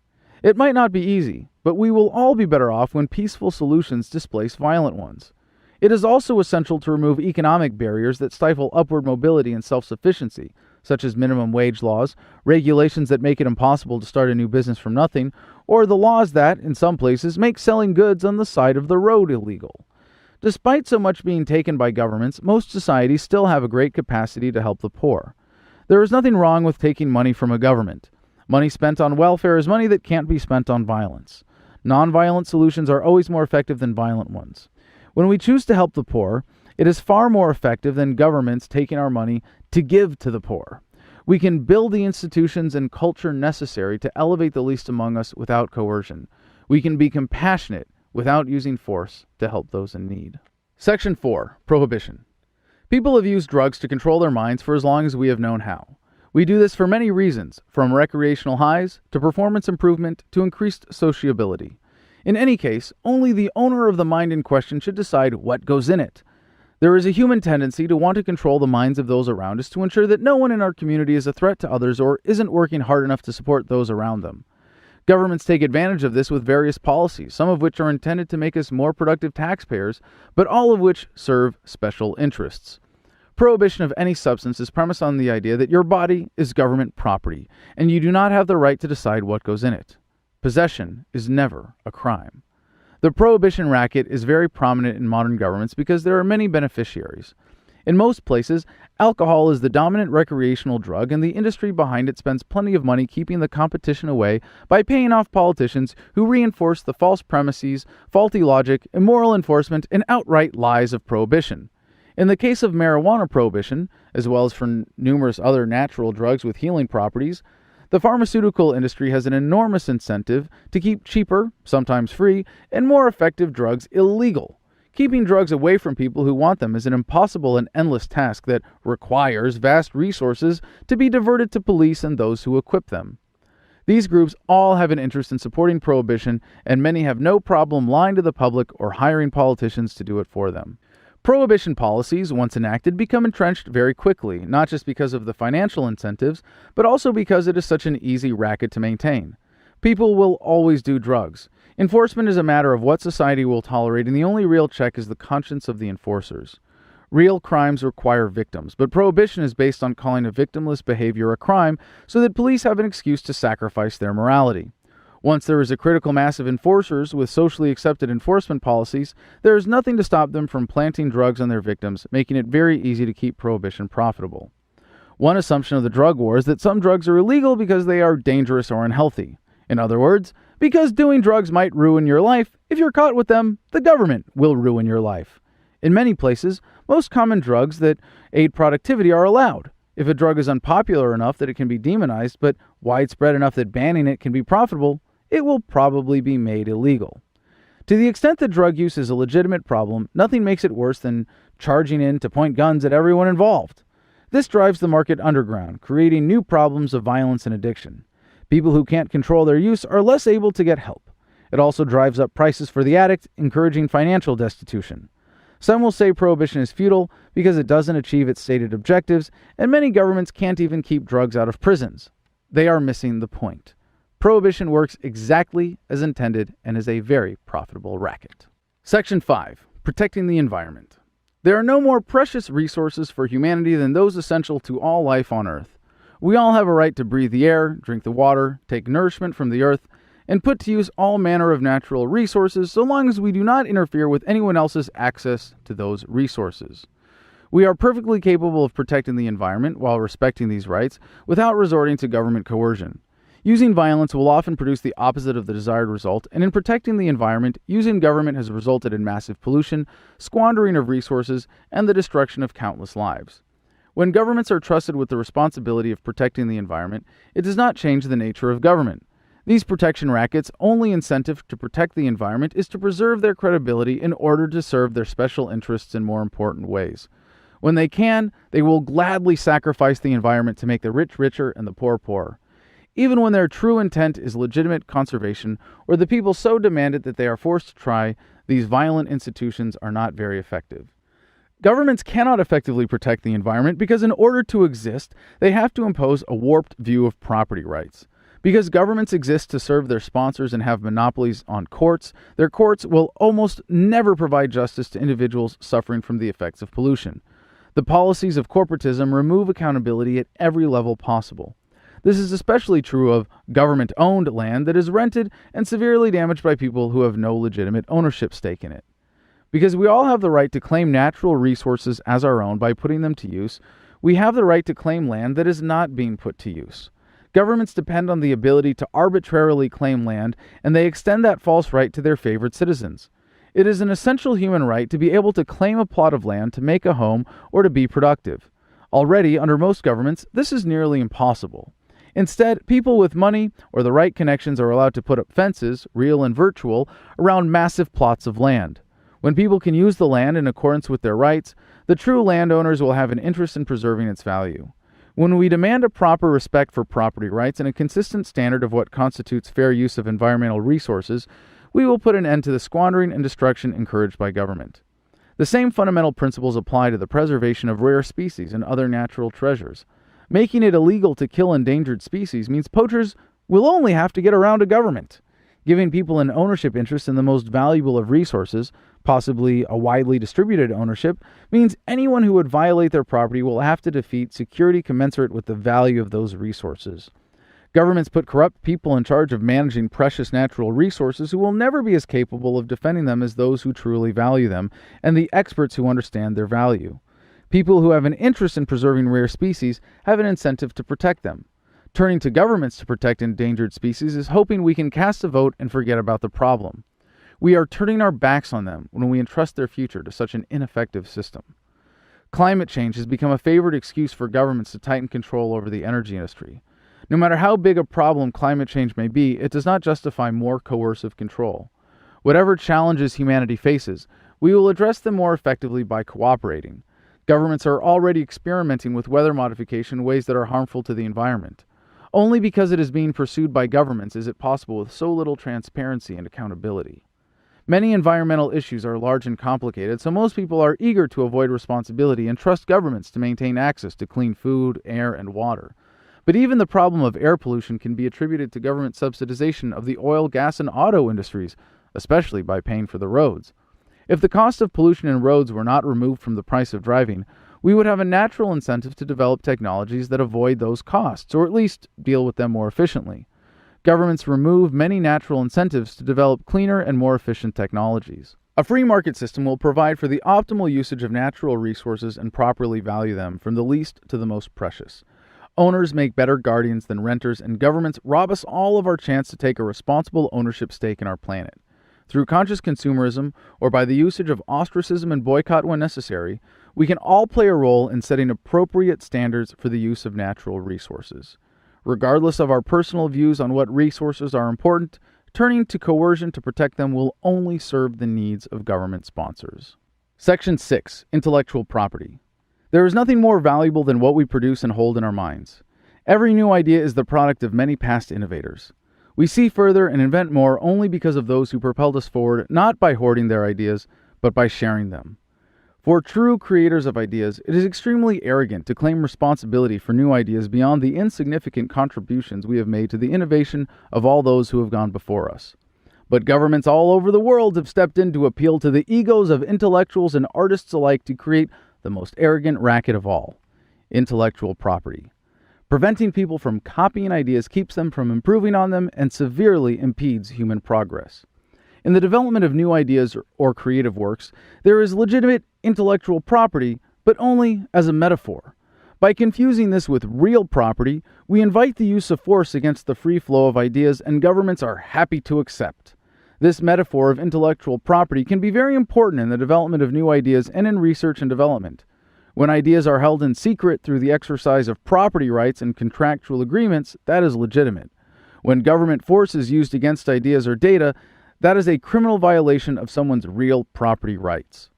It might not be easy, but we will all be better off when peaceful solutions displace violent ones. It is also essential to remove economic barriers that stifle upward mobility and self-sufficiency, such as minimum wage laws, regulations that make it impossible to start a new business from nothing, or the laws that, in some places, make selling goods on the side of the road illegal. Despite so much being taken by governments, most societies still have a great capacity to help the poor. There is nothing wrong with taking money from a government. Money spent on welfare is money that can't be spent on violence. Nonviolent solutions are always more effective than violent ones. When we choose to help the poor, it is far more effective than governments taking our money to give to the poor. We can build the institutions and culture necessary to elevate the least among us without coercion. We can be compassionate without using force to help those in need. Section 4. Prohibition. People have used drugs to control their minds for as long as we have known how. We do this for many reasons, from recreational highs to performance improvement to increased sociability. In any case, only the owner of the mind in question should decide what goes in it. There is a human tendency to want to control the minds of those around us to ensure that no one in our community is a threat to others or isn't working hard enough to support those around them. Governments take advantage of this with various policies, some of which are intended to make us more productive taxpayers, but all of which serve special interests. Prohibition of any substance is premised on the idea that your body is government property, and you do not have the right to decide what goes in it. Possession is never a crime. The prohibition racket is very prominent in modern governments because there are many beneficiaries. In most places, alcohol is the dominant recreational drug, and the industry behind it spends plenty of money keeping the competition away by paying off politicians who reinforce the false premises, faulty logic, immoral enforcement, and outright lies of prohibition. In the case of marijuana prohibition, as well as for numerous other natural drugs with healing properties, the pharmaceutical industry has an enormous incentive to keep cheaper, sometimes free, and more effective drugs illegal. Keeping drugs away from people who want them is an impossible and endless task that requires vast resources to be diverted to police and those who equip them. These groups all have an interest in supporting prohibition, and many have no problem lying to the public or hiring politicians to do it for them. Prohibition policies, once enacted, become entrenched very quickly, not just because of the financial incentives, but also because it is such an easy racket to maintain. People will always do drugs. Enforcement is a matter of what society will tolerate, and the only real check is the conscience of the enforcers. Real crimes require victims, but prohibition is based on calling a victimless behavior a crime so that police have an excuse to sacrifice their morality. Once there is a critical mass of enforcers with socially accepted enforcement policies, there is nothing to stop them from planting drugs on their victims, making it very easy to keep prohibition profitable. One assumption of the drug war is that some drugs are illegal because they are dangerous or unhealthy. In other words, because doing drugs might ruin your life, if you're caught with them, the government will ruin your life. In many places, most common drugs that aid productivity are allowed. If a drug is unpopular enough that it can be demonized, but widespread enough that banning it can be profitable, it will probably be made illegal. To the extent that drug use is a legitimate problem, nothing makes it worse than charging in to point guns at everyone involved. This drives the market underground, creating new problems of violence and addiction. People who can't control their use are less able to get help. It also drives up prices for the addict, encouraging financial destitution. Some will say prohibition is futile because it doesn't achieve its stated objectives, and many governments can't even keep drugs out of prisons. They are missing the point. Prohibition works exactly as intended and is a very profitable racket. Section 5. Protecting the environment. There are no more precious resources for humanity than those essential to all life on Earth. We all have a right to breathe the air, drink the water, take nourishment from the earth, and put to use all manner of natural resources so long as we do not interfere with anyone else's access to those resources. We are perfectly capable of protecting the environment while respecting these rights without resorting to government coercion. Using violence will often produce the opposite of the desired result, and in protecting the environment, using government has resulted in massive pollution, squandering of resources, and the destruction of countless lives. When governments are trusted with the responsibility of protecting the environment, it does not change the nature of government. These protection rackets' only incentive to protect the environment is to preserve their credibility in order to serve their special interests in more important ways. When they can, they will gladly sacrifice the environment to make the rich richer and the poor poorer. Even when their true intent is legitimate conservation, or the people so demand it that they are forced to try, these violent institutions are not very effective. Governments cannot effectively protect the environment because in order to exist, they have to impose a warped view of property rights. Because governments exist to serve their sponsors and have monopolies on courts, their courts will almost never provide justice to individuals suffering from the effects of pollution. The policies of corporatism remove accountability at every level possible. This is especially true of government-owned land that is rented and severely damaged by people who have no legitimate ownership stake in it. Because we all have the right to claim natural resources as our own by putting them to use, we have the right to claim land that is not being put to use. Governments depend on the ability to arbitrarily claim land, and they extend that false right to their favorite citizens. It is an essential human right to be able to claim a plot of land to make a home or to be productive. Already, under most governments, this is nearly impossible. Instead, people with money or the right connections are allowed to put up fences, real and virtual, around massive plots of land. When people can use the land in accordance with their rights, the true landowners will have an interest in preserving its value. When we demand a proper respect for property rights and a consistent standard of what constitutes fair use of environmental resources, we will put an end to the squandering and destruction encouraged by government. The same fundamental principles apply to the preservation of rare species and other natural treasures. Making it illegal to kill endangered species means poachers will only have to get around to government. Giving people an ownership interest in the most valuable of resources, possibly a widely distributed ownership, means anyone who would violate their property will have to defeat security commensurate with the value of those resources. Governments put corrupt people in charge of managing precious natural resources who will never be as capable of defending them as those who truly value them, and the experts who understand their value. People who have an interest in preserving rare species have an incentive to protect them. Turning to governments to protect endangered species is hoping we can cast a vote and forget about the problem. We are turning our backs on them when we entrust their future to such an ineffective system. Climate change has become a favorite excuse for governments to tighten control over the energy industry. No matter how big a problem climate change may be, it does not justify more coercive control. Whatever challenges humanity faces, we will address them more effectively by cooperating. Governments are already experimenting with weather modification in ways that are harmful to the environment. Only because it is being pursued by governments is it possible with so little transparency and accountability. Many environmental issues are large and complicated, so most people are eager to avoid responsibility and trust governments to maintain access to clean food, air, and water. But even the problem of air pollution can be attributed to government subsidization of the oil, gas, and auto industries, especially by paying for the roads. If the cost of pollution in roads were not removed from the price of driving, we would have a natural incentive to develop technologies that avoid those costs, or at least deal with them more efficiently. Governments remove many natural incentives to develop cleaner and more efficient technologies. A free market system will provide for the optimal usage of natural resources and properly value them from the least to the most precious. Owners make better guardians than renters, and governments rob us all of our chance to take a responsible ownership stake in our planet. Through conscious consumerism, or by the usage of ostracism and boycott when necessary, we can all play a role in setting appropriate standards for the use of natural resources. Regardless of our personal views on what resources are important, turning to coercion to protect them will only serve the needs of government sponsors. Section 6. Intellectual property. There is nothing more valuable than what we produce and hold in our minds. Every new idea is the product of many past innovators. We see further and invent more only because of those who propelled us forward, not by hoarding their ideas, but by sharing them. For true creators of ideas, it is extremely arrogant to claim responsibility for new ideas beyond the insignificant contributions we have made to the innovation of all those who have gone before us. But governments all over the world have stepped in to appeal to the egos of intellectuals and artists alike to create the most arrogant racket of all: intellectual property. Preventing people from copying ideas keeps them from improving on them and severely impedes human progress. In the development of new ideas or creative works, there is legitimate intellectual property, but only as a metaphor. By confusing this with real property, we invite the use of force against the free flow of ideas, and governments are happy to accept. This metaphor of intellectual property can be very important in the development of new ideas and in research and development. When ideas are held in secret through the exercise of property rights and contractual agreements, that is legitimate. When government force is used against ideas or data, that is a criminal violation of someone's real property rights.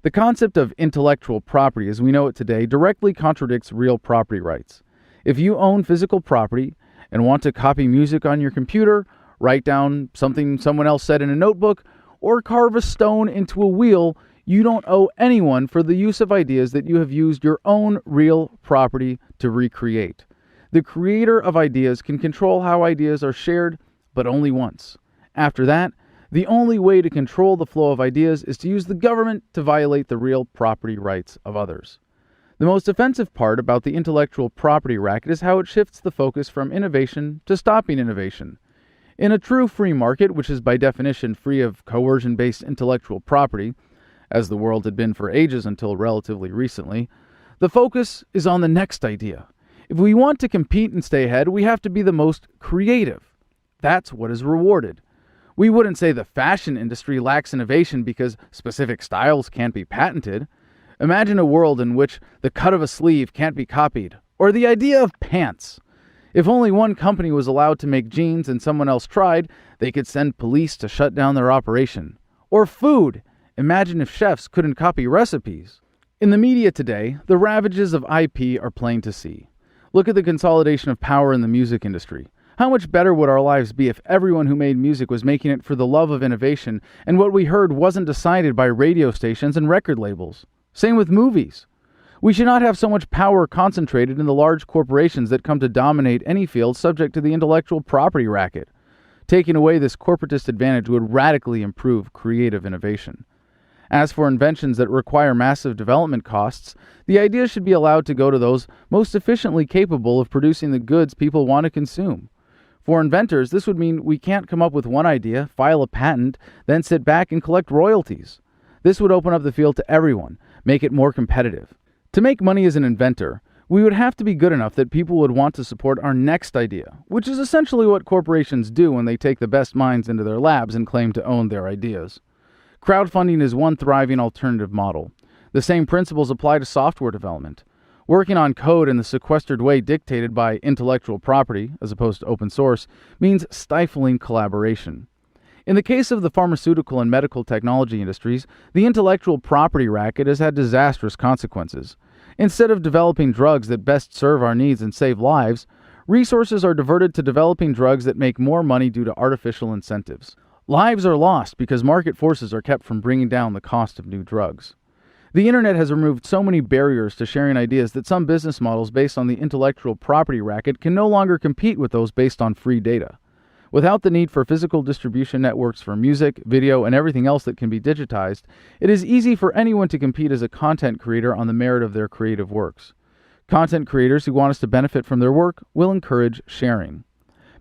The concept of intellectual property as we know it today directly contradicts real property rights. If you own physical property and want to copy music on your computer, write down something someone else said in a notebook, or carve a stone into a wheel, you don't owe anyone for the use of ideas that you have used your own real property to recreate. The creator of ideas can control how ideas are shared, but only once. After that, the only way to control the flow of ideas is to use the government to violate the real property rights of others. The most offensive part about the intellectual property racket is how it shifts the focus from innovation to stopping innovation. In a true free market, which is by definition free of coercion-based intellectual property, as the world had been for ages until relatively recently, the focus is on the next idea. If we want to compete and stay ahead, we have to be the most creative. That's what is rewarded. We wouldn't say the fashion industry lacks innovation because specific styles can't be patented. Imagine a world in which the cut of a sleeve can't be copied, or the idea of pants. If only one company was allowed to make jeans and someone else tried, they could send police to shut down their operation. Or food. Imagine if chefs couldn't copy recipes. In the media today, the ravages of IP are plain to see. Look at the consolidation of power in the music industry. How much better would our lives be if everyone who made music was making it for the love of innovation, and what we heard wasn't decided by radio stations and record labels? Same with movies. We should not have so much power concentrated in the large corporations that come to dominate any field subject to the intellectual property racket. Taking away this corporatist advantage would radically improve creative innovation. As for inventions that require massive development costs, the ideas should be allowed to go to those most efficiently capable of producing the goods people want to consume. For inventors, this would mean we can't come up with one idea, file a patent, then sit back and collect royalties. This would open up the field to everyone, make it more competitive. To make money as an inventor, we would have to be good enough that people would want to support our next idea, which is essentially what corporations do when they take the best minds into their labs and claim to own their ideas. Crowdfunding is one thriving alternative model. The same principles apply to software development. Working on code in the sequestered way dictated by intellectual property, as opposed to open source, means stifling collaboration. In the case of the pharmaceutical and medical technology industries, the intellectual property racket has had disastrous consequences. Instead of developing drugs that best serve our needs and save lives, resources are diverted to developing drugs that make more money due to artificial incentives. Lives are lost because market forces are kept from bringing down the cost of new drugs. The internet has removed so many barriers to sharing ideas that some business models based on the intellectual property racket can no longer compete with those based on free data. Without the need for physical distribution networks for music, video, and everything else that can be digitized, it is easy for anyone to compete as a content creator on the merit of their creative works. Content creators who want us to benefit from their work will encourage sharing.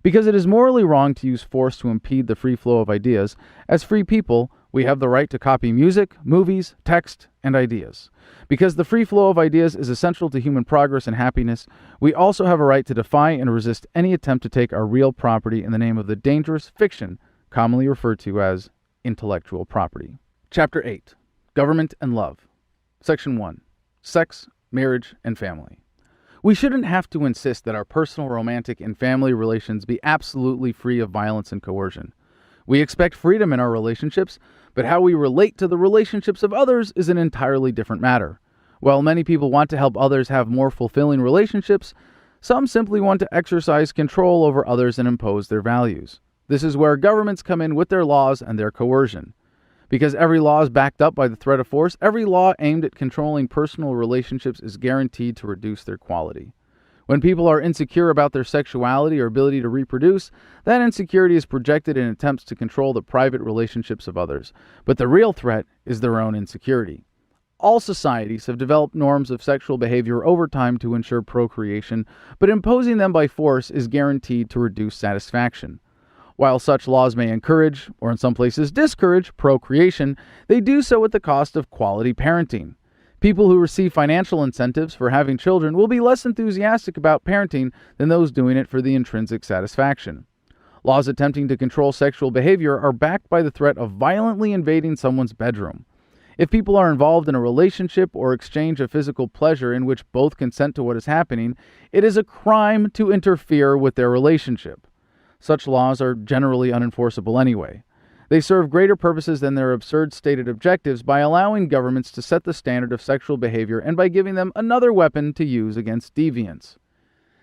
Because it is morally wrong to use force to impede the free flow of ideas, as free people, we have the right to copy music, movies, text, and ideas. Because the free flow of ideas is essential to human progress and happiness, we also have a right to defy and resist any attempt to take our real property in the name of the dangerous fiction commonly referred to as intellectual property. Chapter 8. Government and Love. Section 1. Sex, Marriage, and Family. We shouldn't have to insist that our personal, romantic, and family relations be absolutely free of violence and coercion. We expect freedom in our relationships, but how we relate to the relationships of others is an entirely different matter. While many people want to help others have more fulfilling relationships, some simply want to exercise control over others and impose their values. This is where governments come in with their laws and their coercion. Because every law is backed up by the threat of force, every law aimed at controlling personal relationships is guaranteed to reduce their quality. When people are insecure about their sexuality or ability to reproduce, that insecurity is projected in attempts to control the private relationships of others. But the real threat is their own insecurity. All societies have developed norms of sexual behavior over time to ensure procreation, but imposing them by force is guaranteed to reduce satisfaction. While such laws may encourage, or in some places discourage, procreation, they do so at the cost of quality parenting. People who receive financial incentives for having children will be less enthusiastic about parenting than those doing it for the intrinsic satisfaction. Laws attempting to control sexual behavior are backed by the threat of violently invading someone's bedroom. If people are involved in a relationship or exchange of physical pleasure in which both consent to what is happening, it is a crime to interfere with their relationship. Such laws are generally unenforceable anyway. They serve greater purposes than their absurd stated objectives by allowing governments to set the standard of sexual behavior and by giving them another weapon to use against deviants.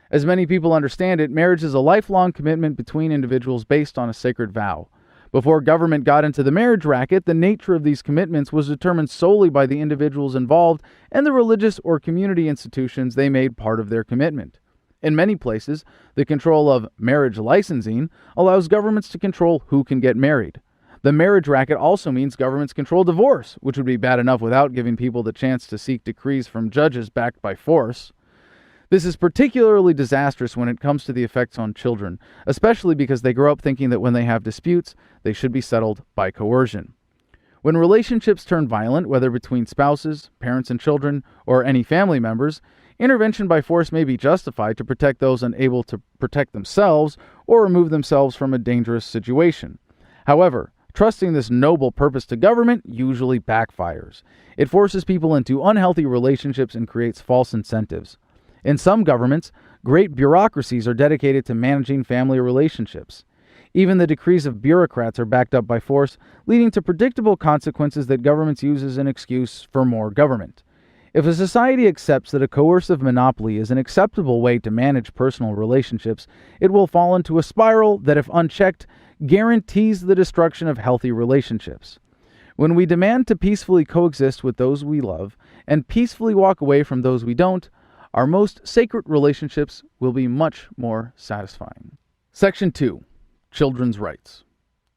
As many people understand it, marriage is a lifelong commitment between individuals based on a sacred vow. Before government got into the marriage racket, the nature of these commitments was determined solely by the individuals involved and the religious or community institutions they made part of their commitment. In many places, the control of marriage licensing allows governments to control who can get married. The marriage racket also means governments control divorce, which would be bad enough without giving people the chance to seek decrees from judges backed by force. This is particularly disastrous when it comes to the effects on children, especially because they grow up thinking that when they have disputes, they should be settled by coercion. When relationships turn violent, whether between spouses, parents and children, or any family members, intervention by force may be justified to protect those unable to protect themselves or remove themselves from a dangerous situation. However, trusting this noble purpose to government usually backfires. It forces people into unhealthy relationships and creates false incentives. In some governments, great bureaucracies are dedicated to managing family relationships. Even the decrees of bureaucrats are backed up by force, leading to predictable consequences that governments use as an excuse for more government. If a society accepts that a coercive monopoly is an acceptable way to manage personal relationships, it will fall into a spiral that, if unchecked, guarantees the destruction of healthy relationships. When we demand to peacefully coexist with those we love and peacefully walk away from those we don't, our most sacred relationships will be much more satisfying. Section 2. Children's Rights.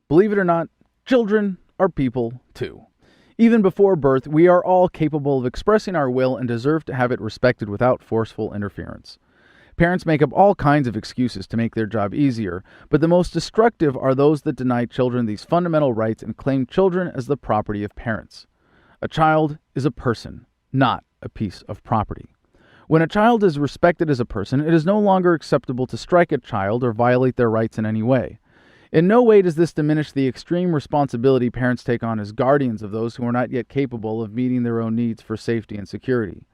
Believe it or not, children are people too. Even before birth, we are all capable of expressing our will and deserve to have it respected without forceful interference. Parents make up all kinds of excuses to make their job easier, but the most destructive are those that deny children these fundamental rights and claim children as the property of parents. A child is a person, not a piece of property. When a child is respected as a person, it is no longer acceptable to strike a child or violate their rights in any way. In no way does this diminish the extreme responsibility parents take on as guardians of those who are not yet capable of meeting their own needs for safety and security.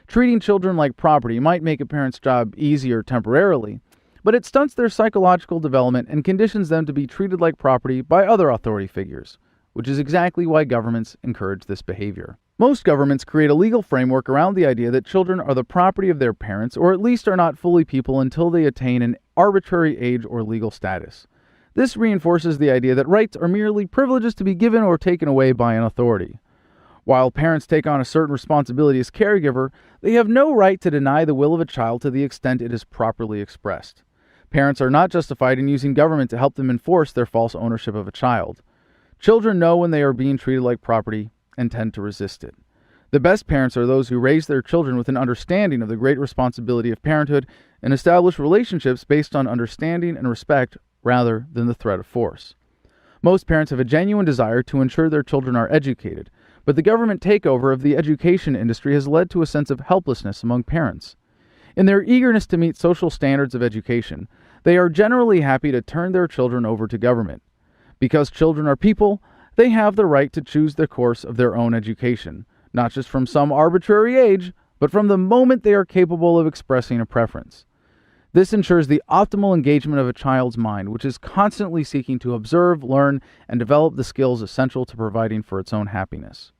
Treating children like property might make a parent's job easier temporarily, but it stunts their psychological development and conditions them to be treated like property by other authority figures, which is exactly why governments encourage this behavior. Most governments create a legal framework around the idea that children are the property of their parents, or at least are not fully people until they attain an arbitrary age or legal status. This reinforces the idea that rights are merely privileges to be given or taken away by an authority. While parents take on a certain responsibility as caregiver, they have no right to deny the will of a child to the extent it is properly expressed. Parents are not justified in using government to help them enforce their false ownership of a child. Children know when they are being treated like property and tend to resist it. The best parents are those who raise their children with an understanding of the great responsibility of parenthood and establish relationships based on understanding and respect rather than the threat of force. Most parents have a genuine desire to ensure their children are educated, but the government takeover of the education industry has led to a sense of helplessness among parents. In their eagerness to meet social standards of education, they are generally happy to turn their children over to government. Because children are people, they have the right to choose the course of their own education, not just from some arbitrary age, but from the moment they are capable of expressing a preference. This ensures the optimal engagement of a child's mind, which is constantly seeking to observe, learn, and develop the skills essential to providing for its own happiness.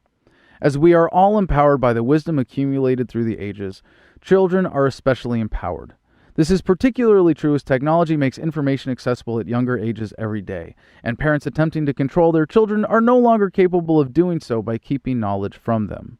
As we are all empowered by the wisdom accumulated through the ages, children are especially empowered. This is particularly true as technology makes information accessible at younger ages every day, and parents attempting to control their children are no longer capable of doing so by keeping knowledge from them.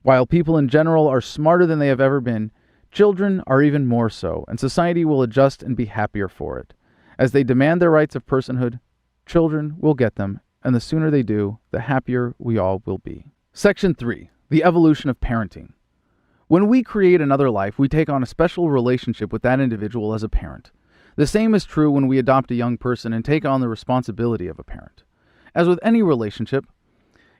While people in general are smarter than they have ever been, children are even more so, and society will adjust and be happier for it. As they demand their rights of personhood, children will get them, and the sooner they do, the happier we all will be. Section 3. The Evolution of Parenting. When we create another life, we take on a special relationship with that individual as a parent. The same is true when we adopt a young person and take on the responsibility of a parent. As with any relationship,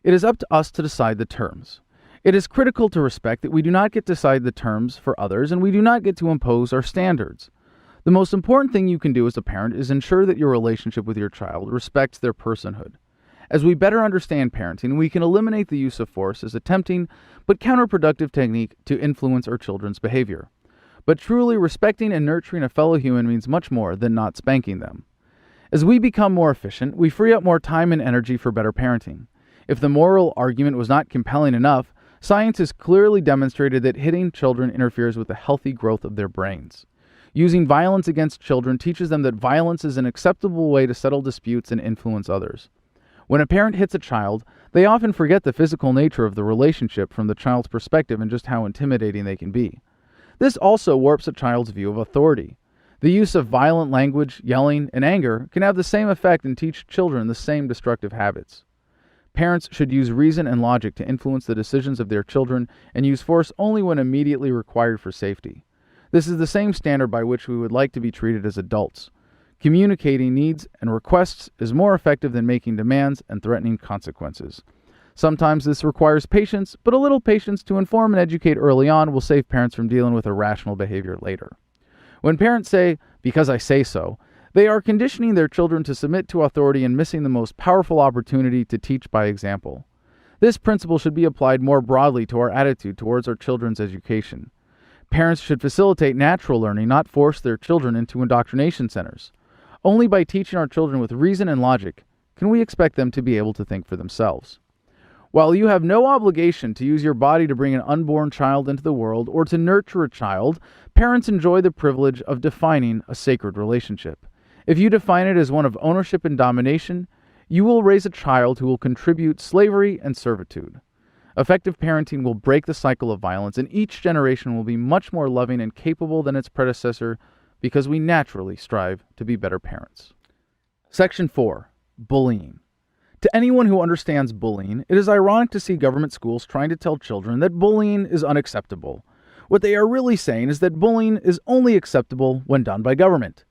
it is up to us to decide the terms. It is critical to respect that we do not get to decide the terms for others, and we do not get to impose our standards. The most important thing you can do as a parent is ensure that your relationship with your child respects their personhood. As we better understand parenting, we can eliminate the use of force as a tempting but counterproductive technique to influence our children's behavior. But truly respecting and nurturing a fellow human means much more than not spanking them. As we become more efficient, we free up more time and energy for better parenting. If the moral argument was not compelling enough, science has clearly demonstrated that hitting children interferes with the healthy growth of their brains. Using violence against children teaches them that violence is an acceptable way to settle disputes and influence others. When a parent hits a child, they often forget the physical nature of the relationship from the child's perspective and just how intimidating they can be. This also warps a child's view of authority. The use of violent language, yelling, and anger can have the same effect and teach children the same destructive habits. Parents should use reason and logic to influence the decisions of their children and use force only when immediately required for safety. This is the same standard by which we would like to be treated as adults. Communicating needs and requests is more effective than making demands and threatening consequences. Sometimes this requires patience, but a little patience to inform and educate early on will save parents from dealing with irrational behavior later. When parents say, "because I say so," they are conditioning their children to submit to authority and missing the most powerful opportunity to teach by example. This principle should be applied more broadly to our attitude towards our children's education. Parents should facilitate natural learning, not force their children into indoctrination centers. Only by teaching our children with reason and logic can we expect them to be able to think for themselves. While you have no obligation to use your body to bring an unborn child into the world or to nurture a child, parents enjoy the privilege of defining a sacred relationship. If you define it as one of ownership and domination, you will raise a child who will contribute slavery and servitude. Effective parenting will break the cycle of violence, and each generation will be much more loving and capable than its predecessor because we naturally strive to be better parents. Section 4. Bullying. To anyone who understands bullying, it is ironic to see government schools trying to tell children that bullying is unacceptable. What they are really saying is that bullying is only acceptable when done by government.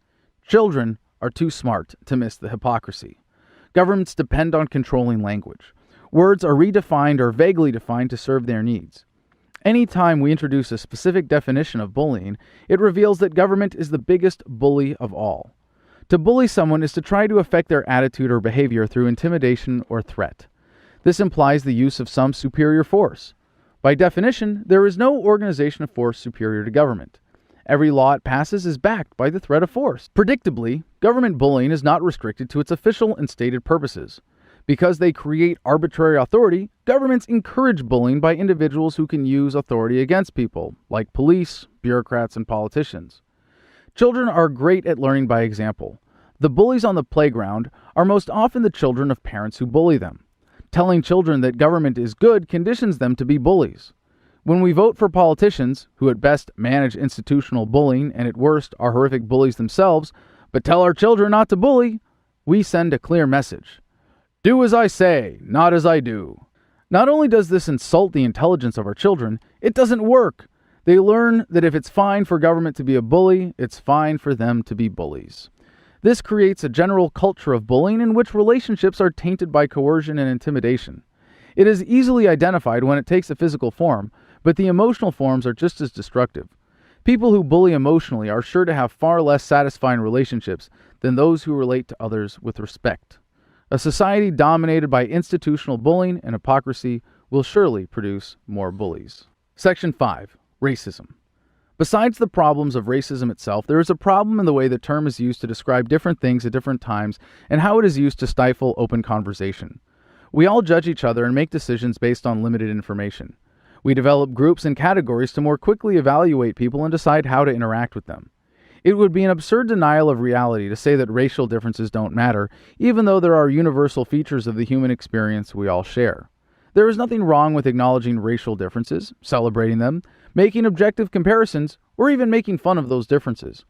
Children are too smart to miss the hypocrisy. Governments depend on controlling language. Words are redefined or vaguely defined to serve their needs. Any time we introduce a specific definition of bullying, it reveals that government is the biggest bully of all. To bully someone is to try to affect their attitude or behavior through intimidation or threat. This implies the use of some superior force. By definition, there is no organization of force superior to government. Every law it passes is backed by the threat of force. Predictably, government bullying is not restricted to its official and stated purposes. Because they create arbitrary authority, governments encourage bullying by individuals who can use authority against people, like police, bureaucrats, and politicians. Children are great at learning by example. The bullies on the playground are most often the children of parents who bully them. Telling children that government is good conditions them to be bullies. When we vote for politicians, who at best manage institutional bullying and at worst are horrific bullies themselves, but tell our children not to bully, we send a clear message. Do as I say, not as I do. Not only does this insult the intelligence of our children, it doesn't work. They learn that if it's fine for government to be a bully, it's fine for them to be bullies. This creates a general culture of bullying in which relationships are tainted by coercion and intimidation. It is easily identified when it takes a physical form, but the emotional forms are just as destructive. People who bully emotionally are sure to have far less satisfying relationships than those who relate to others with respect. A society dominated by institutional bullying and hypocrisy will surely produce more bullies. Section 5. Racism. Besides the problems of racism itself, there is a problem in the way the term is used to describe different things at different times and how it is used to stifle open conversation. We all judge each other and make decisions based on limited information. We develop groups and categories to more quickly evaluate people and decide how to interact with them. It would be an absurd denial of reality to say that racial differences don't matter, even though there are universal features of the human experience we all share. There is nothing wrong with acknowledging racial differences, celebrating them, making objective comparisons, or even making fun of those differences.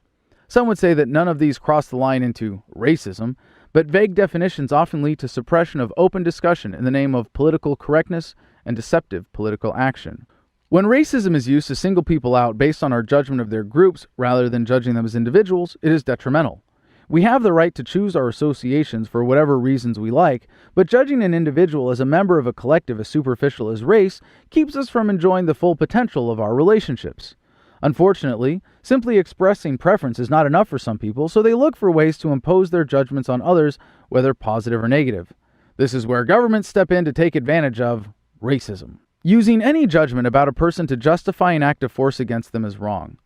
Some would say that none of these cross the line into racism, but vague definitions often lead to suppression of open discussion in the name of political correctness and deceptive political action. When racism is used to single people out based on our judgment of their groups rather than judging them as individuals, it is detrimental. We have the right to choose our associations for whatever reasons we like, but judging an individual as a member of a collective as superficial as race keeps us from enjoying the full potential of our relationships. Unfortunately, simply expressing preference is not enough for some people, so they look for ways to impose their judgments on others, whether positive or negative. This is where governments step in to take advantage of racism. Using any judgment about a person to justify an act of force against them is wrong.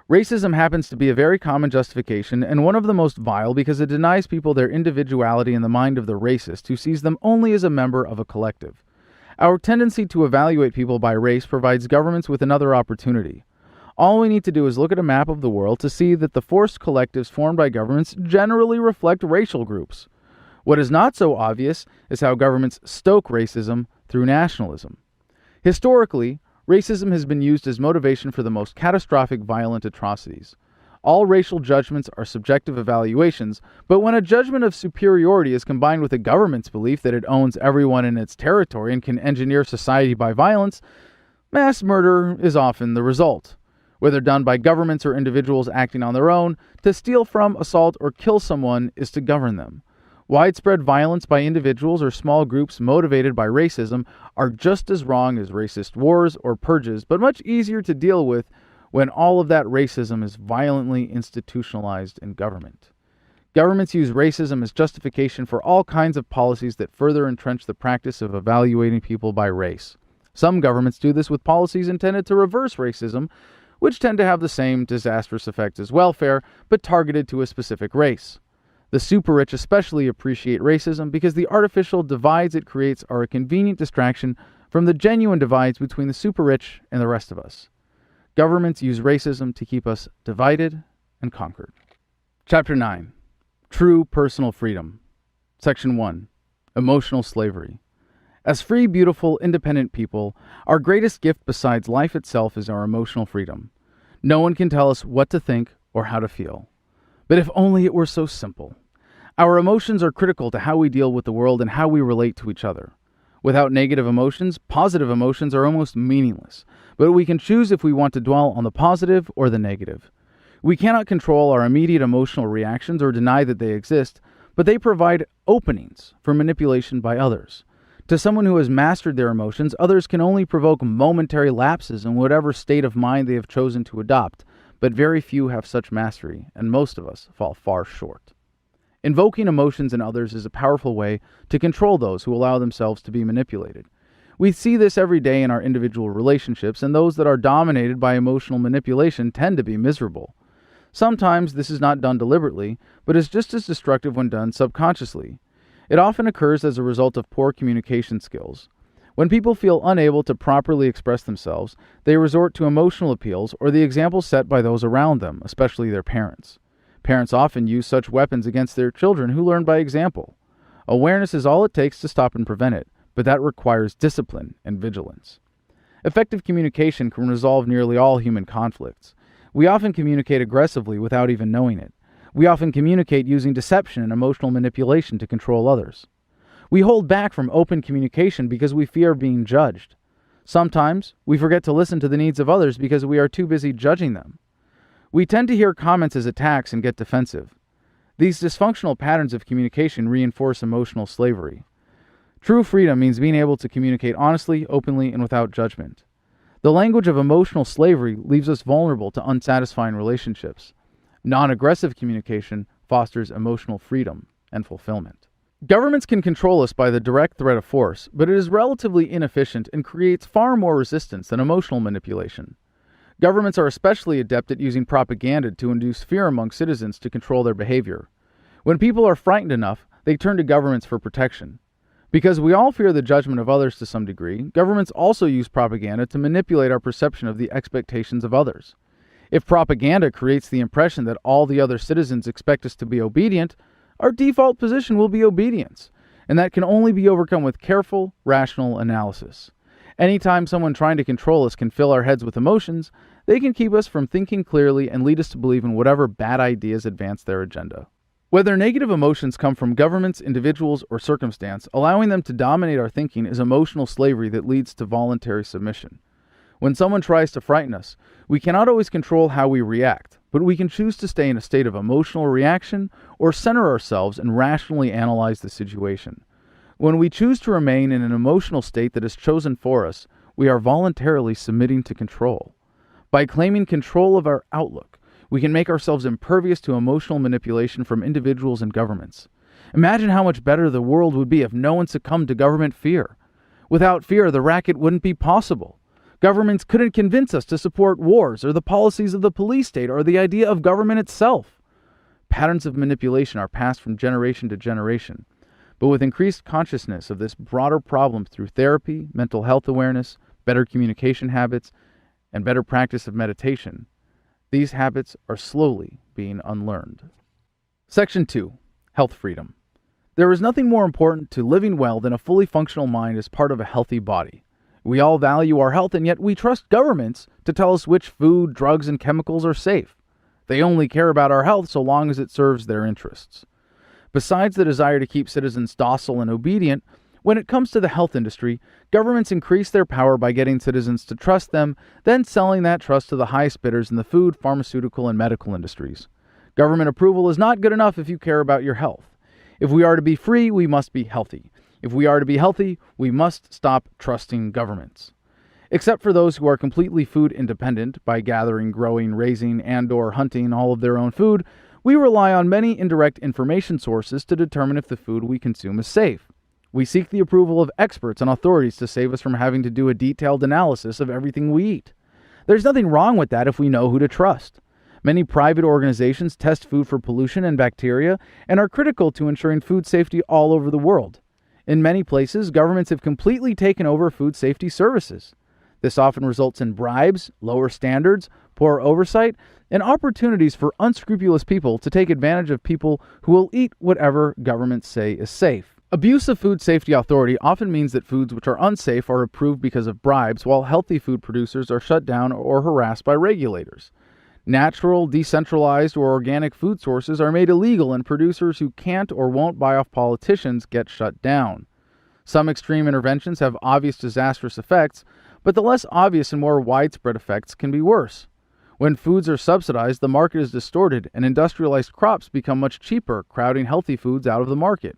Racism happens to be a very common justification and one of the most vile because it denies people their individuality in the mind of the racist who sees them only as a member of a collective. Our tendency to evaluate people by race provides governments with another opportunity. All we need to do is look at a map of the world to see that the forced collectives formed by governments generally reflect racial groups. What is not so obvious is how governments stoke racism through nationalism. Historically, racism has been used as motivation for the most catastrophic violent atrocities. All racial judgments are subjective evaluations, but when a judgment of superiority is combined with a government's belief that it owns everyone in its territory and can engineer society by violence, mass murder is often the result. Whether done by governments or individuals acting on their own, to steal from, assault, or kill someone is to govern them. Widespread violence by individuals or small groups motivated by racism are just as wrong as racist wars or purges, but much easier to deal with when all of that racism is violently institutionalized in government. Governments use racism as justification for all kinds of policies that further entrench the practice of evaluating people by race. Some governments do this with policies intended to reverse racism, which tend to have the same disastrous effect as welfare, but targeted to a specific race. The super-rich especially appreciate racism because the artificial divides it creates are a convenient distraction from the genuine divides between the super-rich and the rest of us. Governments use racism to keep us divided and conquered. Chapter 9. True Personal Freedom. Section 1. Emotional Slavery. As free, beautiful, independent people, our greatest gift besides life itself is our emotional freedom. No one can tell us what to think or how to feel. But if only it were so simple. Our emotions are critical to how we deal with the world and how we relate to each other. Without negative emotions, positive emotions are almost meaningless, but we can choose if we want to dwell on the positive or the negative. We cannot control our immediate emotional reactions or deny that they exist, but they provide openings for manipulation by others. To someone who has mastered their emotions, others can only provoke momentary lapses in whatever state of mind they have chosen to adopt, but very few have such mastery, and most of us fall far short. Invoking emotions in others is a powerful way to control those who allow themselves to be manipulated. We see this every day in our individual relationships, and those that are dominated by emotional manipulation tend to be miserable. Sometimes this is not done deliberately, but is just as destructive when done subconsciously. It often occurs as a result of poor communication skills. When people feel unable to properly express themselves, they resort to emotional appeals or the examples set by those around them, especially their parents. Parents often use such weapons against their children who learn by example. Awareness is all it takes to stop and prevent it, but that requires discipline and vigilance. Effective communication can resolve nearly all human conflicts. We often communicate aggressively without even knowing it. We often communicate using deception and emotional manipulation to control others. We hold back from open communication because we fear being judged. Sometimes, we forget to listen to the needs of others because we are too busy judging them. We tend to hear comments as attacks and get defensive. These dysfunctional patterns of communication reinforce emotional slavery. True freedom means being able to communicate honestly, openly, and without judgment. The language of emotional slavery leaves us vulnerable to unsatisfying relationships. Non-aggressive communication fosters emotional freedom and fulfillment. Governments can control us by the direct threat of force, but it is relatively inefficient and creates far more resistance than emotional manipulation. Governments are especially adept at using propaganda to induce fear among citizens to control their behavior. When people are frightened enough, they turn to governments for protection. Because we all fear the judgment of others to some degree, governments also use propaganda to manipulate our perception of the expectations of others. If propaganda creates the impression that all the other citizens expect us to be obedient, our default position will be obedience, and that can only be overcome with careful, rational analysis. Anytime someone trying to control us can fill our heads with emotions, they can keep us from thinking clearly and lead us to believe in whatever bad ideas advance their agenda. Whether negative emotions come from governments, individuals, or circumstance, allowing them to dominate our thinking is emotional slavery that leads to voluntary submission. When someone tries to frighten us, we cannot always control how we react, but we can choose to stay in a state of emotional reaction or center ourselves and rationally analyze the situation. When we choose to remain in an emotional state that is chosen for us, we are voluntarily submitting to control. By claiming control of our outlook, we can make ourselves impervious to emotional manipulation from individuals and governments. Imagine how much better the world would be if no one succumbed to government fear. Without fear, the racket wouldn't be possible. Governments couldn't convince us to support wars or the policies of the police state or the idea of government itself. Patterns of manipulation are passed from generation to generation. But with increased consciousness of this broader problem through therapy, mental health awareness, better communication habits, and better practice of meditation, these habits are slowly being unlearned. Section 2. Health Freedom. There is nothing more important to living well than a fully functional mind as part of a healthy body. We all value our health, and yet we trust governments to tell us which food, drugs, and chemicals are safe. They only care about our health so long as it serves their interests. Besides the desire to keep citizens docile and obedient, when it comes to the health industry, governments increase their power by getting citizens to trust them, then selling that trust to the highest bidders in the food, pharmaceutical, and medical industries. Government approval is not good enough if you care about your health. If we are to be free, we must be healthy. If we are to be healthy, we must stop trusting governments. Except for those who are completely food independent by gathering, growing, raising, and/or hunting all of their own food, we rely on many indirect information sources to determine if the food we consume is safe. We seek the approval of experts and authorities to save us from having to do a detailed analysis of everything we eat. There's nothing wrong with that if we know who to trust. Many private organizations test food for pollution and bacteria and are critical to ensuring food safety all over the world. In many places, governments have completely taken over food safety services. This often results in bribes, lower standards, poor oversight, and opportunities for unscrupulous people to take advantage of people who will eat whatever governments say is safe. Abuse of food safety authority often means that foods which are unsafe are approved because of bribes, while healthy food producers are shut down or harassed by regulators. Natural, decentralized, or organic food sources are made illegal, and producers who can't or won't buy off politicians get shut down. Some extreme interventions have obvious disastrous effects, but the less obvious and more widespread effects can be worse. When foods are subsidized, the market is distorted, and industrialized crops become much cheaper, crowding healthy foods out of the market.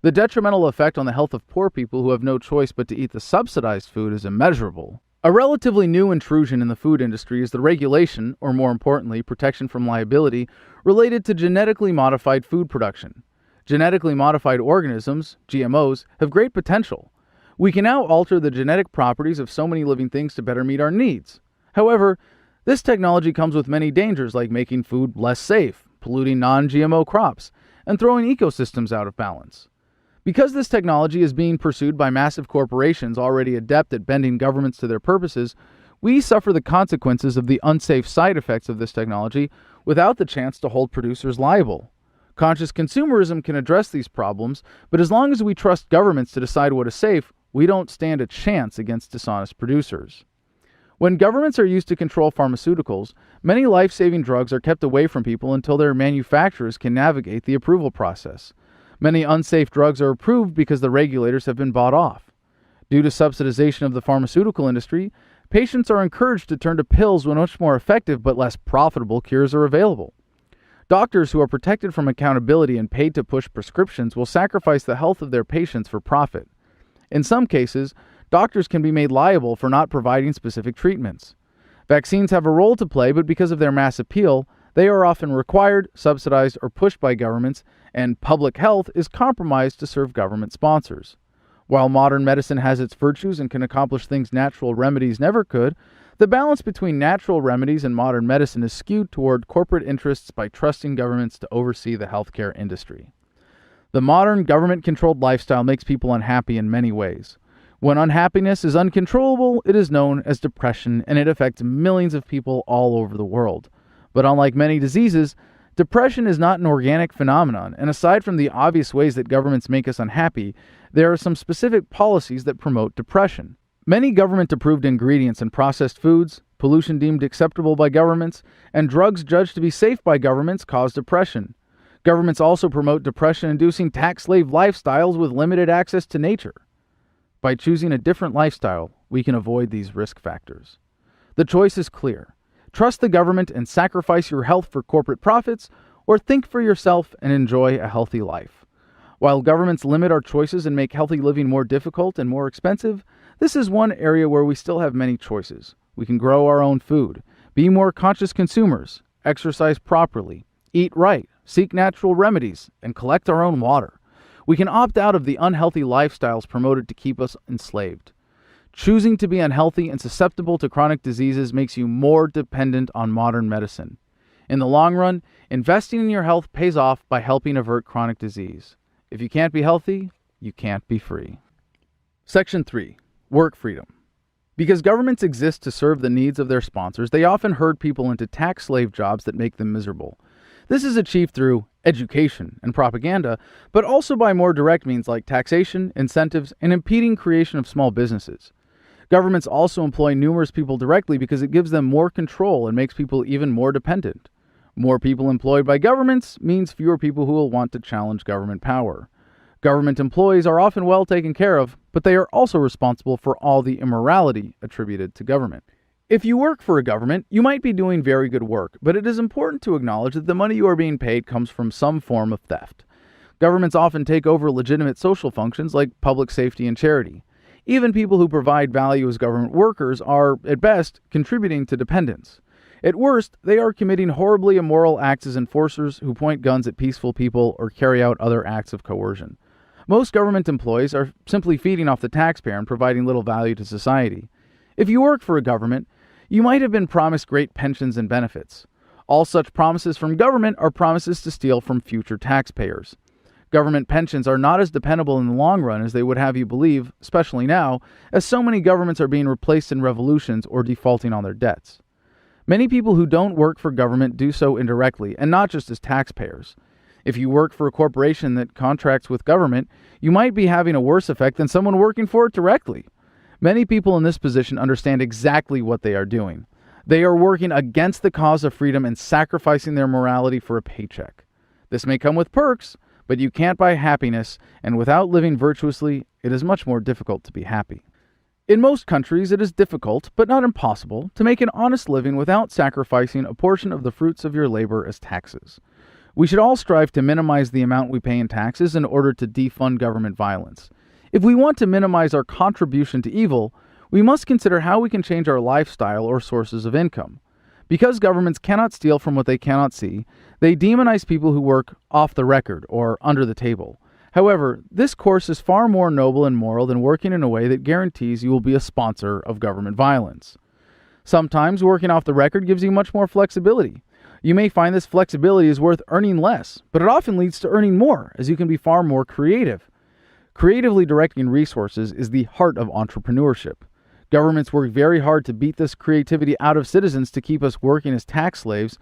The detrimental effect on the health of poor people who have no choice but to eat the subsidized food is immeasurable. A relatively new intrusion in the food industry is the regulation, or more importantly, protection from liability, related to genetically modified food production. Genetically modified organisms, GMOs, have great potential. We can now alter the genetic properties of so many living things to better meet our needs. However, this technology comes with many dangers, like making food less safe, polluting non-GMO crops, and throwing ecosystems out of balance. Because this technology is being pursued by massive corporations already adept at bending governments to their purposes, we suffer the consequences of the unsafe side effects of this technology without the chance to hold producers liable. Conscious consumerism can address these problems, but as long as we trust governments to decide what is safe, we don't stand a chance against dishonest producers. When governments are used to control pharmaceuticals, many life-saving drugs are kept away from people until their manufacturers can navigate the approval process. Many unsafe drugs are approved because the regulators have been bought off. Due to subsidization of the pharmaceutical industry, patients are encouraged to turn to pills when much more effective but less profitable cures are available. Doctors who are protected from accountability and paid to push prescriptions will sacrifice the health of their patients for profit. In some cases, doctors can be made liable for not providing specific treatments. Vaccines have a role to play, but because of their mass appeal, they are often required, subsidized, or pushed by governments, and public health is compromised to serve government sponsors. While modern medicine has its virtues and can accomplish things natural remedies never could, the balance between natural remedies and modern medicine is skewed toward corporate interests by trusting governments to oversee the healthcare industry. The modern government-controlled lifestyle makes people unhappy in many ways. When unhappiness is uncontrollable, it is known as depression, and it affects millions of people all over the world. But unlike many diseases, depression is not an organic phenomenon, and aside from the obvious ways that governments make us unhappy, there are some specific policies that promote depression. Many government-approved ingredients in processed foods, pollution deemed acceptable by governments, and drugs judged to be safe by governments cause depression. Governments also promote depression-inducing tax slave lifestyles with limited access to nature. By choosing a different lifestyle, we can avoid these risk factors. The choice is clear. Trust the government and sacrifice your health for corporate profits, or think for yourself and enjoy a healthy life. While governments limit our choices and make healthy living more difficult and more expensive, this is one area where we still have many choices. We can grow our own food, be more conscious consumers, exercise properly, eat right, seek natural remedies, and collect our own water. We can opt out of the unhealthy lifestyles promoted to keep us enslaved. Choosing to be unhealthy and susceptible to chronic diseases makes you more dependent on modern medicine. In the long run, investing in your health pays off by helping avert chronic disease. If you can't be healthy, you can't be free. Section 3. Work freedom. Because governments exist to serve the needs of their sponsors, they often herd people into tax slave jobs that make them miserable. This is achieved through education and propaganda, but also by more direct means like taxation, incentives, and impeding creation of small businesses. Governments also employ numerous people directly because it gives them more control and makes people even more dependent. More people employed by governments means fewer people who will want to challenge government power. Government employees are often well taken care of, but they are also responsible for all the immorality attributed to government. If you work for a government, you might be doing very good work, but it is important to acknowledge that the money you are being paid comes from some form of theft. Governments often take over legitimate social functions like public safety and charity. Even people who provide value as government workers are, at best, contributing to dependence. At worst, they are committing horribly immoral acts as enforcers who point guns at peaceful people or carry out other acts of coercion. Most government employees are simply feeding off the taxpayer and providing little value to society. If you work for a government, you might have been promised great pensions and benefits. All such promises from government are promises to steal from future taxpayers. Government pensions are not as dependable in the long run as they would have you believe, especially now, as so many governments are being replaced in revolutions or defaulting on their debts. Many people who don't work for government do so indirectly, and not just as taxpayers. If you work for a corporation that contracts with government, you might be having a worse effect than someone working for it directly. Many people in this position understand exactly what they are doing. They are working against the cause of freedom and sacrificing their morality for a paycheck. This may come with perks, but you can't buy happiness, and without living virtuously, it is much more difficult to be happy. In most countries, it is difficult, but not impossible, to make an honest living without sacrificing a portion of the fruits of your labor as taxes. We should all strive to minimize the amount we pay in taxes in order to defund government violence. If we want to minimize our contribution to evil, we must consider how we can change our lifestyle or sources of income. Because governments cannot steal from what they cannot see, they demonize people who work off the record or under the table. However, this course is far more noble and moral than working in a way that guarantees you will be a sponsor of government violence. Sometimes working off the record gives you much more flexibility. You may find this flexibility is worth earning less, but it often leads to earning more, as you can be far more creative. Creatively directing resources is the heart of entrepreneurship. Governments work very hard to beat this creativity out of citizens to keep us working as tax slaves,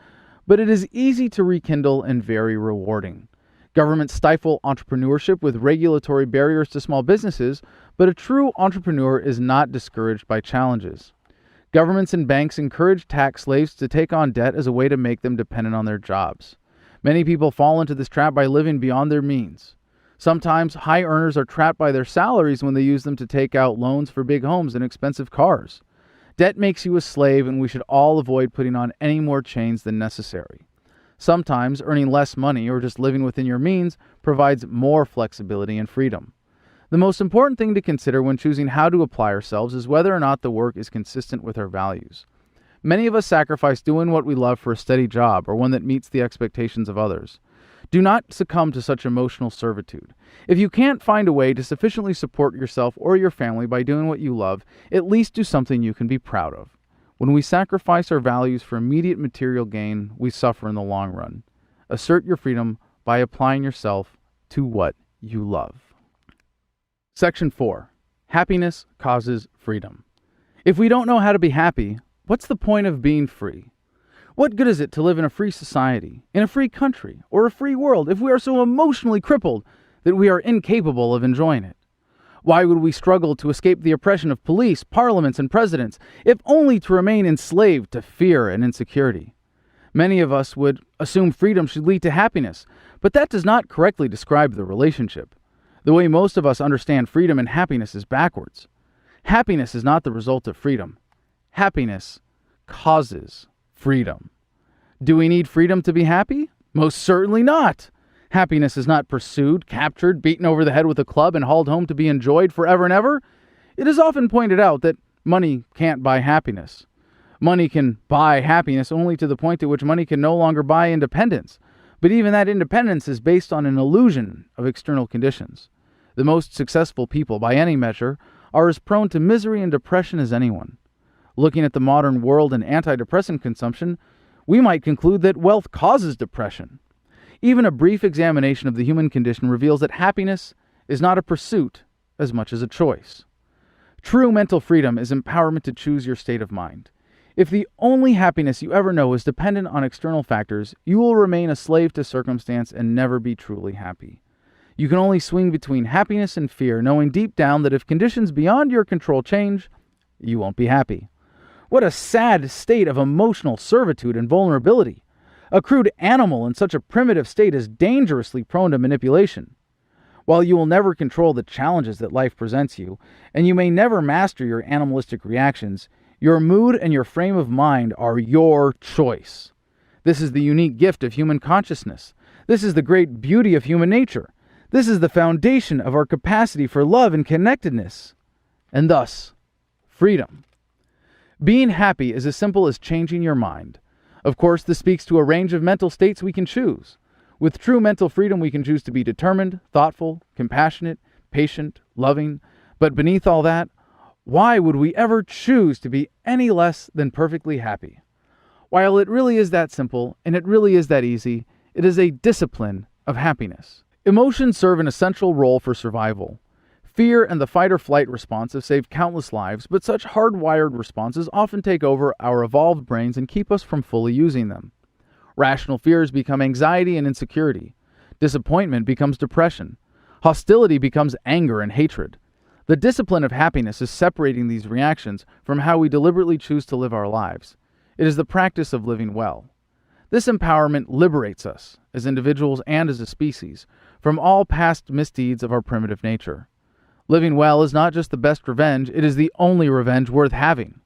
but it is easy to rekindle and very rewarding. Governments stifle entrepreneurship with regulatory barriers to small businesses, but a true entrepreneur is not discouraged by challenges. Governments and banks encourage tax slaves to take on debt as a way to make them dependent on their jobs. Many people fall into this trap by living beyond their means. Sometimes high earners are trapped by their salaries when they use them to take out loans for big homes and expensive cars. Debt makes you a slave, and we should all avoid putting on any more chains than necessary. Sometimes earning less money or just living within your means provides more flexibility and freedom. The most important thing to consider when choosing how to apply ourselves is whether or not the work is consistent with our values. Many of us sacrifice doing what we love for a steady job or one that meets the expectations of others. Do not succumb to such emotional servitude. If you can't find a way to sufficiently support yourself or your family by doing what you love, at least do something you can be proud of. When we sacrifice our values for immediate material gain, we suffer in the long run. Assert your freedom by applying yourself to what you love. Section 4. Happiness causes freedom. If we don't know how to be happy, what's the point of being free? What good is it to live in a free society, in a free country, or a free world if we are so emotionally crippled that we are incapable of enjoying it? Why would we struggle to escape the oppression of police, parliaments, and presidents, if only to remain enslaved to fear and insecurity? Many of us would assume freedom should lead to happiness, but that does not correctly describe the relationship. The way most of us understand freedom and happiness is backwards. Happiness is not the result of freedom. Happiness causes freedom. Do we need freedom to be happy? Most certainly not. Happiness is not pursued, captured, beaten over the head with a club, and hauled home to be enjoyed forever and ever. It is often pointed out that money can't buy happiness. Money can buy happiness only to the point at which money can no longer buy independence. But even that independence is based on an illusion of external conditions. The most successful people, by any measure, are as prone to misery and depression as anyone. Looking at the modern world and antidepressant consumption, we might conclude that wealth causes depression. Even a brief examination of the human condition reveals that happiness is not a pursuit as much as a choice. True mental freedom is empowerment to choose your state of mind. If the only happiness you ever know is dependent on external factors, you will remain a slave to circumstance and never be truly happy. You can only swing between happiness and fear, knowing deep down that if conditions beyond your control change, you won't be happy. What a sad state of emotional servitude and vulnerability. A crude animal in such a primitive state is dangerously prone to manipulation. While you will never control the challenges that life presents you, and you may never master your animalistic reactions, your mood and your frame of mind are your choice. This is the unique gift of human consciousness. This is the great beauty of human nature. This is the foundation of our capacity for love and connectedness, and thus, freedom. Being happy is as simple as changing your mind. Of course, this speaks to a range of mental states we can choose. With true mental freedom, we can choose to be determined, thoughtful, compassionate, patient, loving. But beneath all that, why would we ever choose to be any less than perfectly happy? While it really is that simple, and it really is that easy, it is a discipline of happiness. Emotions serve an essential role for survival. Fear and the fight-or-flight response have saved countless lives, but such hardwired responses often take over our evolved brains and keep us from fully using them. Rational fears become anxiety and insecurity. Disappointment becomes depression. Hostility becomes anger and hatred. The discipline of happiness is separating these reactions from how we deliberately choose to live our lives. It is the practice of living well. This empowerment liberates us, as individuals and as a species, from all past misdeeds of our primitive nature. Living well is not just the best revenge, it is the only revenge worth having.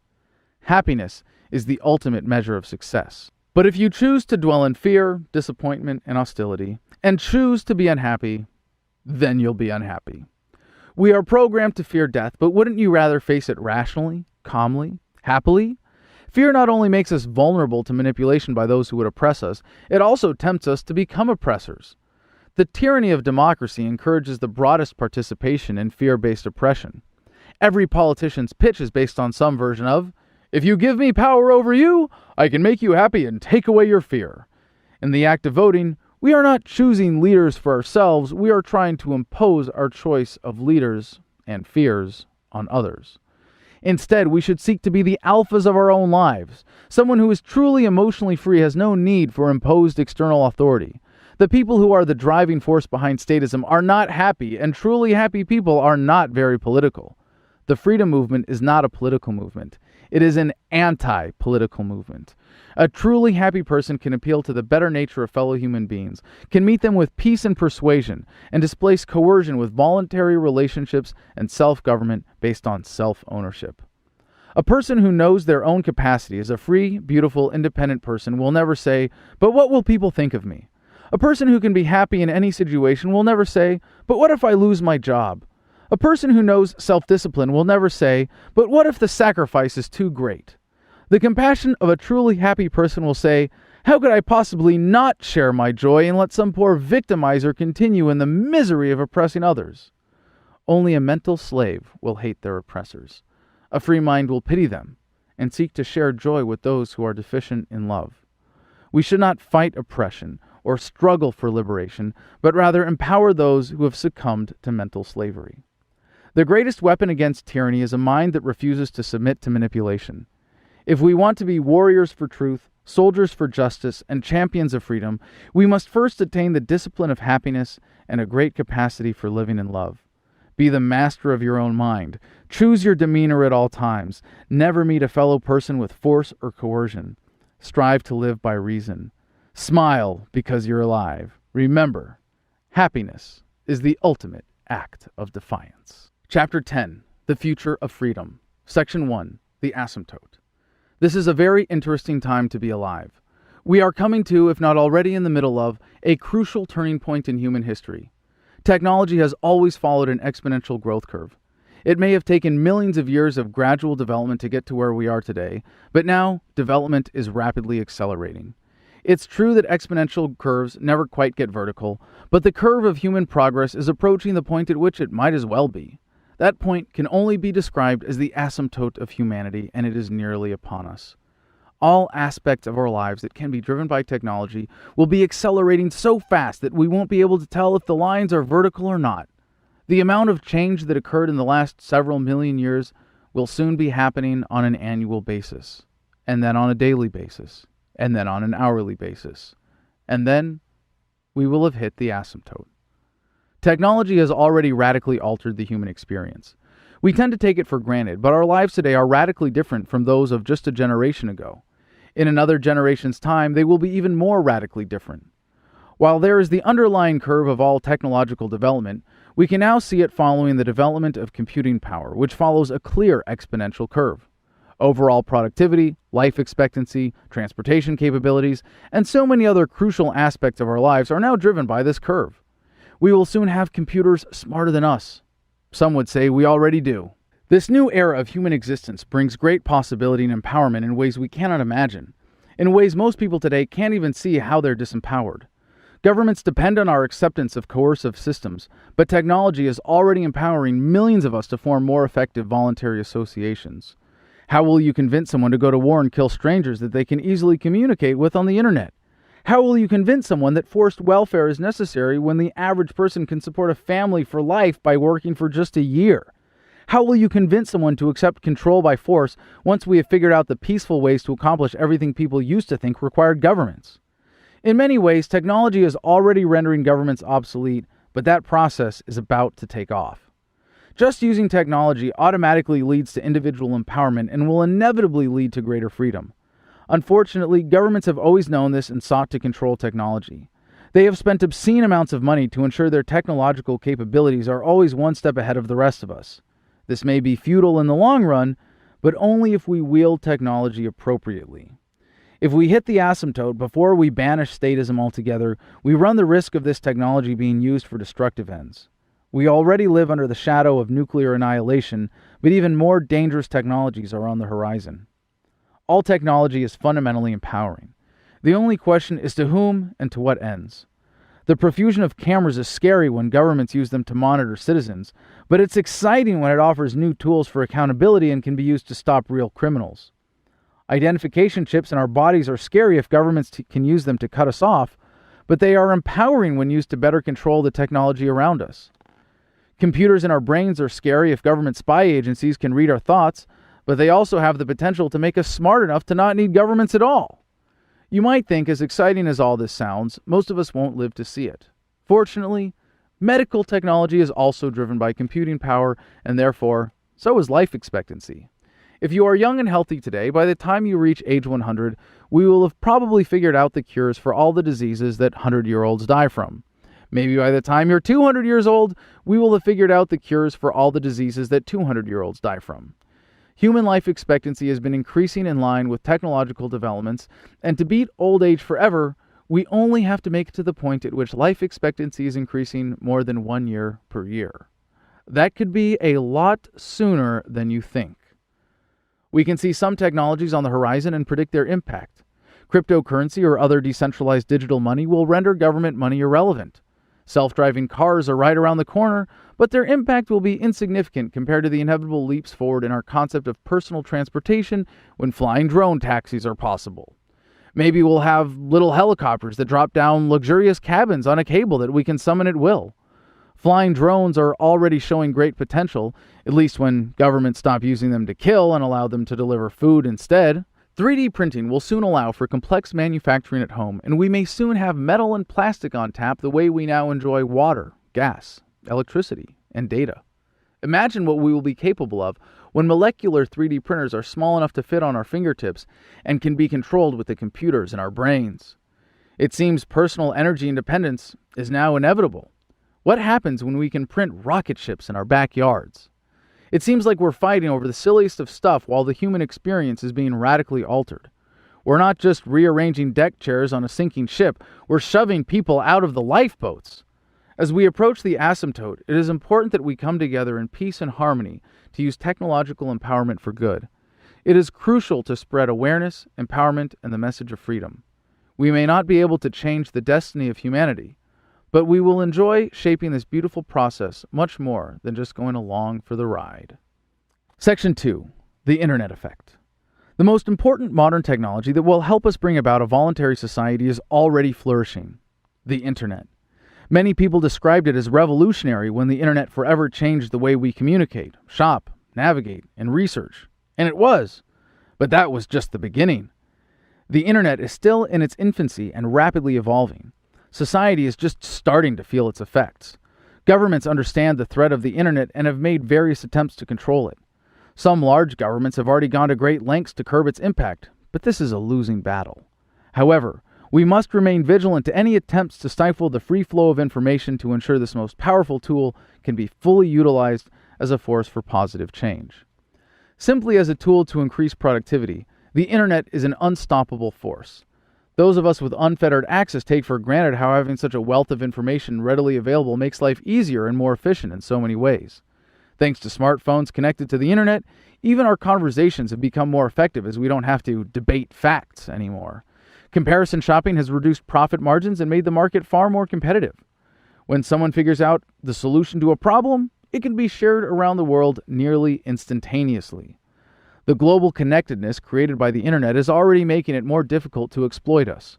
Happiness is the ultimate measure of success. But if you choose to dwell in fear, disappointment, and hostility, and choose to be unhappy, then you'll be unhappy. We are programmed to fear death, but wouldn't you rather face it rationally, calmly, happily? Fear not only makes us vulnerable to manipulation by those who would oppress us, it also tempts us to become oppressors. The tyranny of democracy encourages the broadest participation in fear-based oppression. Every politician's pitch is based on some version of, "If you give me power over you, I can make you happy and take away your fear." In the act of voting, we are not choosing leaders for ourselves, we are trying to impose our choice of leaders and fears on others. Instead, we should seek to be the alphas of our own lives. Someone who is truly emotionally free has no need for imposed external authority. The people who are the driving force behind statism are not happy, and truly happy people are not very political. The freedom movement is not a political movement. It is an anti-political movement. A truly happy person can appeal to the better nature of fellow human beings, can meet them with peace and persuasion, and displace coercion with voluntary relationships and self-government based on self-ownership. A person who knows their own capacity as a free, beautiful, independent person will never say, "But what will people think of me?" A person who can be happy in any situation will never say, "But what if I lose my job?" A person who knows self-discipline will never say, "But what if the sacrifice is too great?" The compassion of a truly happy person will say, "How could I possibly not share my joy and let some poor victimizer continue in the misery of oppressing others?" Only a mental slave will hate their oppressors. A free mind will pity them and seek to share joy with those who are deficient in love. We should not fight oppression or struggle for liberation, but rather empower those who have succumbed to mental slavery. The greatest weapon against tyranny is a mind that refuses to submit to manipulation. If we want to be warriors for truth, soldiers for justice, and champions of freedom, we must first attain the discipline of happiness and a great capacity for living in love. Be the master of your own mind. Choose your demeanor at all times. Never meet a fellow person with force or coercion. Strive to live by reason. Smile because you're alive. Remember, happiness is the ultimate act of defiance. Chapter 10, The Future of Freedom. Section 1, The Asymptote. This is a very interesting time to be alive. We are coming to, if not already in the middle of, a crucial turning point in human history. Technology has always followed an exponential growth curve. It may have taken millions of years of gradual development to get to where we are today, but now development is rapidly accelerating. It's true that exponential curves never quite get vertical, but the curve of human progress is approaching the point at which it might as well be. That point can only be described as the asymptote of humanity, and it is nearly upon us. All aspects of our lives that can be driven by technology will be accelerating so fast that we won't be able to tell if the lines are vertical or not. The amount of change that occurred in the last several million years will soon be happening on an annual basis, and then on a daily basis, and then on an hourly basis, and then we will have hit the asymptote. Technology has already radically altered the human experience. We tend to take it for granted, but our lives today are radically different from those of just a generation ago. In another generation's time, they will be even more radically different. While there is the underlying curve of all technological development, we can now see it following the development of computing power, which follows a clear exponential curve. Overall productivity, life expectancy, transportation capabilities, and so many other crucial aspects of our lives are now driven by this curve. We will soon have computers smarter than us. Some would say we already do. This new era of human existence brings great possibility and empowerment in ways we cannot imagine, in ways most people today can't even see how they're disempowered. Governments depend on our acceptance of coercive systems, but technology is already empowering millions of us to form more effective voluntary associations. How will you convince someone to go to war and kill strangers that they can easily communicate with on the internet? How will you convince someone that forced welfare is necessary when the average person can support a family for life by working for just a year? How will you convince someone to accept control by force once we have figured out the peaceful ways to accomplish everything people used to think required governments? In many ways, technology is already rendering governments obsolete, but that process is about to take off. Just using technology automatically leads to individual empowerment and will inevitably lead to greater freedom. Unfortunately, governments have always known this and sought to control technology. They have spent obscene amounts of money to ensure their technological capabilities are always one step ahead of the rest of us. This may be futile in the long run, but only if we wield technology appropriately. If we hit the asymptote before we banish statism altogether, we run the risk of this technology being used for destructive ends. We already live under the shadow of nuclear annihilation, but even more dangerous technologies are on the horizon. All technology is fundamentally empowering. The only question is to whom and to what ends. The profusion of cameras is scary when governments use them to monitor citizens, but it's exciting when it offers new tools for accountability and can be used to stop real criminals. Identification chips in our bodies are scary if governments can use them to cut us off, but they are empowering when used to better control the technology around us. Computers in our brains are scary if government spy agencies can read our thoughts, but they also have the potential to make us smart enough to not need governments at all. You might think, as exciting as all this sounds, most of us won't live to see it. Fortunately, medical technology is also driven by computing power, and therefore, so is life expectancy. If you are young and healthy today, by the time you reach age 100, we will have probably figured out the cures for all the diseases that 100-year-olds die from. Maybe by the time you're 200 years old, we will have figured out the cures for all the diseases that 200-year-olds die from. Human life expectancy has been increasing in line with technological developments, and to beat old age forever, we only have to make it to the point at which life expectancy is increasing more than 1 year per year. That could be a lot sooner than you think. We can see some technologies on the horizon and predict their impact. Cryptocurrency or other decentralized digital money will render government money irrelevant. Self-driving cars are right around the corner, but their impact will be insignificant compared to the inevitable leaps forward in our concept of personal transportation when flying drone taxis are possible. Maybe we'll have little helicopters that drop down luxurious cabins on a cable that we can summon at will. Flying drones are already showing great potential, at least when governments stop using them to kill and allow them to deliver food instead. 3D printing will soon allow for complex manufacturing at home, and we may soon have metal and plastic on tap the way we now enjoy water, gas, electricity, and data. Imagine what we will be capable of when molecular 3D printers are small enough to fit on our fingertips and can be controlled with the computers in our brains. It seems personal energy independence is now inevitable. What happens when we can print rocket ships in our backyards? It seems like we're fighting over the silliest of stuff while the human experience is being radically altered. We're not just rearranging deck chairs on a sinking ship, we're shoving people out of the lifeboats. As we approach the asymptote, it is important that we come together in peace and harmony to use technological empowerment for good. It is crucial to spread awareness, empowerment, and the message of freedom. We may not be able to change the destiny of humanity, but we will enjoy shaping this beautiful process much more than just going along for the ride. Section 2. The Internet Effect. The most important modern technology that will help us bring about a voluntary society is already flourishing: the Internet. Many people described it as revolutionary when the Internet forever changed the way we communicate, shop, navigate, and research. And it was. But that was just the beginning. The Internet is still in its infancy and rapidly evolving. Society is just starting to feel its effects. Governments understand the threat of the Internet and have made various attempts to control it. Some large governments have already gone to great lengths to curb its impact, but this is a losing battle. However, we must remain vigilant to any attempts to stifle the free flow of information to ensure this most powerful tool can be fully utilized as a force for positive change. Simply as a tool to increase productivity, the Internet is an unstoppable force. Those of us with unfettered access take for granted how having such a wealth of information readily available makes life easier and more efficient in so many ways. Thanks to smartphones connected to the Internet, even our conversations have become more effective as we don't have to debate facts anymore. Comparison shopping has reduced profit margins and made the market far more competitive. When someone figures out the solution to a problem, it can be shared around the world nearly instantaneously. The global connectedness created by the Internet is already making it more difficult to exploit us.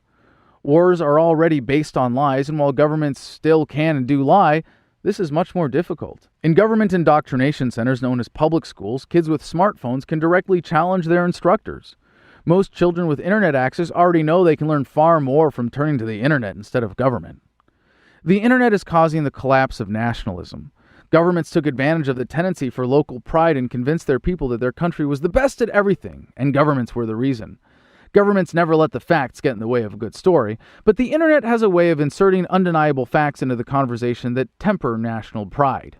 Wars are already based on lies, and while governments still can and do lie, this is much more difficult. In government indoctrination centers known as public schools, kids with smartphones can directly challenge their instructors. Most children with Internet access already know they can learn far more from turning to the Internet instead of government. The Internet is causing the collapse of nationalism. Governments took advantage of the tendency for local pride and convinced their people that their country was the best at everything, and governments were the reason. Governments never let the facts get in the way of a good story, but the Internet has a way of inserting undeniable facts into the conversation that temper national pride.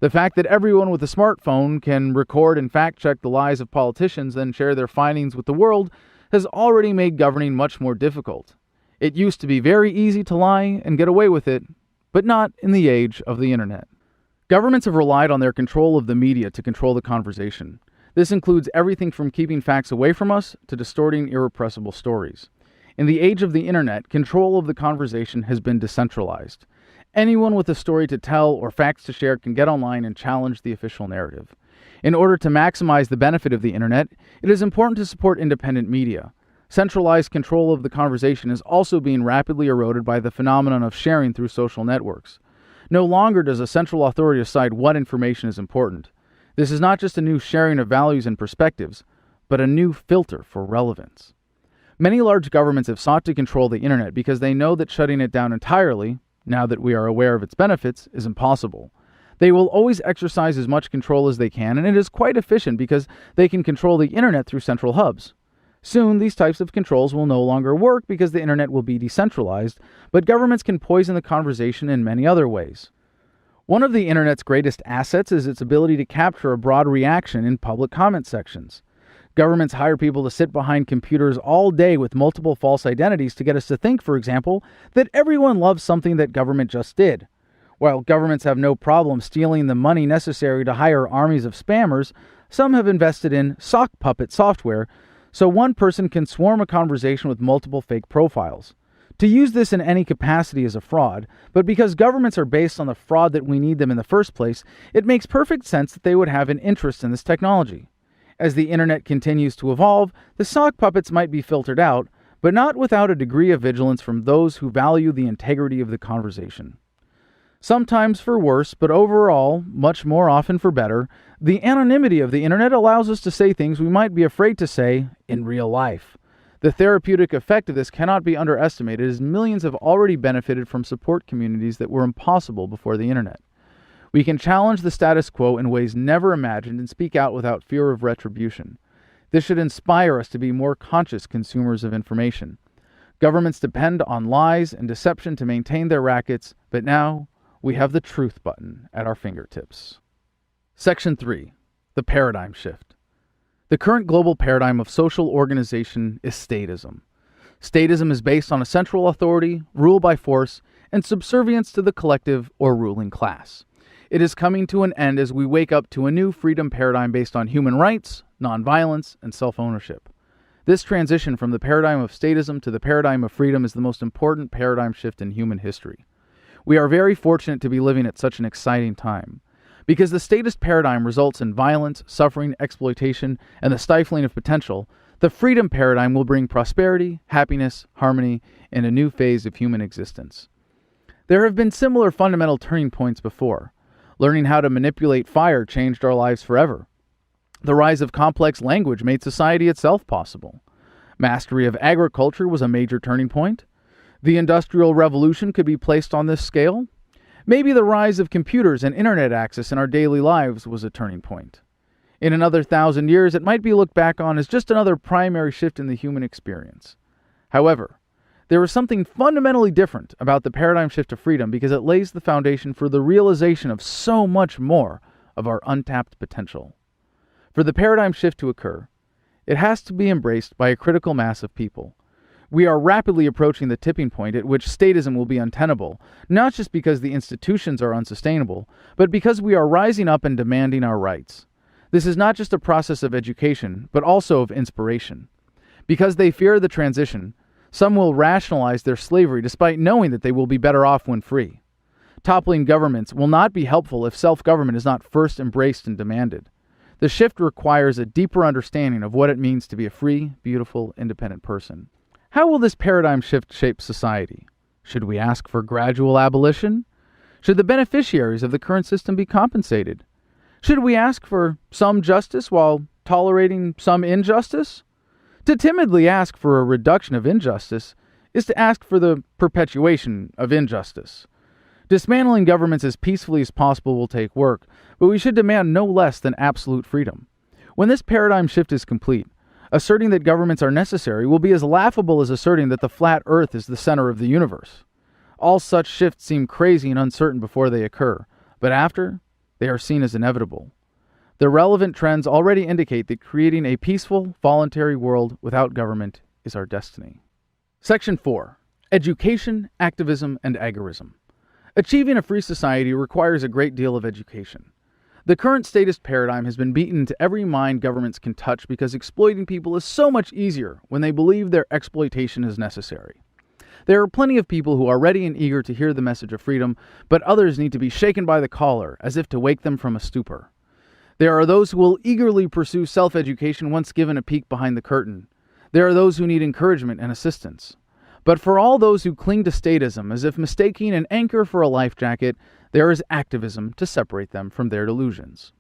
The fact that everyone with a smartphone can record and fact-check the lies of politicians, then share their findings with the world, has already made governing much more difficult. It used to be very easy to lie and get away with it, but not in the age of the Internet. Governments have relied on their control of the media to control the conversation. This includes everything from keeping facts away from us to distorting irrepressible stories. In the age of the Internet, control of the conversation has been decentralized. Anyone with a story to tell or facts to share can get online and challenge the official narrative. In order to maximize the benefit of the Internet, it is important to support independent media. Centralized control of the conversation is also being rapidly eroded by the phenomenon of sharing through social networks. No longer does a central authority decide what information is important. This is not just a new sharing of values and perspectives, but a new filter for relevance. Many large governments have sought to control the Internet because they know that shutting it down entirely, now that we are aware of its benefits, is impossible. They will always exercise as much control as they can, and it is quite efficient because they can control the internet through central hubs. Soon, these types of controls will no longer work because the internet will be decentralized, but governments can poison the conversation in many other ways. One of the internet's greatest assets is its ability to capture a broad reaction in public comment sections. Governments hire people to sit behind computers all day with multiple false identities to get us to think, for example, that everyone loves something that government just did. While governments have no problem stealing the money necessary to hire armies of spammers, some have invested in sock puppet software so one person can swarm a conversation with multiple fake profiles. To use this in any capacity is a fraud, but because governments are based on the fraud that we need them in the first place, it makes perfect sense that they would have an interest in this technology. As the internet continues to evolve, the sock puppets might be filtered out, but not without a degree of vigilance from those who value the integrity of the conversation. Sometimes for worse, but overall, much more often for better, the anonymity of the internet allows us to say things we might be afraid to say in real life. The therapeutic effect of this cannot be underestimated, as millions have already benefited from support communities that were impossible before the internet. We can challenge the status quo in ways never imagined and speak out without fear of retribution. This should inspire us to be more conscious consumers of information. Governments depend on lies and deception to maintain their rackets, but now we have the truth button at our fingertips. Section 3. The Paradigm Shift. The current global paradigm of social organization is statism. Statism is based on a central authority, rule by force, and subservience to the collective or ruling class. It is coming to an end as we wake up to a new freedom paradigm based on human rights, nonviolence, and self-ownership. This transition from the paradigm of statism to the paradigm of freedom is the most important paradigm shift in human history. We are very fortunate to be living at such an exciting time. Because the statist paradigm results in violence, suffering, exploitation, and the stifling of potential, the freedom paradigm will bring prosperity, happiness, harmony, and a new phase of human existence. There have been similar fundamental turning points before. Learning how to manipulate fire changed our lives forever. The rise of complex language made society itself possible. Mastery of agriculture was a major turning point. The Industrial Revolution could be placed on this scale. Maybe the rise of computers and internet access in our daily lives was a turning point. In another 1,000 years, it might be looked back on as just another primary shift in the human experience. However, there is something fundamentally different about the paradigm shift to freedom because it lays the foundation for the realization of so much more of our untapped potential. For the paradigm shift to occur, it has to be embraced by a critical mass of people. We are rapidly approaching the tipping point at which statism will be untenable, not just because the institutions are unsustainable, but because we are rising up and demanding our rights. This is not just a process of education, but also of inspiration. Because they fear the transition, some will rationalize their slavery despite knowing that they will be better off when free. Toppling governments will not be helpful if self-government is not first embraced and demanded. The shift requires a deeper understanding of what it means to be a free, beautiful, independent person. How will this paradigm shift shape society? Should we ask for gradual abolition? Should the beneficiaries of the current system be compensated? Should we ask for some justice while tolerating some injustice? To timidly ask for a reduction of injustice is to ask for the perpetuation of injustice. Dismantling governments as peacefully as possible will take work, but we should demand no less than absolute freedom. When this paradigm shift is complete, asserting that governments are necessary will be as laughable as asserting that the flat earth is the center of the universe. All such shifts seem crazy and uncertain before they occur, but after, they are seen as inevitable. The relevant trends already indicate that creating a peaceful, voluntary world without government is our destiny. Section 4. Education, Activism, and Agorism. Achieving a free society requires a great deal of education. The current statist paradigm has been beaten into every mind governments can touch because exploiting people is so much easier when they believe their exploitation is necessary. There are plenty of people who are ready and eager to hear the message of freedom, but others need to be shaken by the collar as if to wake them from a stupor. There are those who will eagerly pursue self-education once given a peek behind the curtain. There are those who need encouragement and assistance. But for all those who cling to statism as if mistaking an anchor for a life jacket, there is activism to separate them from their delusions.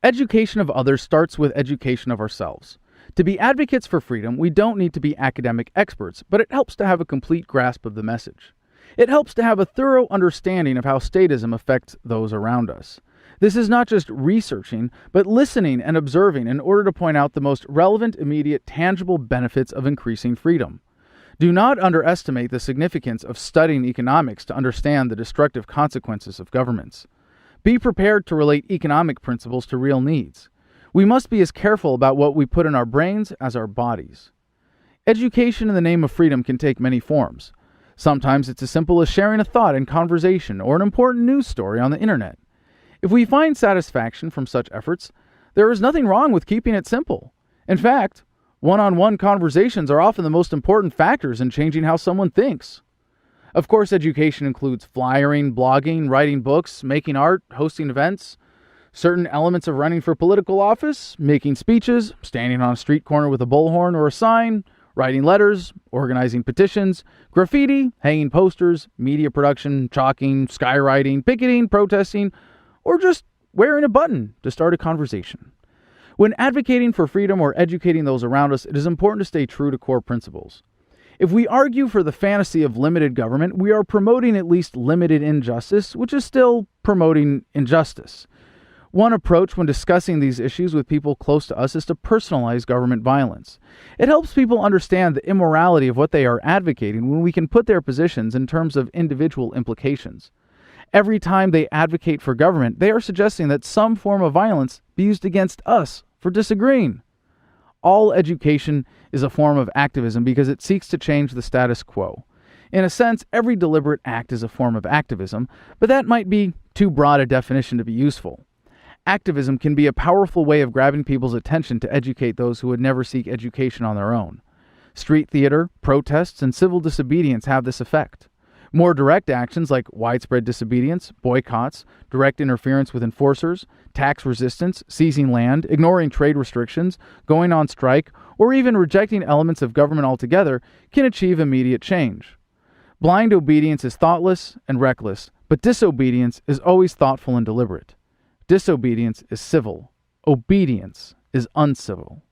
Education of others starts with education of ourselves. To be advocates for freedom, we don't need to be academic experts, but it helps to have a complete grasp of the message. It helps to have a thorough understanding of how statism affects those around us. This is not just researching, but listening and observing in order to point out the most relevant, immediate, tangible benefits of increasing freedom. Do not underestimate the significance of studying economics to understand the destructive consequences of governments. Be prepared to relate economic principles to real needs. We must be as careful about what we put in our brains as our bodies. Education in the name of freedom can take many forms. Sometimes it's as simple as sharing a thought in conversation or an important news story on the internet. If we find satisfaction from such efforts, there is nothing wrong with keeping it simple. In fact, one-on-one conversations are often the most important factors in changing how someone thinks. Of course, education includes flyering, blogging, writing books, making art, hosting events, certain elements of running for political office, making speeches, standing on a street corner with a bullhorn or a sign, writing letters, organizing petitions, graffiti, hanging posters, media production, chalking, skywriting, picketing, protesting, or just wearing a button to start a conversation. When advocating for freedom or educating those around us, it is important to stay true to core principles. If we argue for the fantasy of limited government, we are promoting at least limited injustice, which is still promoting injustice. One approach when discussing these issues with people close to us is to personalize government violence. It helps people understand the immorality of what they are advocating when we can put their positions in terms of individual implications. Every time they advocate for government, they are suggesting that some form of violence be used against us for disagreeing. All education is a form of activism because it seeks to change the status quo. In a sense, every deliberate act is a form of activism, but that might be too broad a definition to be useful. Activism can be a powerful way of grabbing people's attention to educate those who would never seek education on their own. Street theater, protests, and civil disobedience have this effect. More direct actions like widespread disobedience, boycotts, direct interference with enforcers, tax resistance, seizing land, ignoring trade restrictions, going on strike, or even rejecting elements of government altogether can achieve immediate change. Blind obedience is thoughtless and reckless, but disobedience is always thoughtful and deliberate. Disobedience is civil. Obedience is uncivil.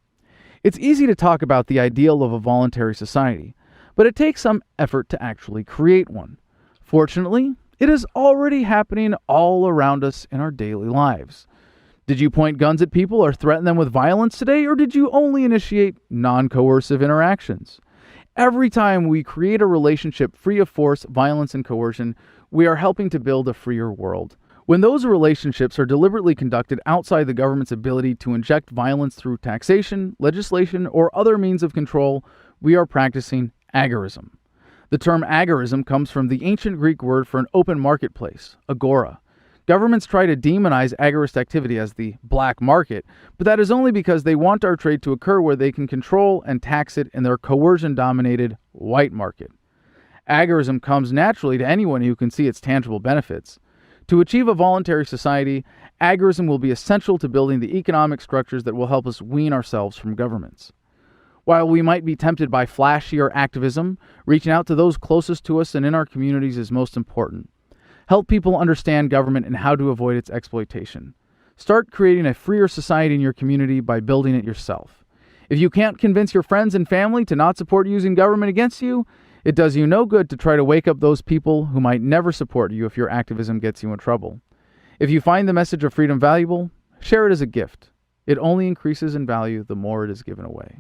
It's easy to talk about the ideal of a voluntary society, but it takes some effort to actually create one. Fortunately, it is already happening all around us in our daily lives. Did you point guns at people or threaten them with violence today, or did you only initiate non-coercive interactions? Every time we create a relationship free of force, violence, and coercion, we are helping to build a freer world. When those relationships are deliberately conducted outside the government's ability to inject violence through taxation, legislation, or other means of control, we are practicing agorism. The term agorism comes from the ancient Greek word for an open marketplace, agora. Governments try to demonize agorist activity as the black market, but that is only because they want our trade to occur where they can control and tax it in their coercion-dominated white market. Agorism comes naturally to anyone who can see its tangible benefits. To achieve a voluntary society, agorism will be essential to building the economic structures that will help us wean ourselves from governments. While we might be tempted by flashier activism, reaching out to those closest to us and in our communities is most important. Help people understand government and how to avoid its exploitation. Start creating a freer society in your community by building it yourself. If you can't convince your friends and family to not support using government against you, it does you no good to try to wake up those people who might never support you if your activism gets you in trouble. If you find the message of freedom valuable, share it as a gift. It only increases in value the more it is given away.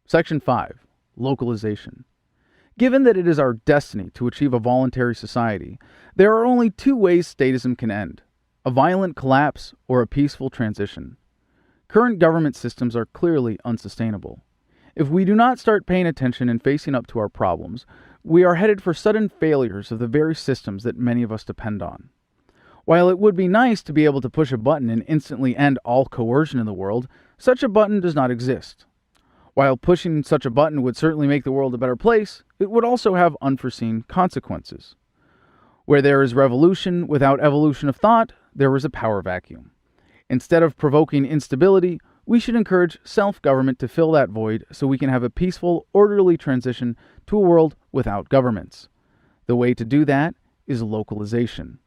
Section 5. Localization. Given that it is our destiny to achieve a voluntary society, there are only two ways statism can end: a violent collapse or a peaceful transition. Current government systems are clearly unsustainable. If we do not start paying attention and facing up to our problems, we are headed for sudden failures of the very systems that many of us depend on. While it would be nice to be able to push a button and instantly end all coercion in the world, such a button does not exist. While pushing such a button would certainly make the world a better place, it would also have unforeseen consequences. Where there is revolution without evolution of thought, there is a power vacuum. Instead of provoking instability, we should encourage self-government to fill that void so we can have a peaceful, orderly transition to a world without governments. The way to do that is localization.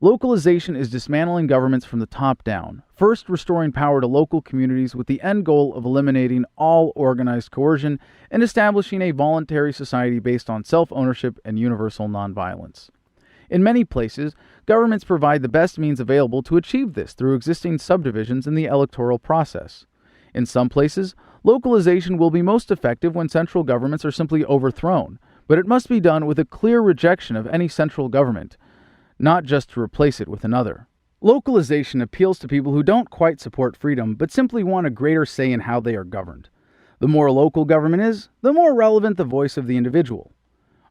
Localization is dismantling governments from the top down, first restoring power to local communities with the end goal of eliminating all organized coercion and establishing a voluntary society based on self-ownership and universal nonviolence. In many places, governments provide the best means available to achieve this through existing subdivisions in the electoral process. In some places, localization will be most effective when central governments are simply overthrown, but it must be done with a clear rejection of any central government, not just to replace it with another. Localization appeals to people who don't quite support freedom, but simply want a greater say in how they are governed. The more local government is, the more relevant the voice of the individual.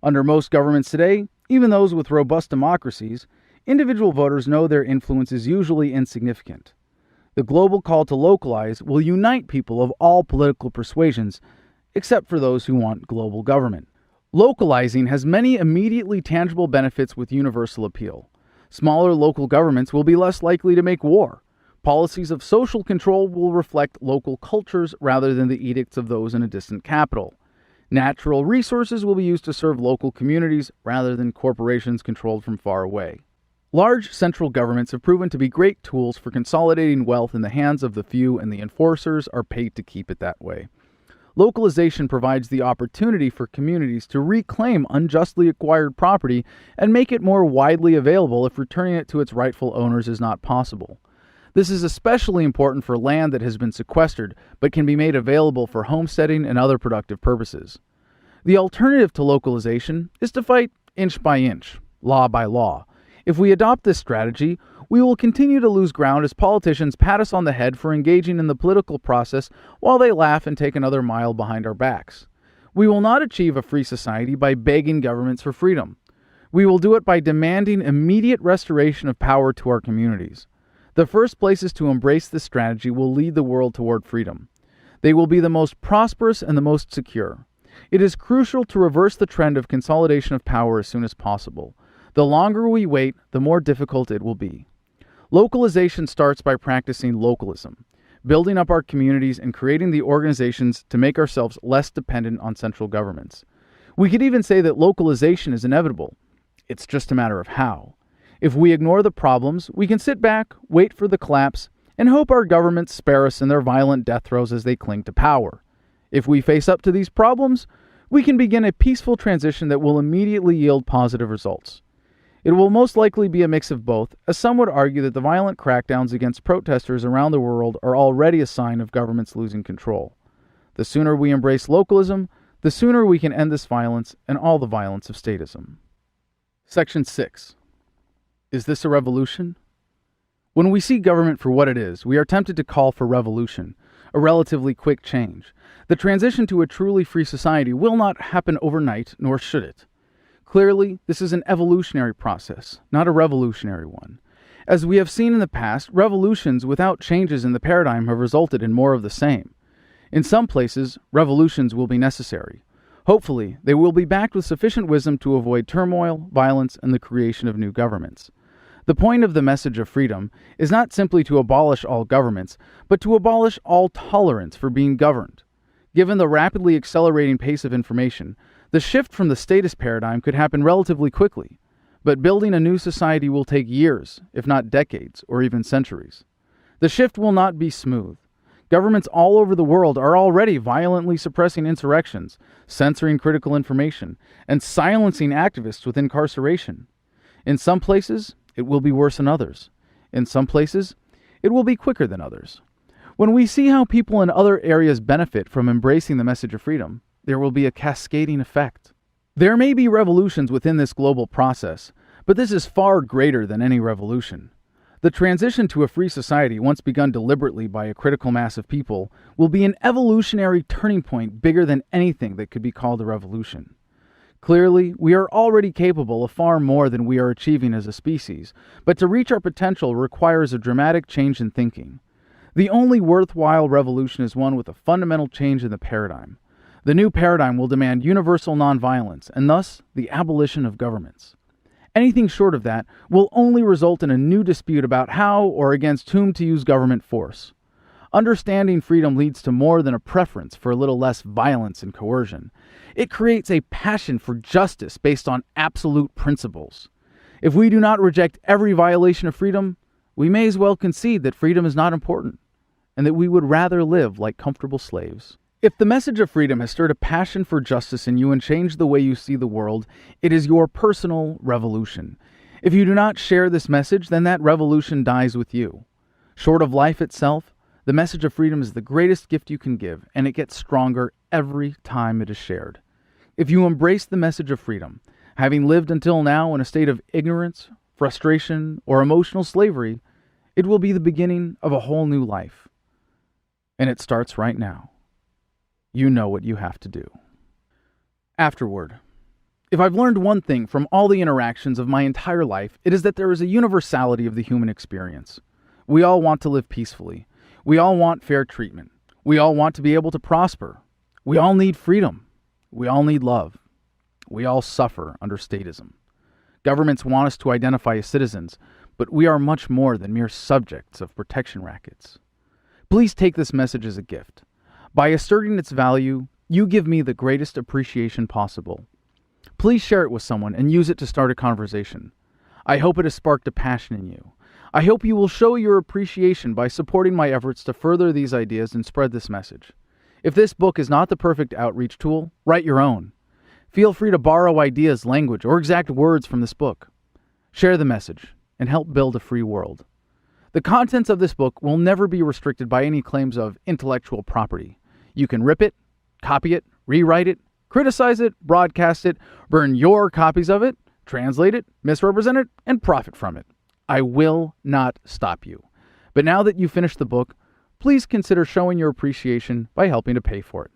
Under most governments today, even those with robust democracies, individual voters know their influence is usually insignificant. The global call to localize will unite people of all political persuasions, except for those who want global government. Localizing has many immediately tangible benefits with universal appeal. Smaller local governments will be less likely to make war. Policies of social control will reflect local cultures rather than the edicts of those in a distant capital. Natural resources will be used to serve local communities rather than corporations controlled from far away. Large central governments have proven to be great tools for consolidating wealth in the hands of the few, and the enforcers are paid to keep it that way. Localization provides the opportunity for communities to reclaim unjustly acquired property and make it more widely available if returning it to its rightful owners is not possible. This is especially important for land that has been sequestered but can be made available for homesteading and other productive purposes. The alternative to localization is to fight inch by inch, law by law. If we adopt this strategy, we will continue to lose ground as politicians pat us on the head for engaging in the political process while they laugh and take another mile behind our backs. We will not achieve a free society by begging governments for freedom. We will do it by demanding immediate restoration of power to our communities. The first places to embrace this strategy will lead the world toward freedom. They will be the most prosperous and the most secure. It is crucial to reverse the trend of consolidation of power as soon as possible. The longer we wait, the more difficult it will be. Localization starts by practicing localism, building up our communities and creating the organizations to make ourselves less dependent on central governments. We could even say that localization is inevitable. It's just a matter of how. If we ignore the problems, we can sit back, wait for the collapse, and hope our governments spare us in their violent death throes as they cling to power. If we face up to these problems, we can begin a peaceful transition that will immediately yield positive results. It will most likely be a mix of both, as some would argue that the violent crackdowns against protesters around the world are already a sign of governments losing control. The sooner we embrace localism, the sooner we can end this violence and all the violence of statism. Section 6. Is this a revolution? When we see government for what it is, we are tempted to call for revolution, a relatively quick change. The transition to a truly free society will not happen overnight, nor should it. Clearly, this is an evolutionary process, not a revolutionary one. As we have seen in the past, revolutions without changes in the paradigm have resulted in more of the same. In some places, revolutions will be necessary. Hopefully, they will be backed with sufficient wisdom to avoid turmoil, violence, and the creation of new governments. The point of the message of freedom is not simply to abolish all governments, but to abolish all tolerance for being governed. Given the rapidly accelerating pace of information, the shift from the statist paradigm could happen relatively quickly, but building a new society will take years, if not decades, or even centuries. The shift will not be smooth. Governments all over the world are already violently suppressing insurrections, censoring critical information, and silencing activists with incarceration. In some places, it will be worse than others. In some places, it will be quicker than others. When we see how people in other areas benefit from embracing the message of freedom, there will be a cascading effect. There may be revolutions within this global process, but this is far greater than any revolution. The transition to a free society, once begun deliberately by a critical mass of people, will be an evolutionary turning point bigger than anything that could be called a revolution. Clearly, we are already capable of far more than we are achieving as a species, but to reach our potential requires a dramatic change in thinking. The only worthwhile revolution is one with a fundamental change in the paradigm. The new paradigm will demand universal nonviolence, and thus the abolition of governments. Anything short of that will only result in a new dispute about how or against whom to use government force. Understanding freedom leads to more than a preference for a little less violence and coercion. It creates a passion for justice based on absolute principles. If we do not reject every violation of freedom, we may as well concede that freedom is not important, and that we would rather live like comfortable slaves. If the message of freedom has stirred a passion for justice in you and changed the way you see the world, it is your personal revolution. If you do not share this message, then that revolution dies with you. Short of life itself, the message of freedom is the greatest gift you can give, and it gets stronger every time it is shared. If you embrace the message of freedom, having lived until now in a state of ignorance, frustration, or emotional slavery, it will be the beginning of a whole new life. And it starts right now. You know what you have to do. Afterward. If I've learned one thing from all the interactions of my entire life, it is that there is a universality of the human experience. We all want to live peacefully. We all want fair treatment. We all want to be able to prosper. We all need freedom. We all need love. We all suffer under statism. Governments want us to identify as citizens, but we are much more than mere subjects of protection rackets. Please take this message as a gift. By asserting its value, you give me the greatest appreciation possible. Please share it with someone and use it to start a conversation. I hope it has sparked a passion in you. I hope you will show your appreciation by supporting my efforts to further these ideas and spread this message. If this book is not the perfect outreach tool, write your own. Feel free to borrow ideas, language, or exact words from this book. Share the message and help build a free world. The contents of this book will never be restricted by any claims of intellectual property. You can rip it, copy it, rewrite it, criticize it, broadcast it, burn your copies of it, translate it, misrepresent it, and profit from it. I will not stop you. But now that you've finished the book, please consider showing your appreciation by helping to pay for it.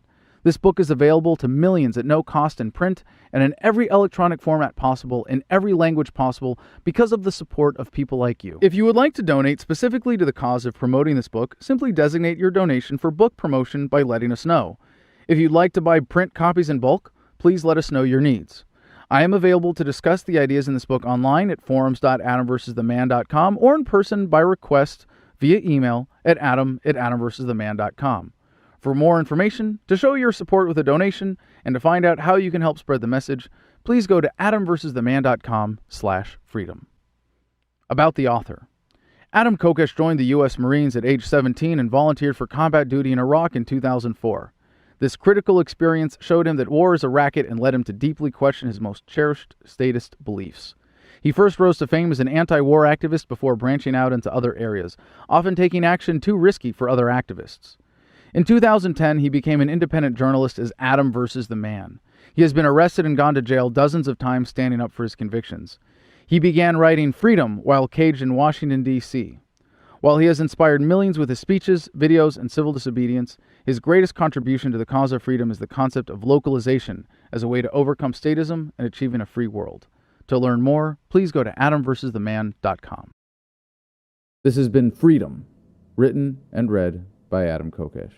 This book is available to millions at no cost in print and in every electronic format possible, in every language possible, because of the support of people like you. If you would like to donate specifically to the cause of promoting this book, simply designate your donation for book promotion by letting us know. If you'd like to buy print copies in bulk, please let us know your needs. I am available to discuss the ideas in this book online at forums.adamversustheman.com or in person by request via email at adam@adamversustheman.com. For more information, to show your support with a donation, and to find out how you can help spread the message, please go to adamversustheman.com/freedom. About the author. Adam Kokesh joined the U.S. Marines at age 17 and volunteered for combat duty in Iraq in 2004. This critical experience showed him that war is a racket and led him to deeply question his most cherished statist beliefs. He first rose to fame as an anti-war activist before branching out into other areas, often taking action too risky for other activists. In 2010, he became an independent journalist as Adam versus the Man. He has been arrested and gone to jail dozens of times standing up for his convictions. He began writing Freedom while caged in Washington, D.C. While he has inspired millions with his speeches, videos, and civil disobedience, his greatest contribution to the cause of freedom is the concept of localization as a way to overcome statism and achieving a free world. To learn more, please go to adamversustheman.com. This has been Freedom, written and read by Adam Kokesh.